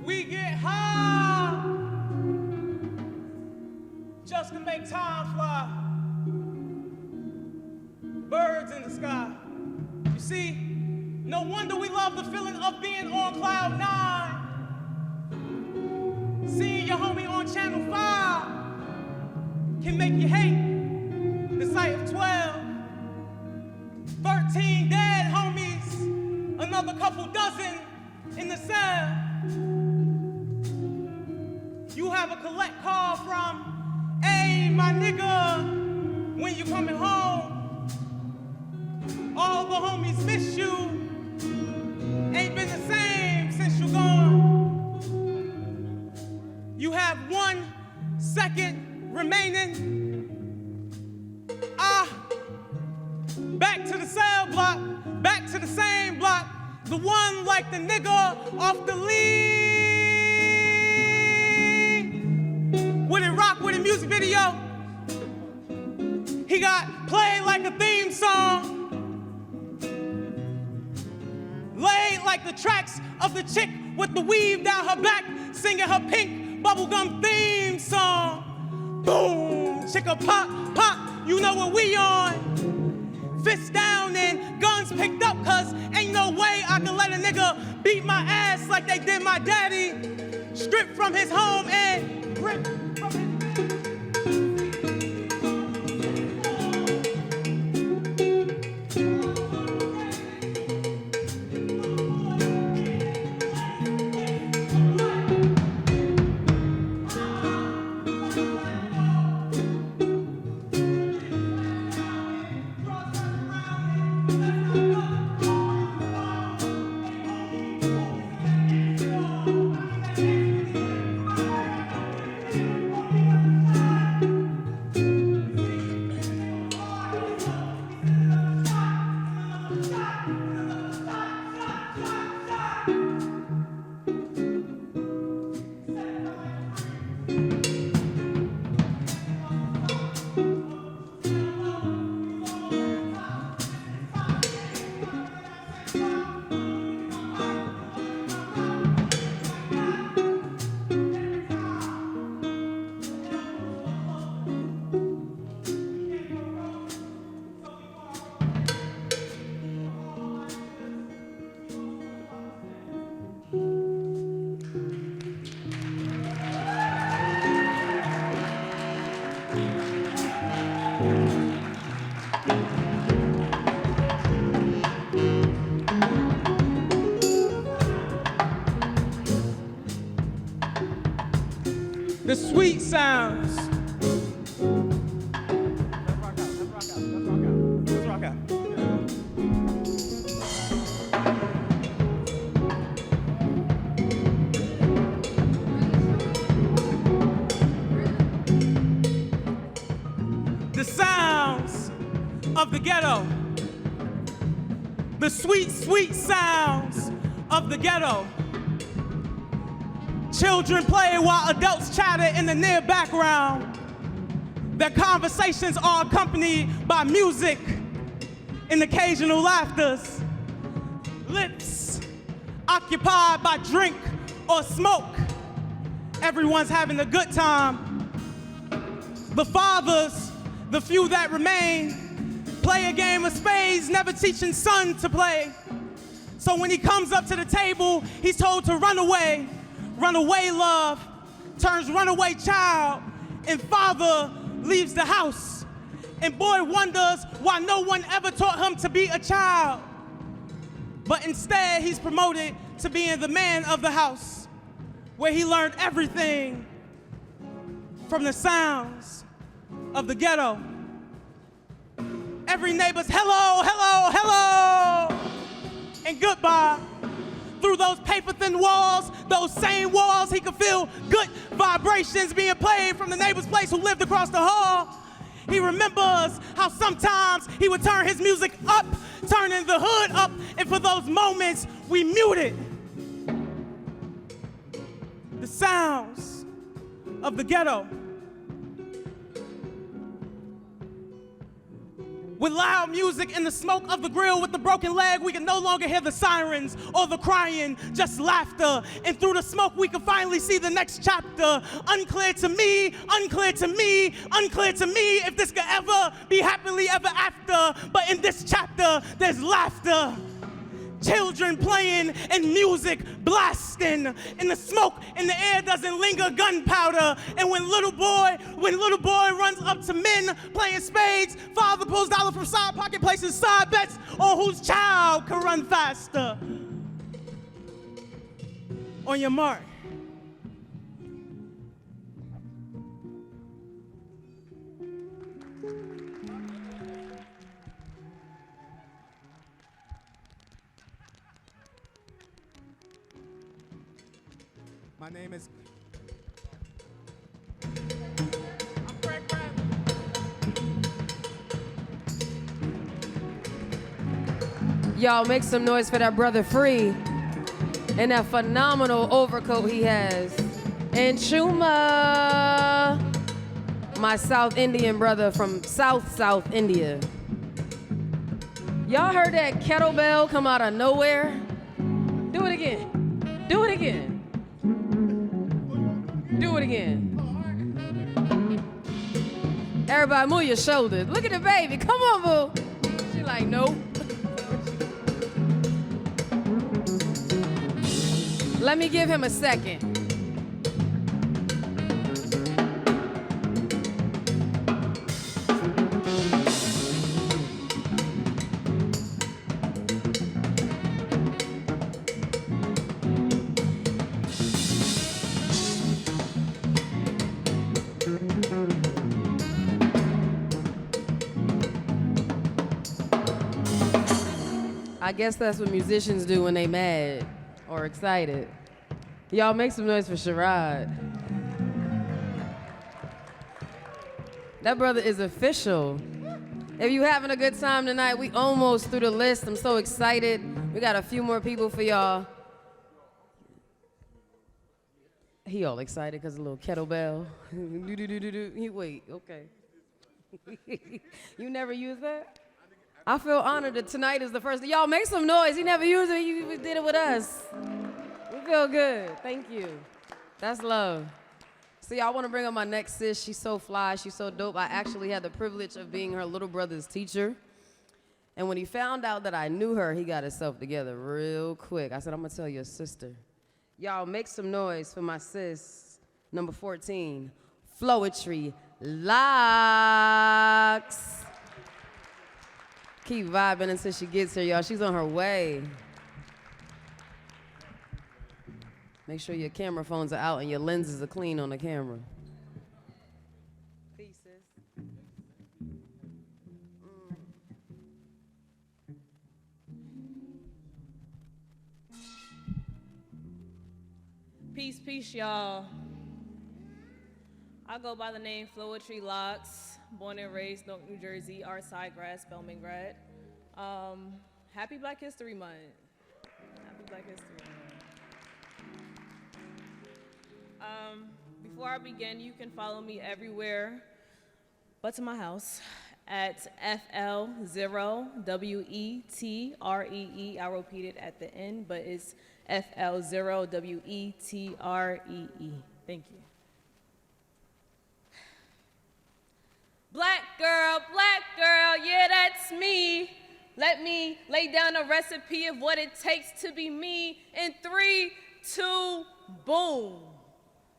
We get high just to make time fly. Birds in the sky. You see, no wonder we love the feeling of being on cloud 9. Seeing your homie on channel 5 can make you hate the sight of 12. 13 dead homies, another couple dozen in the cell. You have a collect call from, hey, my nigga, when you coming home? All the homies miss you, ain't been the same since you gone. You have 1 second remaining. Back to the cell block, back to the same block, the one like the nigga off the lead. Would it rock with a music video? He got played like a theme song, laid like the tracks of the chick with the weave down her back, singing her pink bubblegum theme song. Boom, chicka pop, pop, you know what we on. Fists down and guns picked up, cause ain't no way I can let a nigga beat my ass like they did my daddy. Stripped from his home and ripped from his... The sweet sounds. Let's rock out. The sounds of the ghetto. The sweet, sweet sounds of the ghetto. Children play while adults chatter in the near background. Their conversations are accompanied by music and occasional laughters. Lips occupied by drink or smoke. Everyone's having a good time. The fathers, the few that remain, play a game of spades, never teaching son to play. So when he comes up to the table, he's told to run away. Runaway love turns runaway child, and father leaves the house. And boy wonders why no one ever taught him to be a child. But instead, he's promoted to being the man of the house, where he learned everything from the sounds of the ghetto. Every neighbor's hello, hello, hello, and goodbye. Through those paper-thin walls, those same walls, he could feel good vibrations being played from the neighbor's place who lived across the hall. He remembers how sometimes he would turn his music up, turning the hood up, and for those moments, we muted the sounds of the ghetto. With loud music and the smoke of the grill with the broken leg, we can no longer hear the sirens or the crying, just laughter. And through the smoke, we can finally see the next chapter. Unclear to me, unclear to me, unclear to me if this could ever be happily ever after. But in this chapter, there's laughter. Children playing and music blasting, and the smoke in the air doesn't linger gunpowder. And when little boy runs up to men playing spades, father pulls dollar from side pocket, places side bets on whose child can run faster. On your mark. My name is... Y'all make some noise for that brother Free and that phenomenal overcoat he has. And Chuma, my South Indian brother from South India. Y'all heard that kettlebell come out of nowhere? Do it again. Do it again. Do it again. Everybody move your shoulders. Look at the baby. Come on, boo. She like, nope. Let me give him a second. I guess that's what musicians do when they mad or excited. Y'all make some noise for Sherrod. That brother is official. If you having a good time tonight, we almost through the list. I'm so excited. We got a few more people for y'all. He all excited because of a little kettlebell. Wait, okay. You never use that? I feel honored that tonight is the first. Y'all make some noise. He never used it. You did it with us. We feel good. Thank you. That's love. See, I want to bring up my next sis. She's so fly. She's so dope. I actually had the privilege of being her little brother's teacher. And when he found out that I knew her, he got himself together real quick. I said, I'm going to tell your sister. Y'all make some noise for my sis, number 14, Floetry Locks. Keep vibing until she gets here, y'all. She's on her way. Make sure your camera phones are out and your lenses are clean on the camera. Peace, sis. Peace, peace, y'all. I go by the name Floetry Locks. Born and raised Newark, New Jersey, Artside grad, Spelman grad. Happy Black History Month. Happy Black History Month. Before I begin, you can follow me everywhere but to my house at FL0WETREE. I repeat it at the end, but it's FL0WETREE. Thank you. Black girl, yeah, that's me. Let me lay down a recipe of what it takes to be me. In 3, 2, boom.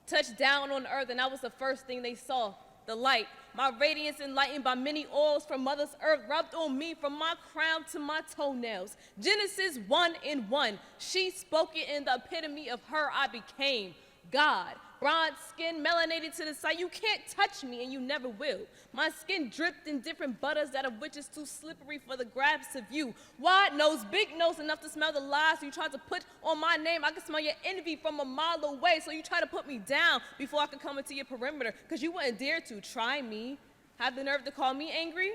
Touched down on earth, and that was the first thing they saw, the light. My radiance enlightened by many oils from Mother's earth rubbed on me from my crown to my toenails. Genesis 1:1. She spoke it in the epitome of her I became. God. Bronze skin, melanated to the side. You can't touch me, and you never will. My skin dripped in different butters that of which is too slippery for the grasp of you. Wide nose, big nose, enough to smell the lies you tried to put on my name. I can smell your envy from a mile away, so you try to put me down before I could come into your perimeter, because you wouldn't dare to try me. Have the nerve to call me angry?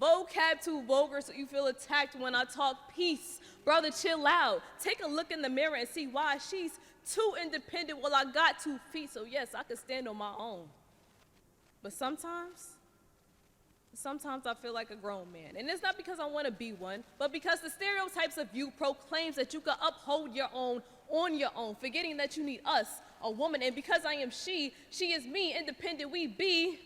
Vocab too vulgar, so you feel attacked when I talk peace. Brother, chill out. Take a look in the mirror and see why she's too independent. Well, I got 2 feet, so yes, I can stand on my own. But sometimes I feel like a grown man. And it's not because I want to be one, but because the stereotypes of you proclaims that you can uphold your own on your own, forgetting that you need us, a woman. And because I am she is me, independent. We be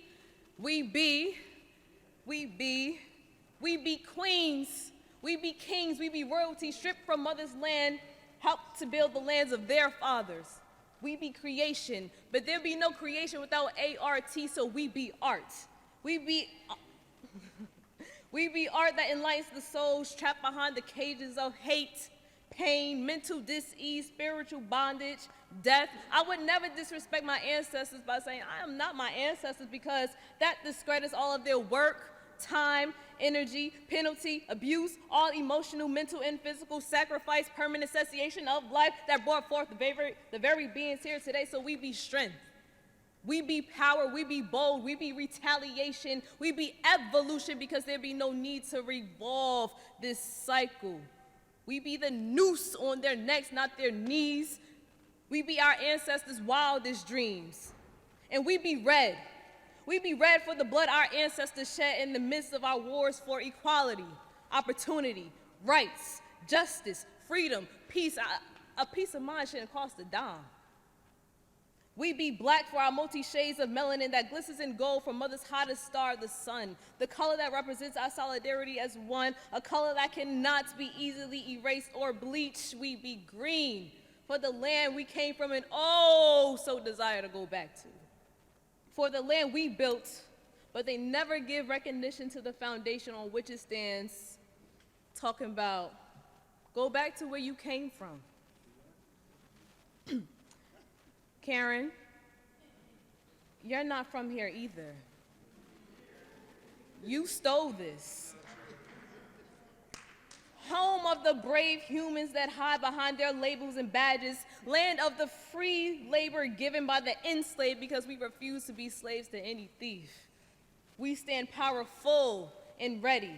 queens. We be kings. We be royalty, stripped from mother's land, helped to build the lands of their fathers. We be creation, but there be no creation without ART, so we be art. We be art that enlightens the souls trapped behind the cages of hate, pain, mental dis-ease, spiritual bondage, death. I would never disrespect my ancestors by saying I am not my ancestors, because that discredits all of their work, time, energy, penalty, abuse, all emotional, mental, and physical sacrifice, permanent cessation of life that brought forth the very beings here today. So we be strength. We be power. We be bold. We be retaliation. We be evolution, because there be no need to revolve this cycle. We be the noose on their necks, not their knees. We be our ancestors' wildest dreams. And we be red. We be red for the blood our ancestors shed in the midst of our wars for equality, opportunity, rights, justice, freedom, peace. A piece of mind shouldn't cost a dime. We be black for our multi-shades of melanin that glistens in gold from mother's hottest star, the sun. The color that represents our solidarity as one, a color that cannot be easily erased or bleached. We be green for the land we came from and oh so desire to go back to. For the land we built, but they never give recognition to the foundation on which it stands. Talking about, go back to where you came from. Karen, you're not from here either. You stole this. Home of the brave humans that hide behind their labels and badges, land of the free labor given by the enslaved because we refuse to be slaves to any thief. We stand powerful and ready,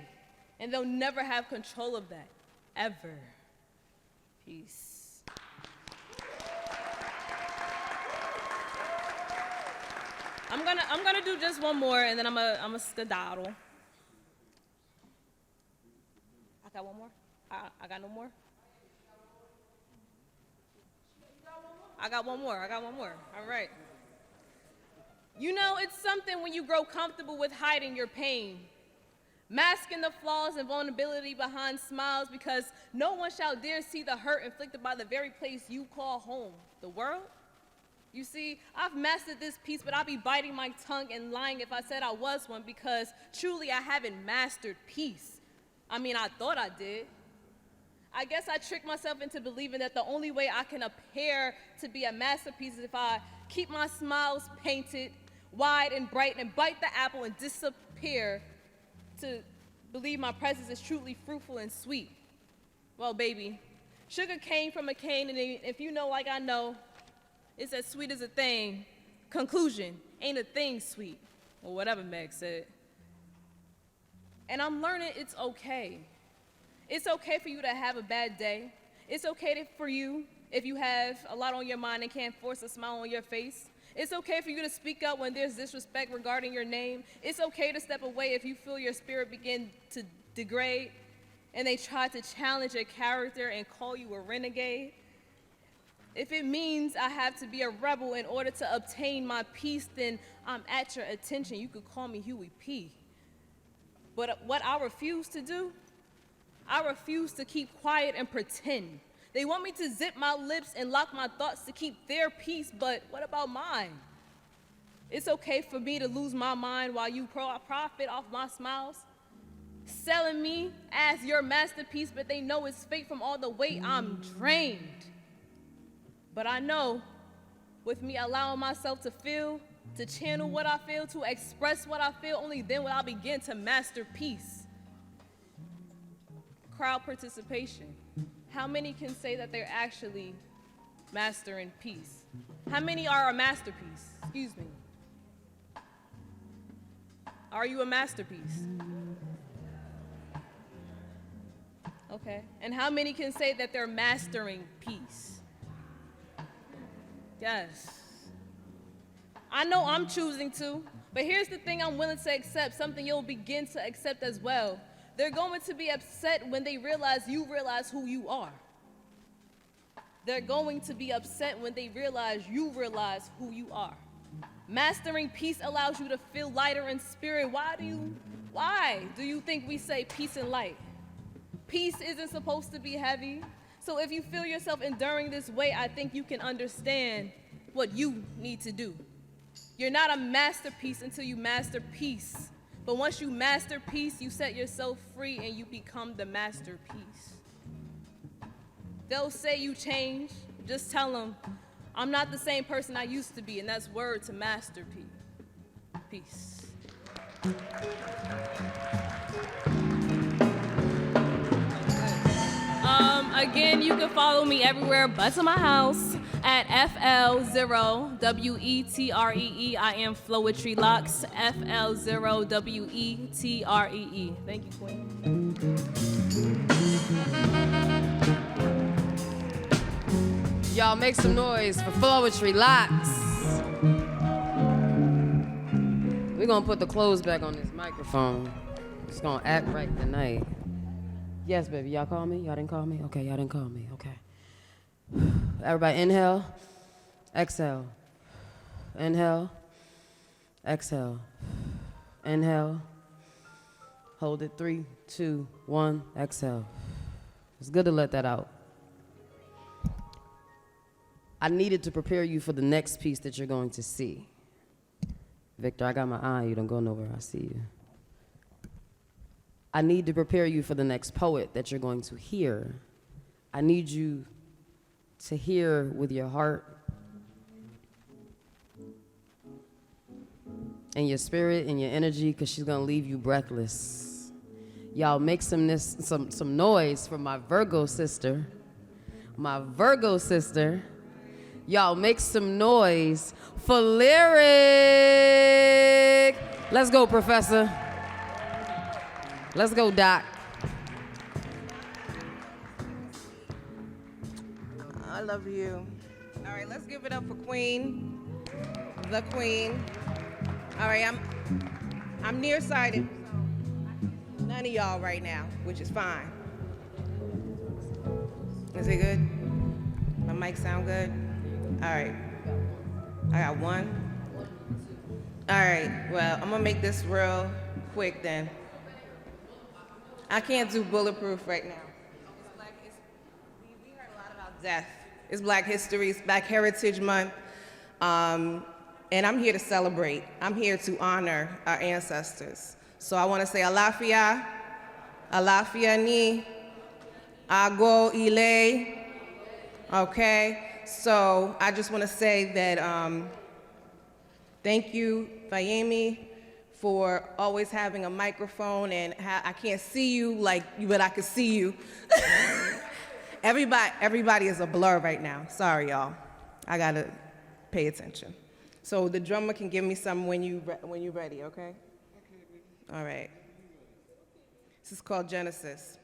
and they'll never have control of that, ever. Peace. I'm gonna do just one more, and then I'm a skedaddle. I got one more? I got no more? I got one more. All right. You know, it's something when you grow comfortable with hiding your pain, masking the flaws and vulnerability behind smiles because no one shall dare see the hurt inflicted by the very place you call home, the world. You see, I've mastered this piece, but I'll be biting my tongue and lying if I said I was one because truly I haven't mastered peace. I mean, I thought I did. I guess I tricked myself into believing that the only way I can appear to be a masterpiece is if I keep my smiles painted wide and bright and bite the apple and disappear to believe my presence is truly fruitful and sweet. Well, baby, sugar came from a cane, and if you know like I know, it's as sweet as a thing. Conclusion, ain't a thing sweet, or whatever Meg said. And I'm learning it's okay. It's okay for you to have a bad day. It's okay for you if you have a lot on your mind and can't force a smile on your face. It's okay for you to speak up when there's disrespect regarding your name. It's okay to step away if you feel your spirit begin to degrade and they try to challenge your character and call you a renegade. If it means I have to be a rebel in order to obtain my peace, then I'm at your attention. You could call me Huey P. But what I refuse to do, I refuse to keep quiet and pretend. They want me to zip my lips and lock my thoughts to keep their peace, but what about mine? It's okay for me to lose my mind while you profit off my smiles, selling me as your masterpiece, but they know it's fake from all the weight I'm drained. But I know, with me allowing myself to feel, to channel what I feel, to express what I feel, only then will I begin to master peace. Crowd participation. How many can say that they're actually mastering peace? How many are a masterpiece? Excuse me. Are you a masterpiece? Okay. And how many can say that they're mastering peace? Yes. I know I'm choosing to, but here's the thing I'm willing to accept, something you'll begin to accept as well. They're going to be upset when they realize you realize who you are. They're going to be upset when they realize you realize who you are. Mastering peace allows you to feel lighter in spirit. Why do you think we say peace and light? Peace isn't supposed to be heavy. So if you feel yourself enduring this way, I think you can understand what you need to do. You're not a masterpiece until you master peace. But once you master peace, you set yourself free and you become the masterpiece. They'll say you change. Just tell them, I'm not the same person I used to be, and that's word to masterpiece. Peace. Again, you can follow me everywhere but to my house at FL0WETREE. I am Flowetry Locks, FL0WETREE. Thank you, Queen. Y'all make some noise for Flowetry Locks. We're gonna put the clothes back on this microphone. It's gonna act right tonight. Yes, baby, y'all call me? Y'all didn't call me? Okay, y'all didn't call me, okay. Everybody inhale, exhale. Inhale. Exhale. Inhale. Hold it. 3, 2, 1. Exhale. It's good to let that out. I needed to prepare you for the next piece that you're going to see. Victor, I got my eye on you. Don't go nowhere. I see you. I need to prepare you for the next poet that you're going to hear. I need you to hear with your heart and your spirit and your energy, because she's going to leave you breathless. Y'all make some noise for my Virgo sister. My Virgo sister. Y'all make some noise for Lyric. Let's go, Professor. Let's go, Doc. I love you. All right, let's give it up for Queen. The Queen. All right, I'm nearsighted. None of y'all right now, which is fine. Is it good? My mic sound good? All right. I got one. All right, well, I'm gonna make this real quick then. I can't do bulletproof right now. We heard a lot about death. It's Black History, it's Black Heritage Month, and I'm here to celebrate. I'm here to honor our ancestors. So I want to say Alafia, Alafia ni, Ago Ile, okay? So I just want to say that thank you, Fayemi, for always having a microphone, and I can't see you like you, but I can see you. Everybody is a blur right now. Sorry, y'all. I gotta pay attention. So the drummer can give me some when you're ready, okay? All right. This is called Genesis.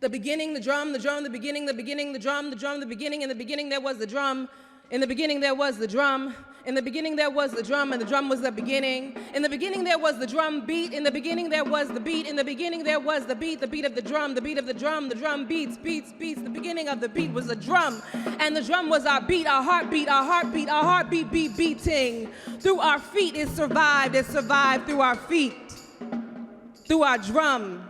The beginning, the drum, the drum, the beginning, the beginning, the drum, the drum, the beginning, in the beginning there was the drum. In the beginning there was the drum. In the beginning there was the drum, and the drum was the beginning. In the beginning there was the drum beat. In the beginning there was the beat. In the beginning there was the beat of the drum, the beat of the drum beats, beats, beats. The beginning of the beat was a drum, and the drum was our beat, our heartbeat, our heartbeat, our heartbeat, beating. Through our feet it survived through our feet, through our drum.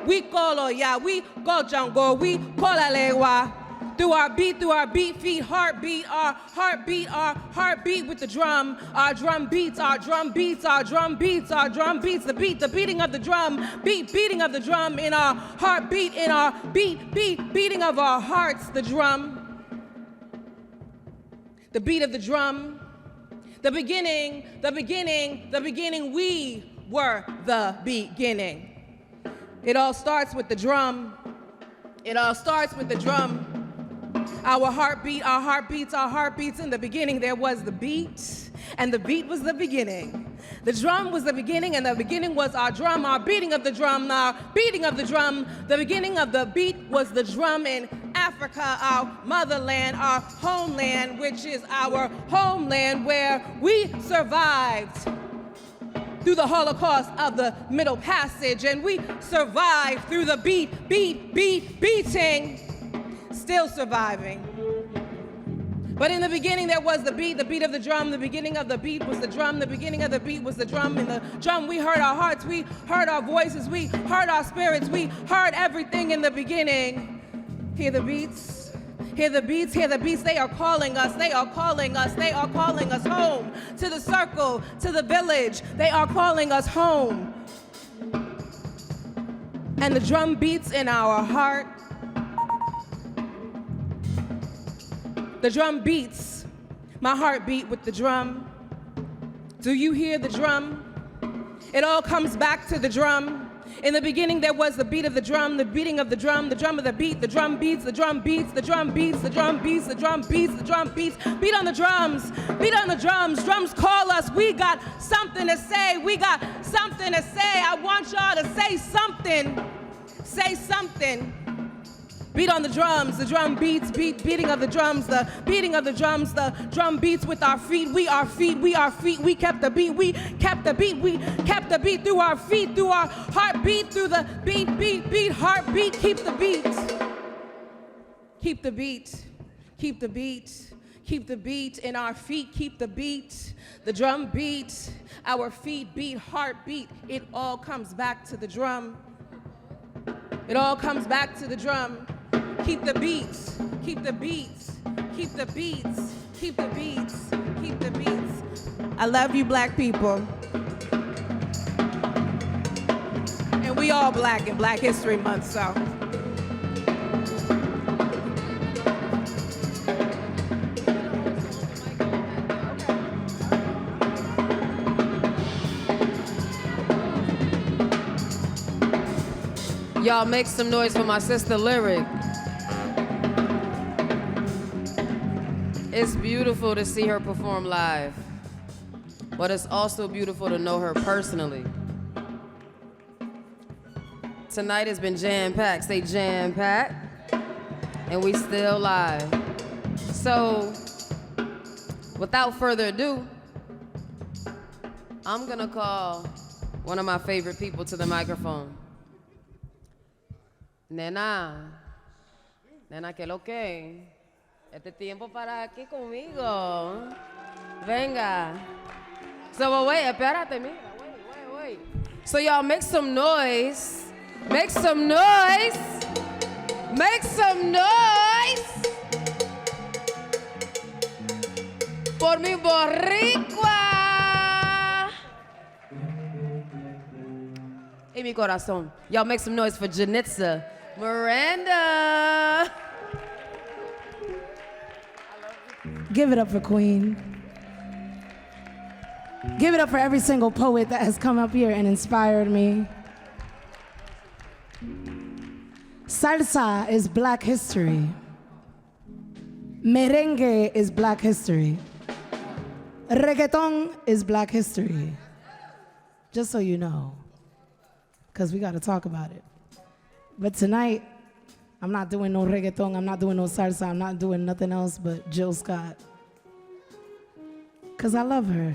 We call Oya, we call Django, we call Alewa. Through our beat, feet, heartbeat, our heartbeat with the drum. Our drum beats, our drum beats, our drum beats, our drum beats. The beating of the drum, beating of the drum in our heartbeat, in our beating of our hearts, the drum. The beat of the drum. The beginning, we were the beginning. It all starts with the drum. It all starts with the drum. Our heartbeat, our heartbeats, our heartbeats. In the beginning there was the beat, and the beat was the beginning. The drum was the beginning, and the beginning was our drum, our beating of the drum, our beating of the drum. The beginning of the beat was the drum in Africa, our motherland, our homeland, which is our homeland where we survived through the Holocaust of the Middle Passage, and we survived through the beating, still surviving. But in the beginning there was the beat of the drum. The beginning of the beat was the drum. The beginning of the beat was the drum. In the drum we heard our hearts, we heard our voices, we heard our spirits, we heard everything in the beginning. Hear the beats. Hear the beats, hear the beats, they are calling us, they are calling us, they are calling us home, to the circle, to the village, they are calling us home. And the drum beats in our heart. The drum beats, my heart beat with the drum. Do you hear the drum? It all comes back to the drum. In the beginning there was the beat of the drum, the beating of the drum of the beat, the drum beats, the drum beats, the drum beats, the drum beats, the drum beats, the drum beats. Beat on the drums, beat on the drums. Drums call us, we got something to say, we got something to say. I want y'all to say something, say something. Beat on the drums, the drum beats, beating of the drums, the beating of the drums, the drum beats with our feet, we are feet, we are feet, we kept the beat, we kept the beat, we kept the beat through our feet, through our heartbeat, through the beat, heartbeat, keep the beat. Keep the beat, keep the beat, Keep the beat in our feet, keep the beat, the drum beat, our feet beat, heartbeat. It all comes back to the drum. It all comes back to the drum. Keep the beats, keep the beats, keep the beats, keep the beats, keep the beats. I love you, black people. And we all black in Black History Month, so. Y'all make some noise for my sister Lyric. It's beautiful to see her perform live, but it's also beautiful to know her personally. Tonight has been jam-packed, say jam-packed, and we still live. So, without further ado, I'm gonna call one of my favorite people to the microphone. Nena, que lo que, este tiempo para aquí conmigo. Venga. So, wait, espérate, mira, wait. So y'all make some noise. Make some noise. Make some noise. Por mi boricua. En mi corazón. Y'all make some noise for Janitza Miranda. Give it up for Queen. Give it up for every single poet that has come up here and inspired me. Salsa is Black history. Merengue is Black history. Reggaeton is Black history. Just so you know, because we got to talk about it. But tonight, I'm not doing no reggaeton, I'm not doing no salsa, I'm not doing nothing else but Jill Scott. Because I love her.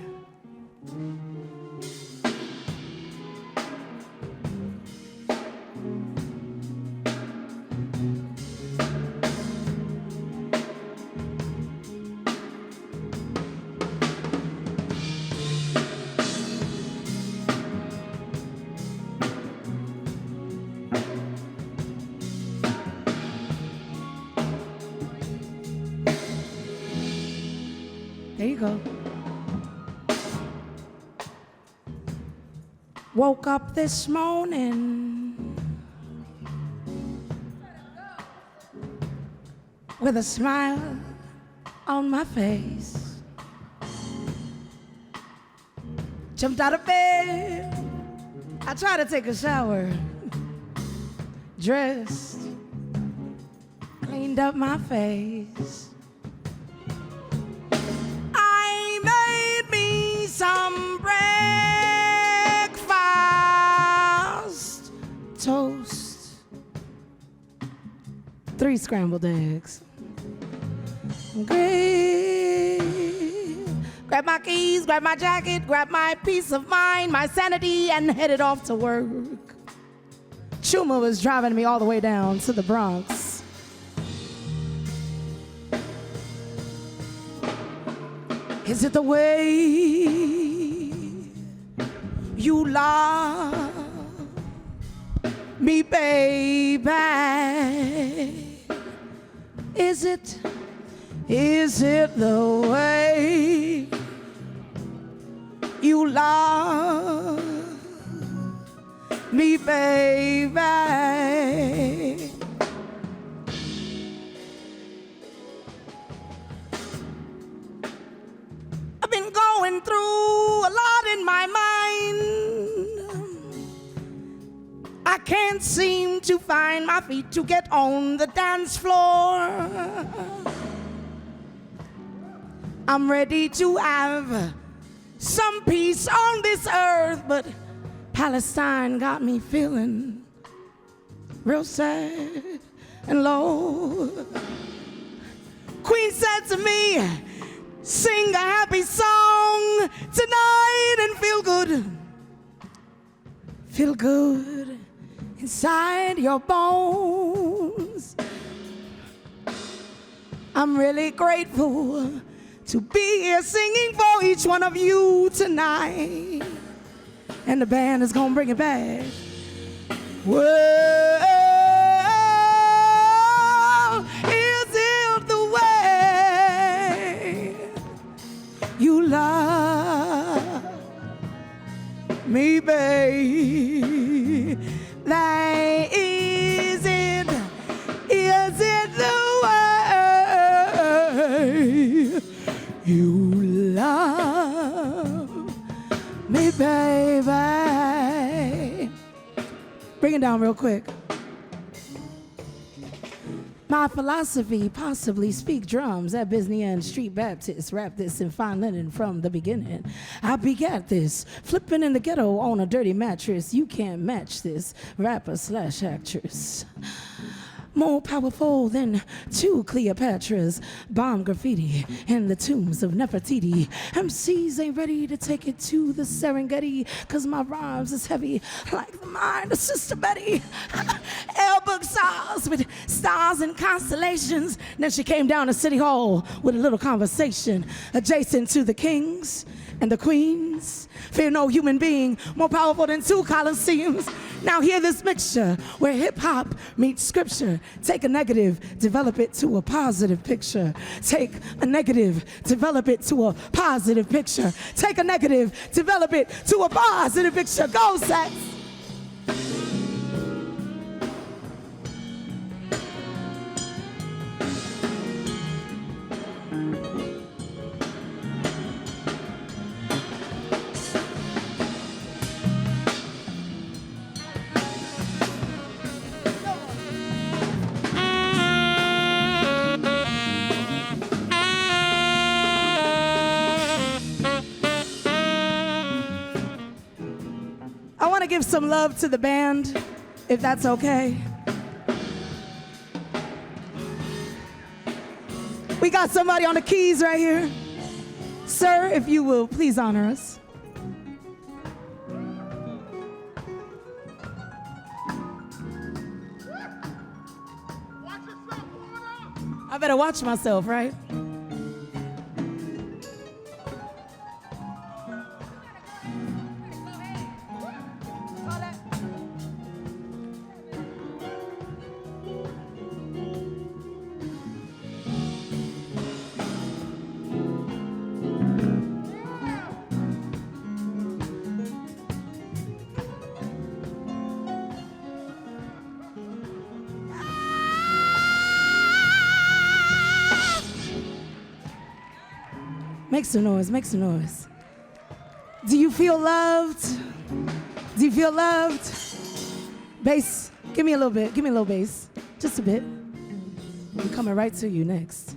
There you go. Woke up this morning with a smile on my face. Jumped out of bed. I tried to take a shower. Dressed. Cleaned up my face. Some breakfast toast, 3 scrambled eggs. Great. Grab my keys, grab my jacket, grab my peace of mind, my sanity, and headed off to work. Chuma was driving me all the way down to the Bronx. Is it the way you love me, baby? Is it the way you love me, baby? I've been going through a lot in my mind. I can't seem to find my feet to get on the dance floor. I'm ready to have some peace on this earth, but Palestine got me feeling real sad and low. Queen said to me, sing a happy song tonight and feel good. Feel good inside your bones. I'm really grateful to be here singing for each one of you tonight. And the band is gonna bring it back. Well, is it the way you love me, babe? Like, is it the way you love me, baby? Bring it down real quick. My philosophy, possibly speak drums at Bisnean Street Baptist, rap this in fine linen from the beginning. I begat this, flipping in the ghetto on a dirty mattress. You can't match this, rapper / actress. More powerful than two Cleopatras. Bomb graffiti in the tombs of Nefertiti. MCs ain't ready to take it to the Serengeti, cause my rhymes is heavy like the mind of Sister Betty. Airbook stars with stars and constellations. Then she came down to City Hall with a little conversation adjacent to the kings and the queens. Fear no human being more powerful than two Colosseums. Now hear this mixture where hip-hop meets scripture. Take a negative, develop it to a positive picture. Take a negative, develop it to a positive picture. Take a negative, develop it to a positive picture. Go, Sax. I want to give some love to the band, if that's okay. We got somebody on the keys right here. Sir, if you will, please honor us. I better watch myself, right? Make some noise, make some noise. Do you feel loved? Do you feel loved? Bass, give me a little bit, give me a little bass. Just a bit. I'm coming right to you next.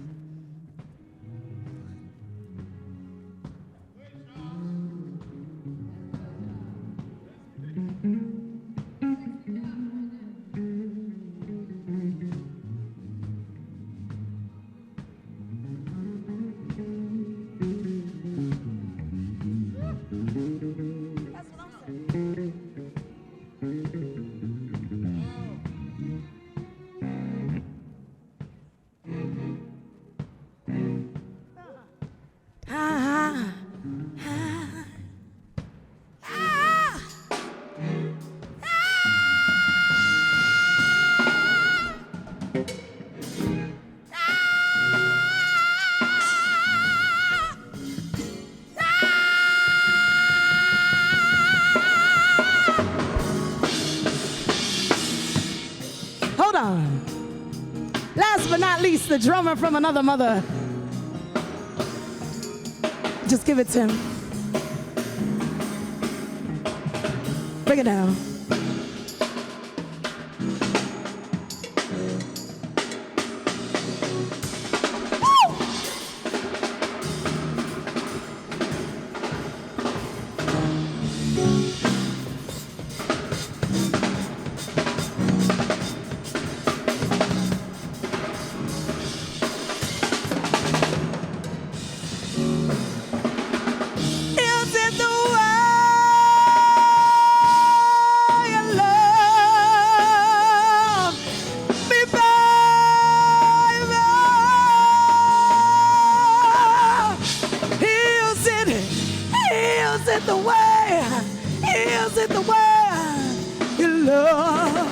Hold on. Last but not least, the drummer from another mother. Just give it to him. Bring it down. Is it the way the way? Is it the way you love?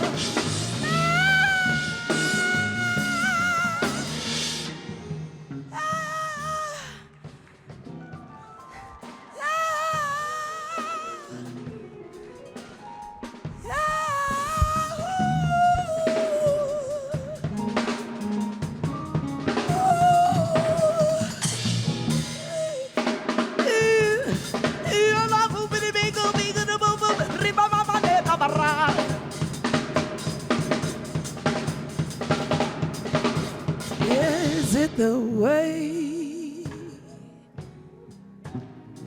Is it the way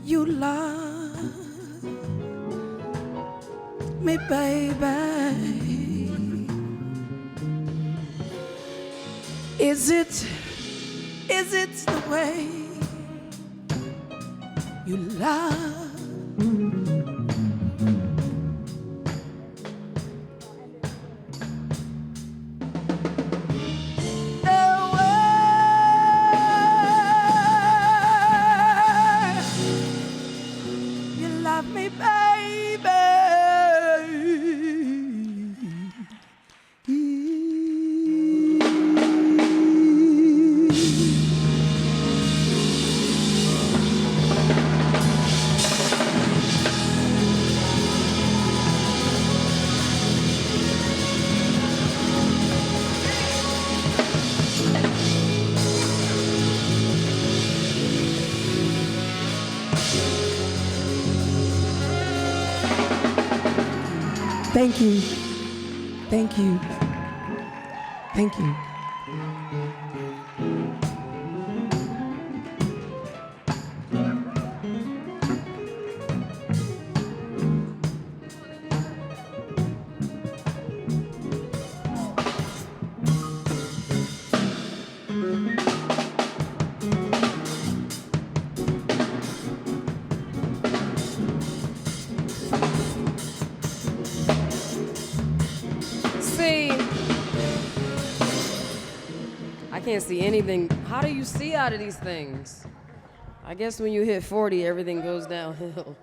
you love me, baby? Is it the way you love? Me, baby. Thank you. Thank you. Thank you. I can't see anything. How do you see out of these things? I guess when you hit 40, everything goes downhill.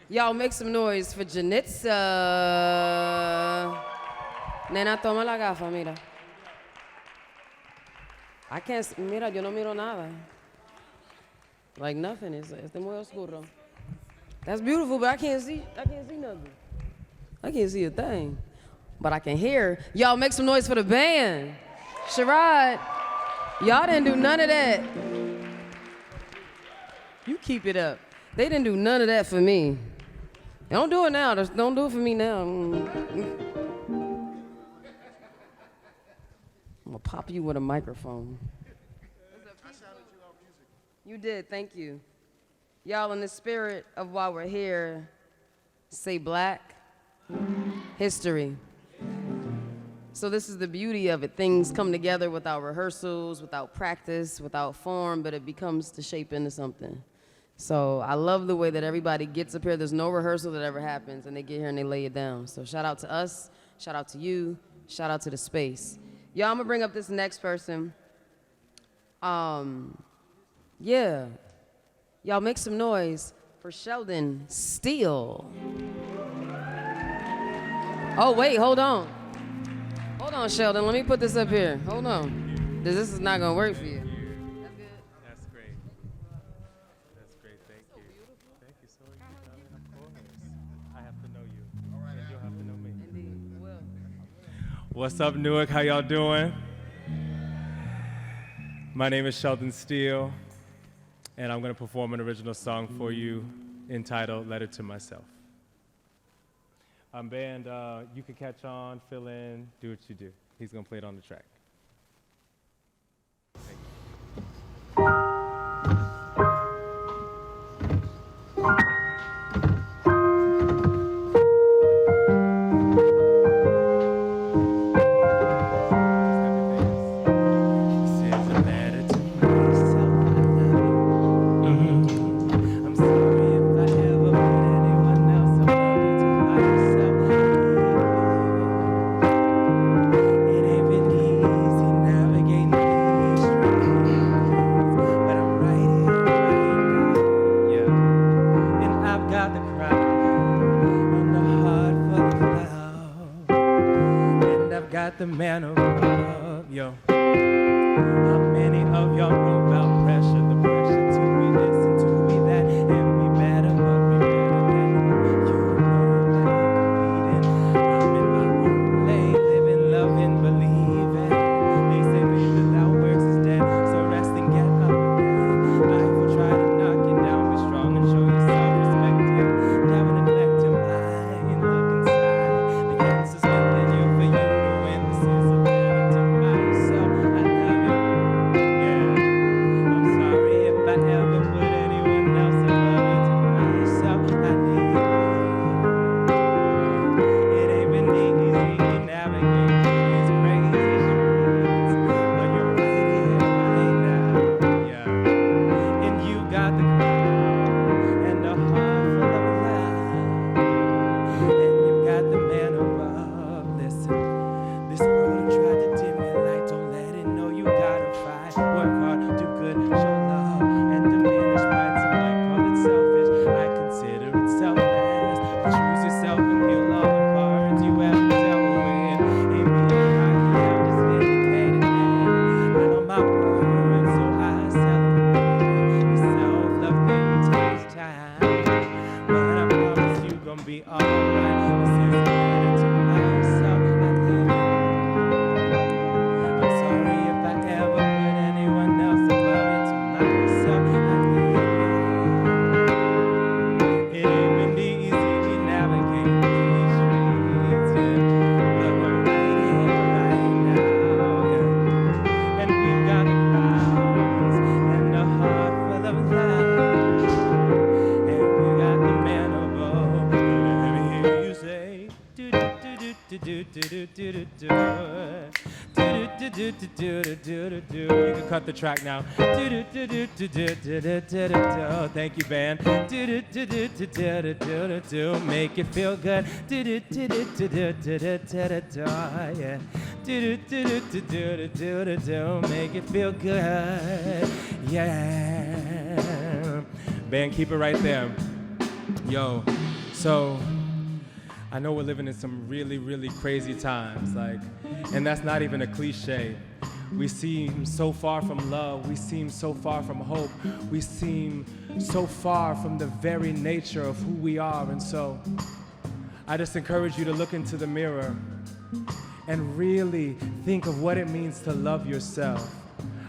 Y'all make some noise for Janitza. Nena, toma la gafa, mira. I can't, mira, yo no miro nada. Like nothing, it's muy oscuro. That's beautiful, but I can't see nothing. I can't see a thing, but I can hear. Y'all make some noise for the band. Sherrod, y'all didn't do none of that. You keep it up. They didn't do none of that for me. Don't do it now. Don't do it for me now. I'm gonna pop you with a microphone. You did, thank you. Y'all, in the spirit of why we're here, say Black history. So this is the beauty of it. Things come together without rehearsals, without practice, without form, but it becomes to shape into something. So I love the way that everybody gets up here. There's no rehearsal that ever happens, and they get here and they lay it down. So shout out to us, shout out to you, shout out to the space. Y'all, I'm gonna bring up this next person. Yeah. Y'all make some noise for Sheldon Steele. Oh, wait, hold on. Hold on, Sheldon, let me put this up here. Hold on. This is not gonna work for you. That's good? That's great. That's great, thank you. Thank you so much for coming, of course. I have to know you, and you'll have to know me. Indeed, will. What's up, Newark? How y'all doing? My name is Sheldon Steele, and I'm gonna perform an original song for you entitled Letter to Myself. Band, you can catch on, fill in, do what you do. He's gonna play it on the track. It ain't been easy. above. Yo. How many of y'all know about pressure? The pressure to be this and to be that and be better, but be better than you know that ain't competing. I'm in my own lane, living, loving, believing. They say faith without works is dead, so rest and get up again. Life will try to knock you down, be strong and show yourself respect him. Never neglect your mind, look inside. The answer's within you for you to win. This is a letter to myself. I love you. Yeah. I'm sorry if I ever put anyone else above you. To myself, I need you. It ain't been easy navigating these crazy streets, but you're right here, right now. Yeah. And you got the crown and a heart full of love, and you got the man above. Listen, this world will try to dim your light. Don't let it know you gotta fight. Work hard, do good, show love, and diminish pride. Some might call it selfish. I consider it selfless. Choose yourself and heal all the parts you ever dealt with. Ain't being cocky, I'm just vindicated. I know my words, so I celebrate. The self-love thing takes time, but I promise you gon' be alright. This is a letter to myself. I love you. I'm sorry if I ever put anyone else above you. To myself, I need you. It ain't been easy navigating these streets, yeah. But we're right here, right now, yeah. And we've got the crowds and a heart full of love, and we got the man above. Let me hear you say, do do do do do do do do do do. You can cut the track now. Thank you, band. Make it feel good. Yeah. Make it feel good. Yeah. Band, keep it right there. Yo, so I know we're living in some really, really crazy times, like, and that's not even a cliche. We seem so far from love. We seem so far from hope. We seem so far from the very nature of who we are. And so I just encourage you to look into the mirror and really think of what it means to love yourself.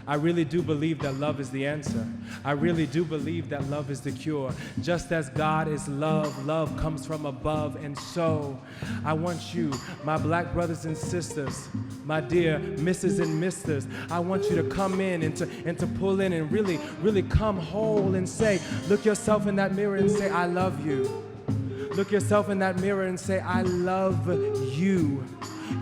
I really do believe that love is the answer. I really do believe that love is the cure. Just as God is love, love comes from above. And so I want you, my black brothers and sisters, my dear misses and misters, I want you to come in and to pull in and really, really come whole and say, look yourself in that mirror and say, I love you. Look yourself in that mirror and say, I love you.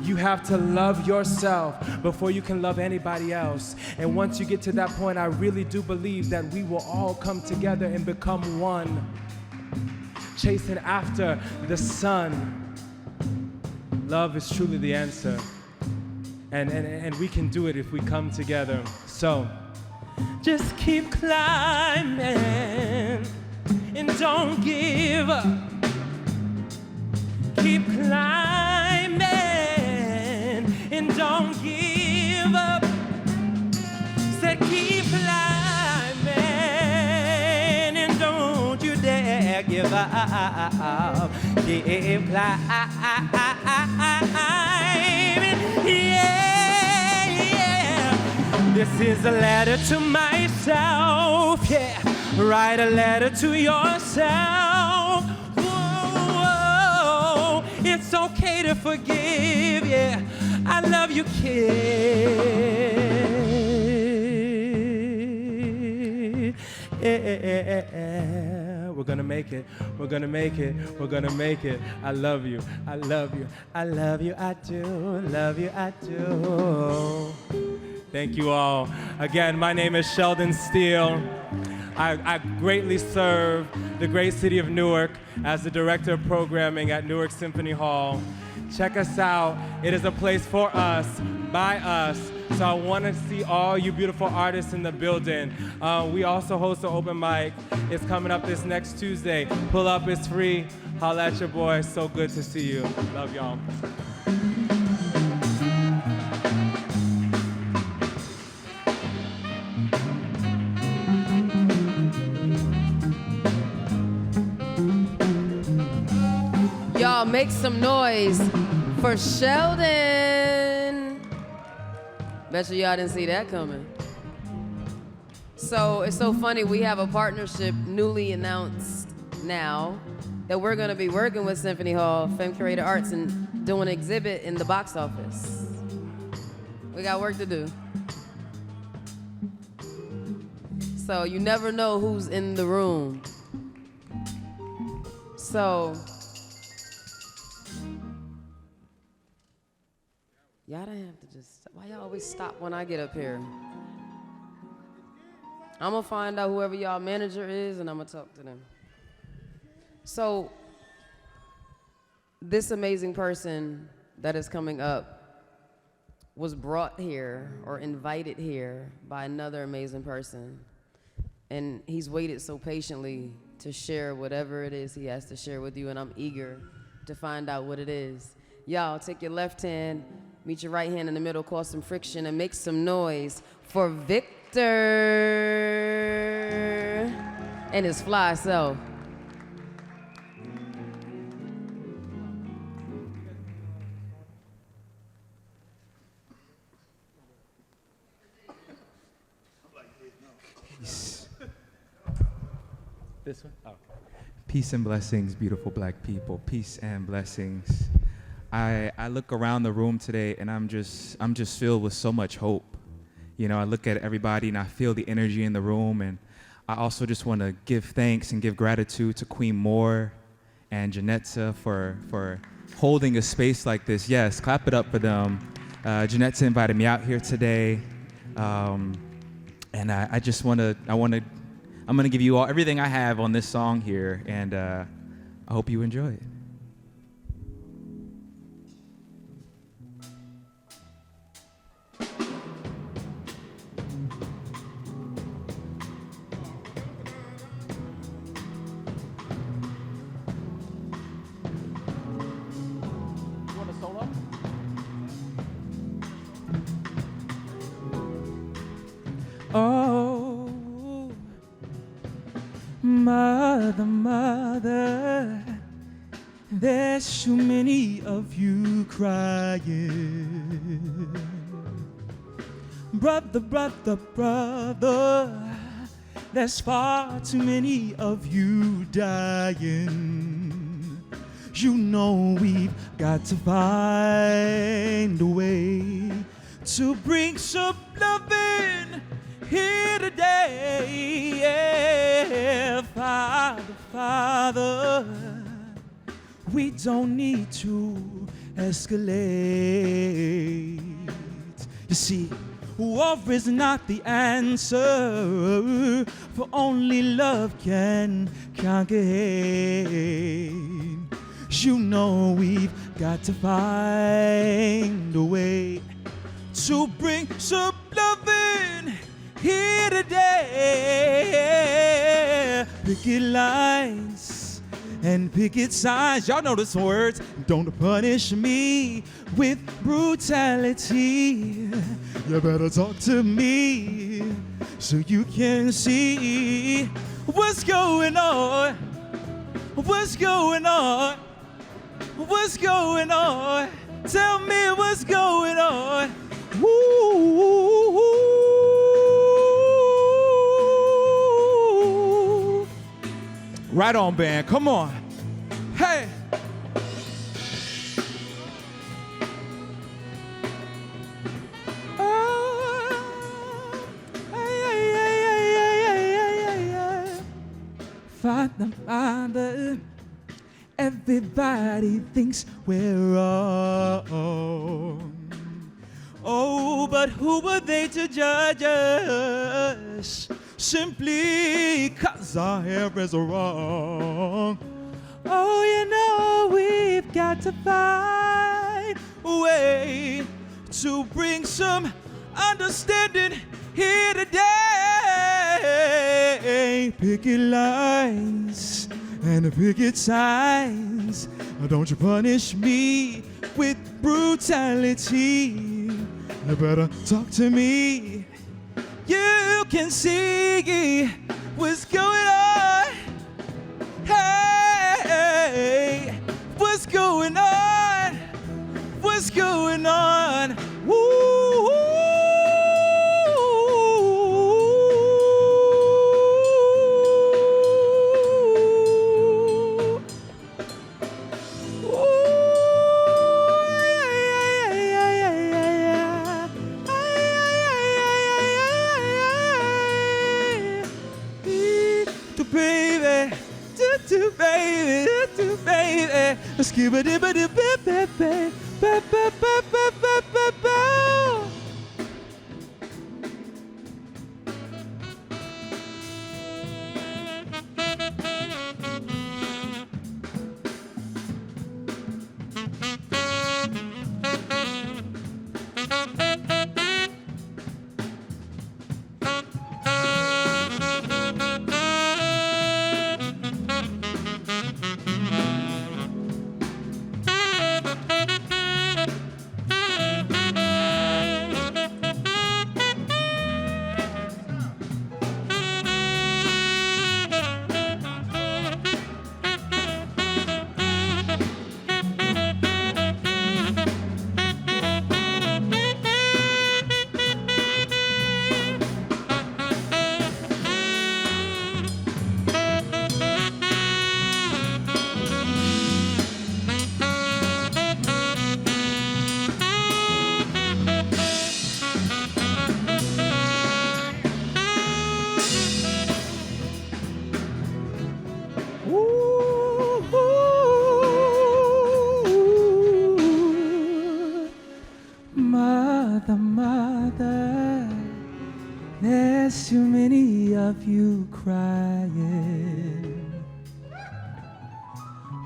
You have to love yourself before you can love anybody else. And once you get to that point, I really do believe that we will all come together and become one, chasing after the sun. Love is truly the answer. And we can do it if we come together. So just keep climbing and don't give up. Keep climbing and don't give up. Said keep climbing and don't you dare give up. Keep climbing, yeah. This is a letter to myself, yeah. Write a letter to yourself. Whoa, it's okay to forgive, yeah. I love you, kid. Yeah. We're gonna make it. We're gonna make it. We're gonna make it. I love you. I love you. I love you. I do. Love you. I do. Thank you all. Again, my name is Sheldon Steele. I greatly serve the great city of Newark as the director of programming at Newark Symphony Hall. Check us out. It is a place for us, by us. So I want to see all you beautiful artists in the building. We also host an open mic. It's coming up this next Tuesday. Pull up, it's free. Holla at your boy. So good to see you. Love y'all. make some noise for Sheldon. Bet you y'all didn't see that coming. So it's so funny, we have a partnership newly announced now that we're gonna be working with Symphony Hall, Femme Curated Arts, and doing an exhibit in the box office. We got work to do. So you never know who's in the room. So, y'all don't have to just, why y'all always stop when I get up here? I'm gonna find out whoever y'all manager is and I'm gonna talk to them. So, this amazing person that is coming up was brought here or invited here by another amazing person. And he's waited so patiently to share whatever it is he has to share with you, and I'm eager to find out what it is. Y'all, take your left hand, meet your right hand in the middle, cause some friction, and make some noise for Victor and his fly self. This one? Oh. Peace and blessings, beautiful black people. Peace and blessings. I look around the room today and I'm just filled with so much hope. You know, I look at everybody and I feel the energy in the room, and I also just want to give thanks and give gratitude to Queen Moore and Janetta for holding a space like this. Yes, clap it up for them. Janetta invited me out here today, and I'm gonna give you all everything I have on this song here, and I hope you enjoy it. You want a solo? Oh, mother, mother, there's too many of you crying. Brother, brother, brother, there's far too many of you dying. You know we've got to find a way to bring some loving here today. Yeah, Father, Father, we don't need to escalate. You see, war is not the answer, for only love can conquer hate. You know we've got to find a way to bring some loving here today. Picket lines and picket signs. Y'all know these words. Don't punish me with brutality. You better talk to me so you can see what's going on. What's going on? What's going on? Tell me what's going on. Woo. Right on, band. Come on. Hey. Father, Father, everybody thinks we're wrong. Oh, but who are they to judge us? Simply 'cause our hair is wrong. Oh, you know we've got to find a way to bring some understanding here today. Picket lines and picket signs. Don't you punish me with brutality. You better talk to me. You can see what's going on. Hey, what's going Skibba dibba dib bip bip bip bip bip bip bip bip bip bip. Mother, mother, there's too many of you crying.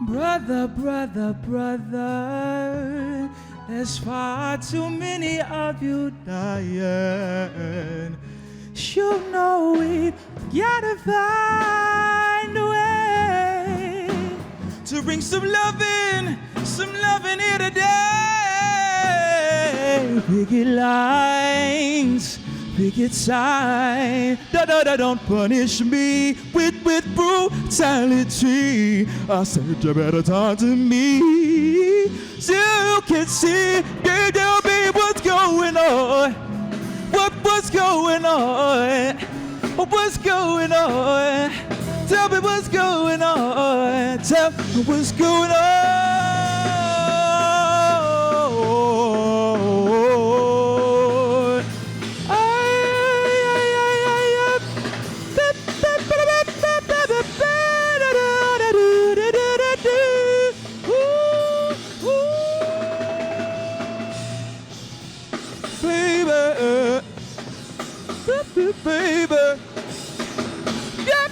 Brother, brother, brother, there's far too many of you dying. You know we gotta find a way to bring some loving here today. Picket lines, picket sign. Don't punish me with brutality. I said you better talk to me so you can see, tell me what's going on. What's going on? What's going on? Tell me what's going on. Tell me what's going on. Baby, yep.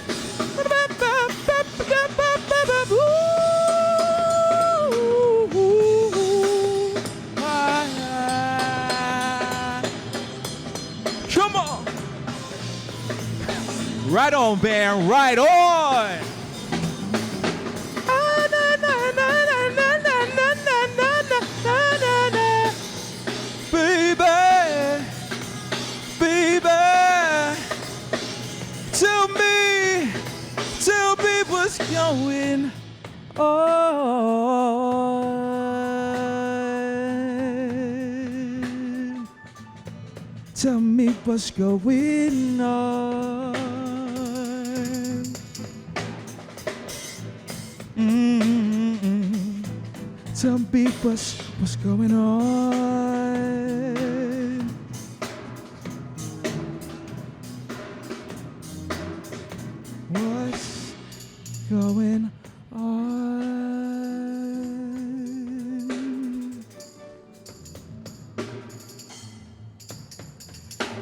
Come on. Right on, band, right on. Tell me what's going on. Tell me what's going on. Tell me what's going on.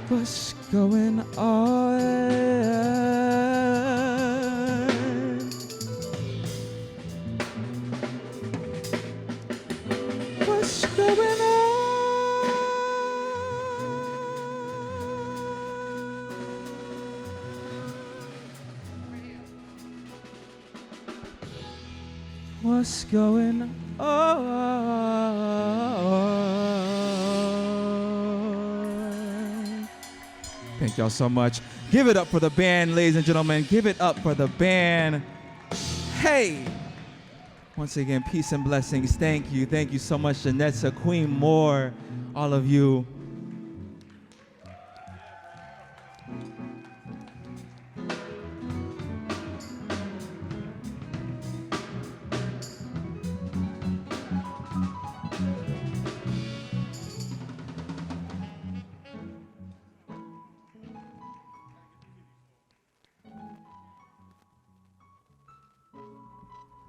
What's going on? What's going on? What's going on? What's going on? Thank y'all so much. Give it up for the band, ladies and gentlemen. Give it up for the band. Hey! Once again, peace and blessings. Thank you. Thank you so much, Janessa, Queen Moore, all of you.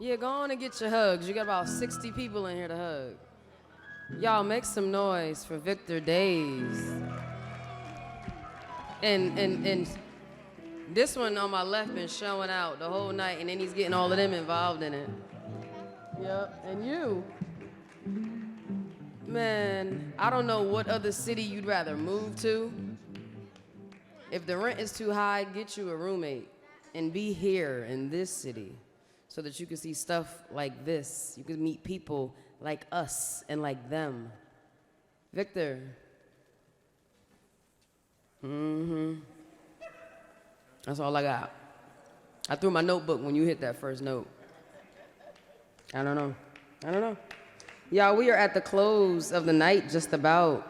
Yeah, go on and get your hugs. You got about 60 people in here to hug. Y'all make some noise for Victor Days. And this one on my left been showing out the whole night, and then he's getting all of them involved in it. Yep, and you. Man, I don't know what other city you'd rather move to. If the rent is too high, get you a roommate and be here in this city so that you can see stuff like this. You can meet people like us and like them. Victor. That's all I got. I threw my notebook when you hit that first note. I don't know. Y'all, we are at the close of the night just about.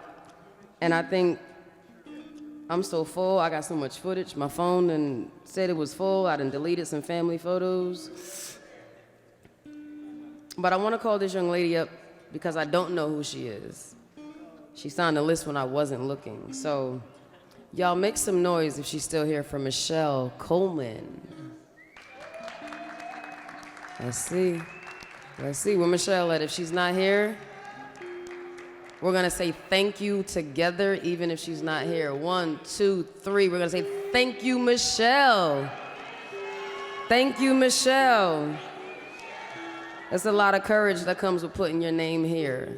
And I think I'm so full. I got so much footage. My phone and said it was full. I done deleted some family photos. But I want to call this young lady up because I don't know who she is. She signed the list when I wasn't looking. So y'all make some noise if she's still here for Michelle Coleman. Let's see where Michelle at. If she's not here, we're gonna say thank you together, even if she's not here. 1, 2, 3. We're gonna say thank you, Michelle. Thank you, Michelle. There's a lot of courage that comes with putting your name here.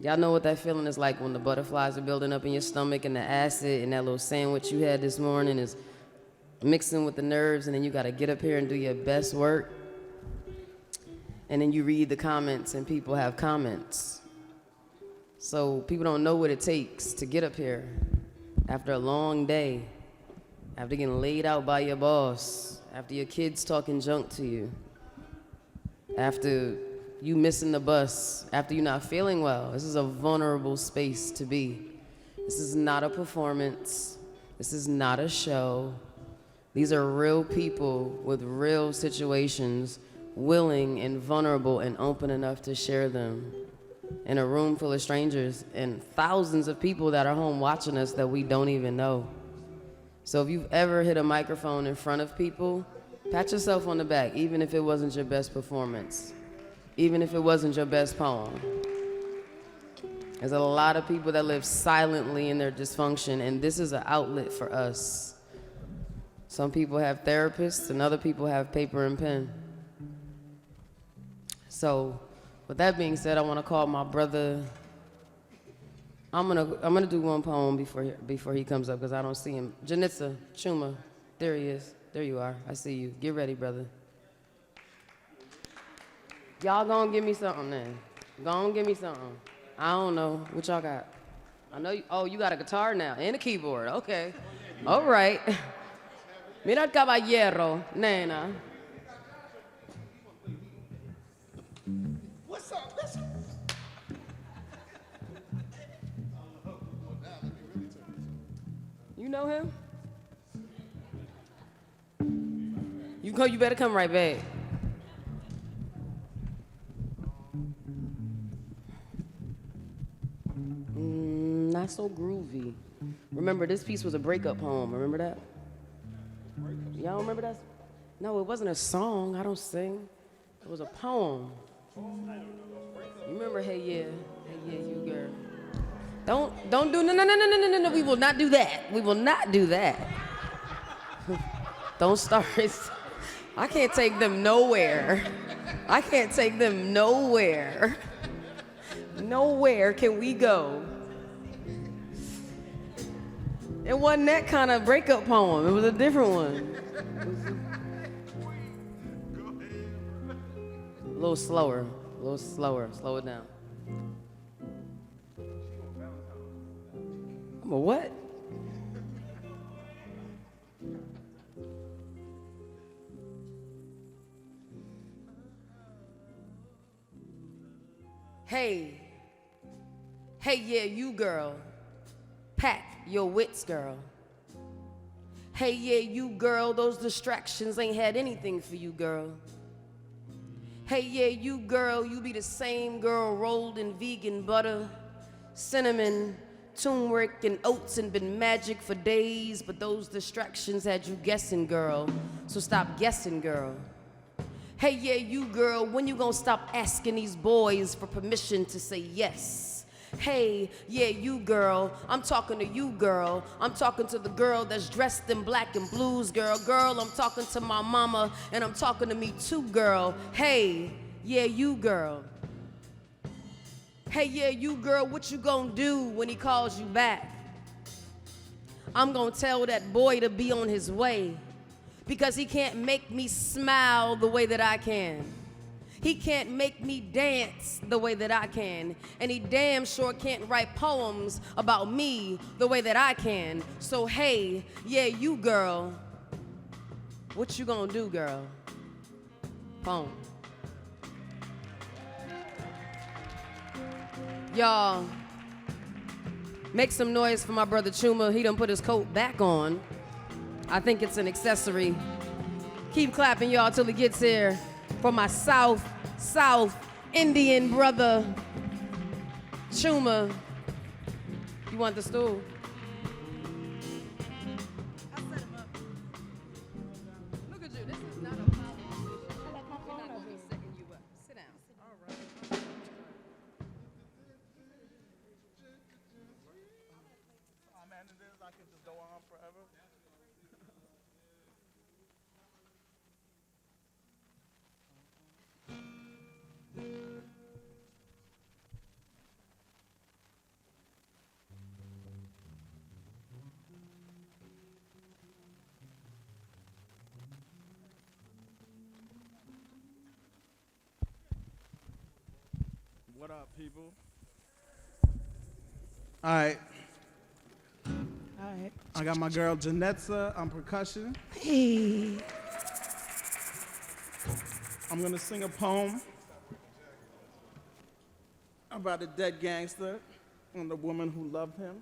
Y'all know what that feeling is like when the butterflies are building up in your stomach and the acid and that little sandwich you had this morning is mixing with the nerves, and then you gotta get up here and do your best work. And then you read the comments and people have comments. So people don't know what it takes to get up here after a long day, after getting laid out by your boss, after your kids talking junk to you, after you missing the bus, after you're not feeling well. This is a vulnerable space to be. This is not a performance. This is not a show. These are real people with real situations, willing and vulnerable and open enough to share them in a room full of strangers and thousands of people that are home watching us that we don't even know. So if you've ever hit a microphone in front of people, pat yourself on the back, even if it wasn't your best performance, even if it wasn't your best poem. There's a lot of people that live silently in their dysfunction, and this is an outlet for us. Some people have therapists and other people have paper and pen. So, with that being said, I want to call my brother. I'm gonna do one poem before he comes up because I don't see him. Janitza Chuma, there he is. There you are. I see you. Get ready, brother. Y'all gonna give me something then. Gonna give me something. I don't know what y'all got. I know you. Oh, you got a guitar now and a keyboard. Okay. All right. Mira el caballero, nena. What's up? Listen. You know him? You better come right back. Not so groovy. Remember, this piece was a breakup poem. Remember that? Y'all remember that? No, it wasn't a song. I don't sing. It was a poem. You remember, hey yeah, you girl. Don't do no. We will not do that. We will not do that. Don't start. I can't take them nowhere. I can't take them nowhere. Nowhere can we go. It wasn't that kind of breakup poem. It was a different one. A little slower. Slow it down. I'm a what? Hey, yeah, you girl. Pack your wits, girl. Hey, yeah, you girl, those distractions ain't had anything for you, girl. Hey, yeah, you girl, you be the same girl rolled in vegan butter, cinnamon, turmeric, and oats and been magic for days, but those distractions had you guessing, girl. So stop guessing, girl. Hey, yeah, you girl, when you gonna stop asking these boys for permission to say yes? Hey, yeah, you girl, I'm talking to you, girl. I'm talking to the girl that's dressed in black and blues, girl. Girl, I'm talking to my mama, and I'm talking to me too, girl. Hey, yeah, you girl. Hey, yeah, you girl, what you gonna do when he calls you back? I'm gonna tell that boy to be on his way, because he can't make me smile the way that I can. He can't make me dance the way that I can. And he damn sure can't write poems about me the way that I can. So hey, yeah, you girl, what you gonna do, girl? Poem. Y'all, make some noise for my brother Chuma. He done put his coat back on. I think it's an accessory. Keep clapping, y'all, till he gets here. For my South Indian brother, Chuma. You want the stool? Look at you, this is not a politician. We're not gonna be setting you up. Sit down. All right. What up, people? All right. All right. I got my girl Janetza on percussion. Hey. I'm gonna sing a poem about a dead gangster and the woman who loved him.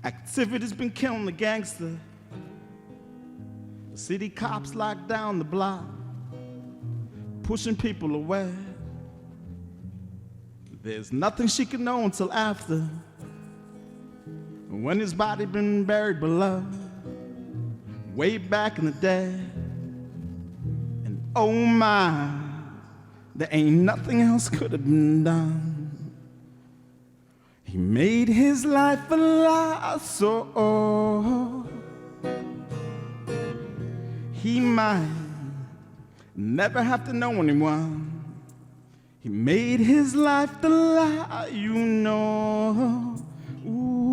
Activity's been killing the gangster. The city cops locked down the block, pushing people away. There's nothing she can know until after, when his body been buried below, way back in the day. And oh my, there ain't nothing else could have been done. He made his life a lie, so he might never have to know anyone. He made his life the lie, you know. Ooh.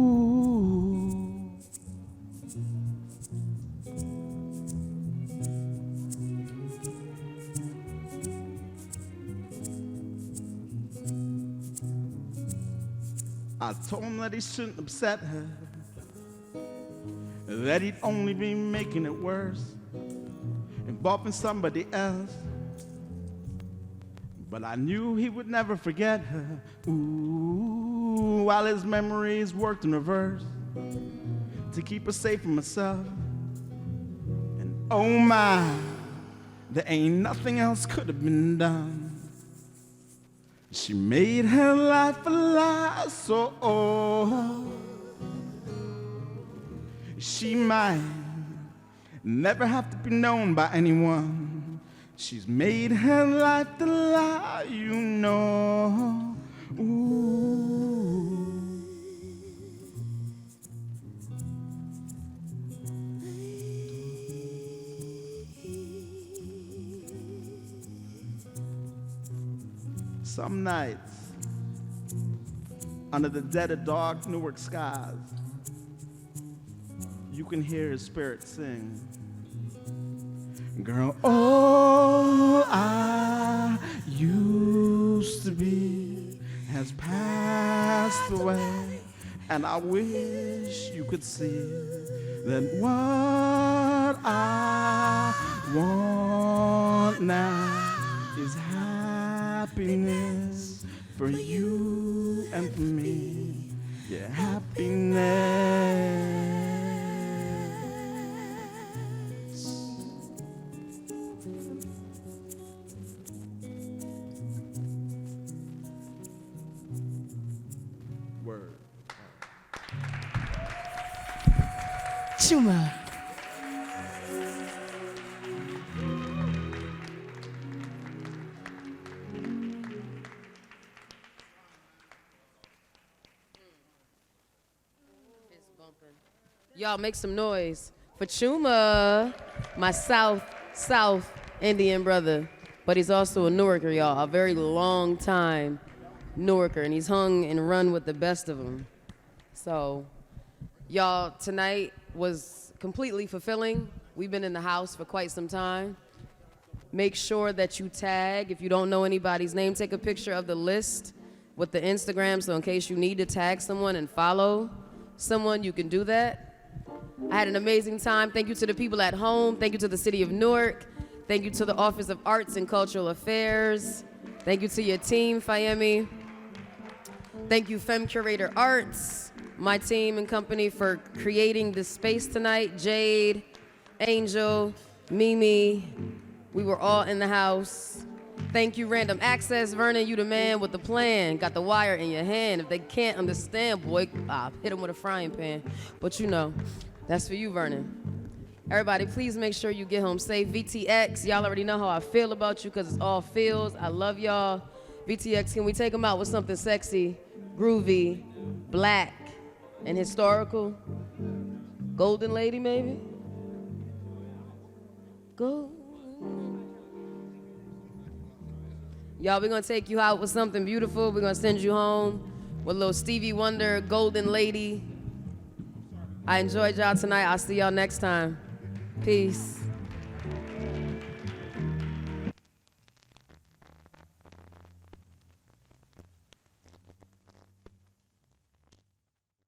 I told him that he shouldn't upset her, that he'd only be making it worse, involving somebody else. But I knew he would never forget her. Ooh, while his memories worked in reverse to keep her safe from herself. And oh my, there ain't nothing else could have been done. She made her life a lie, so she might never have to be known by anyone. She's made her life the lie, you know. Ooh. Some nights under the dead of dark Newark skies, you can hear his spirit sing. Girl, all I used to be has passed away, and I wish you could see that what I want now is happiness for you and for me. Yeah, happiness. Word. Chuma. Y'all make some noise for Chuma, my South Indian brother. But he's also a Newarker, y'all, a very long time Newarker, and he's hung and run with the best of them. So, y'all, tonight was completely fulfilling. We've been in the house for quite some time. Make sure that you tag. If you don't know anybody's name, take a picture of the list with the Instagram, so in case you need to tag someone and follow someone, you can do that. I had an amazing time. Thank you to the people at home. Thank you to the City of Newark. Thank you to the Office of Arts and Cultural Affairs. Thank you to your team, Fayemi. Thank you, Femme Curator Arts, my team and company, for creating this space tonight. Jade, Angel, Mimi, we were all in the house. Thank you, Random Access. Vernon, you the man with the plan. Got the wire in your hand. If they can't understand, boy, hit them with a frying pan. But you know, that's for you, Vernon. Everybody, please make sure you get home safe. VTX, y'all already know how I feel about you because it's all feels. I love y'all. VTX, can we take them out with something sexy, groovy, black, and historical? Golden Lady, maybe? Go. Y'all, we're gonna take you out with something beautiful. We're gonna send you home with a little Stevie Wonder, Golden Lady. I enjoyed y'all tonight. I'll see y'all next time. Peace.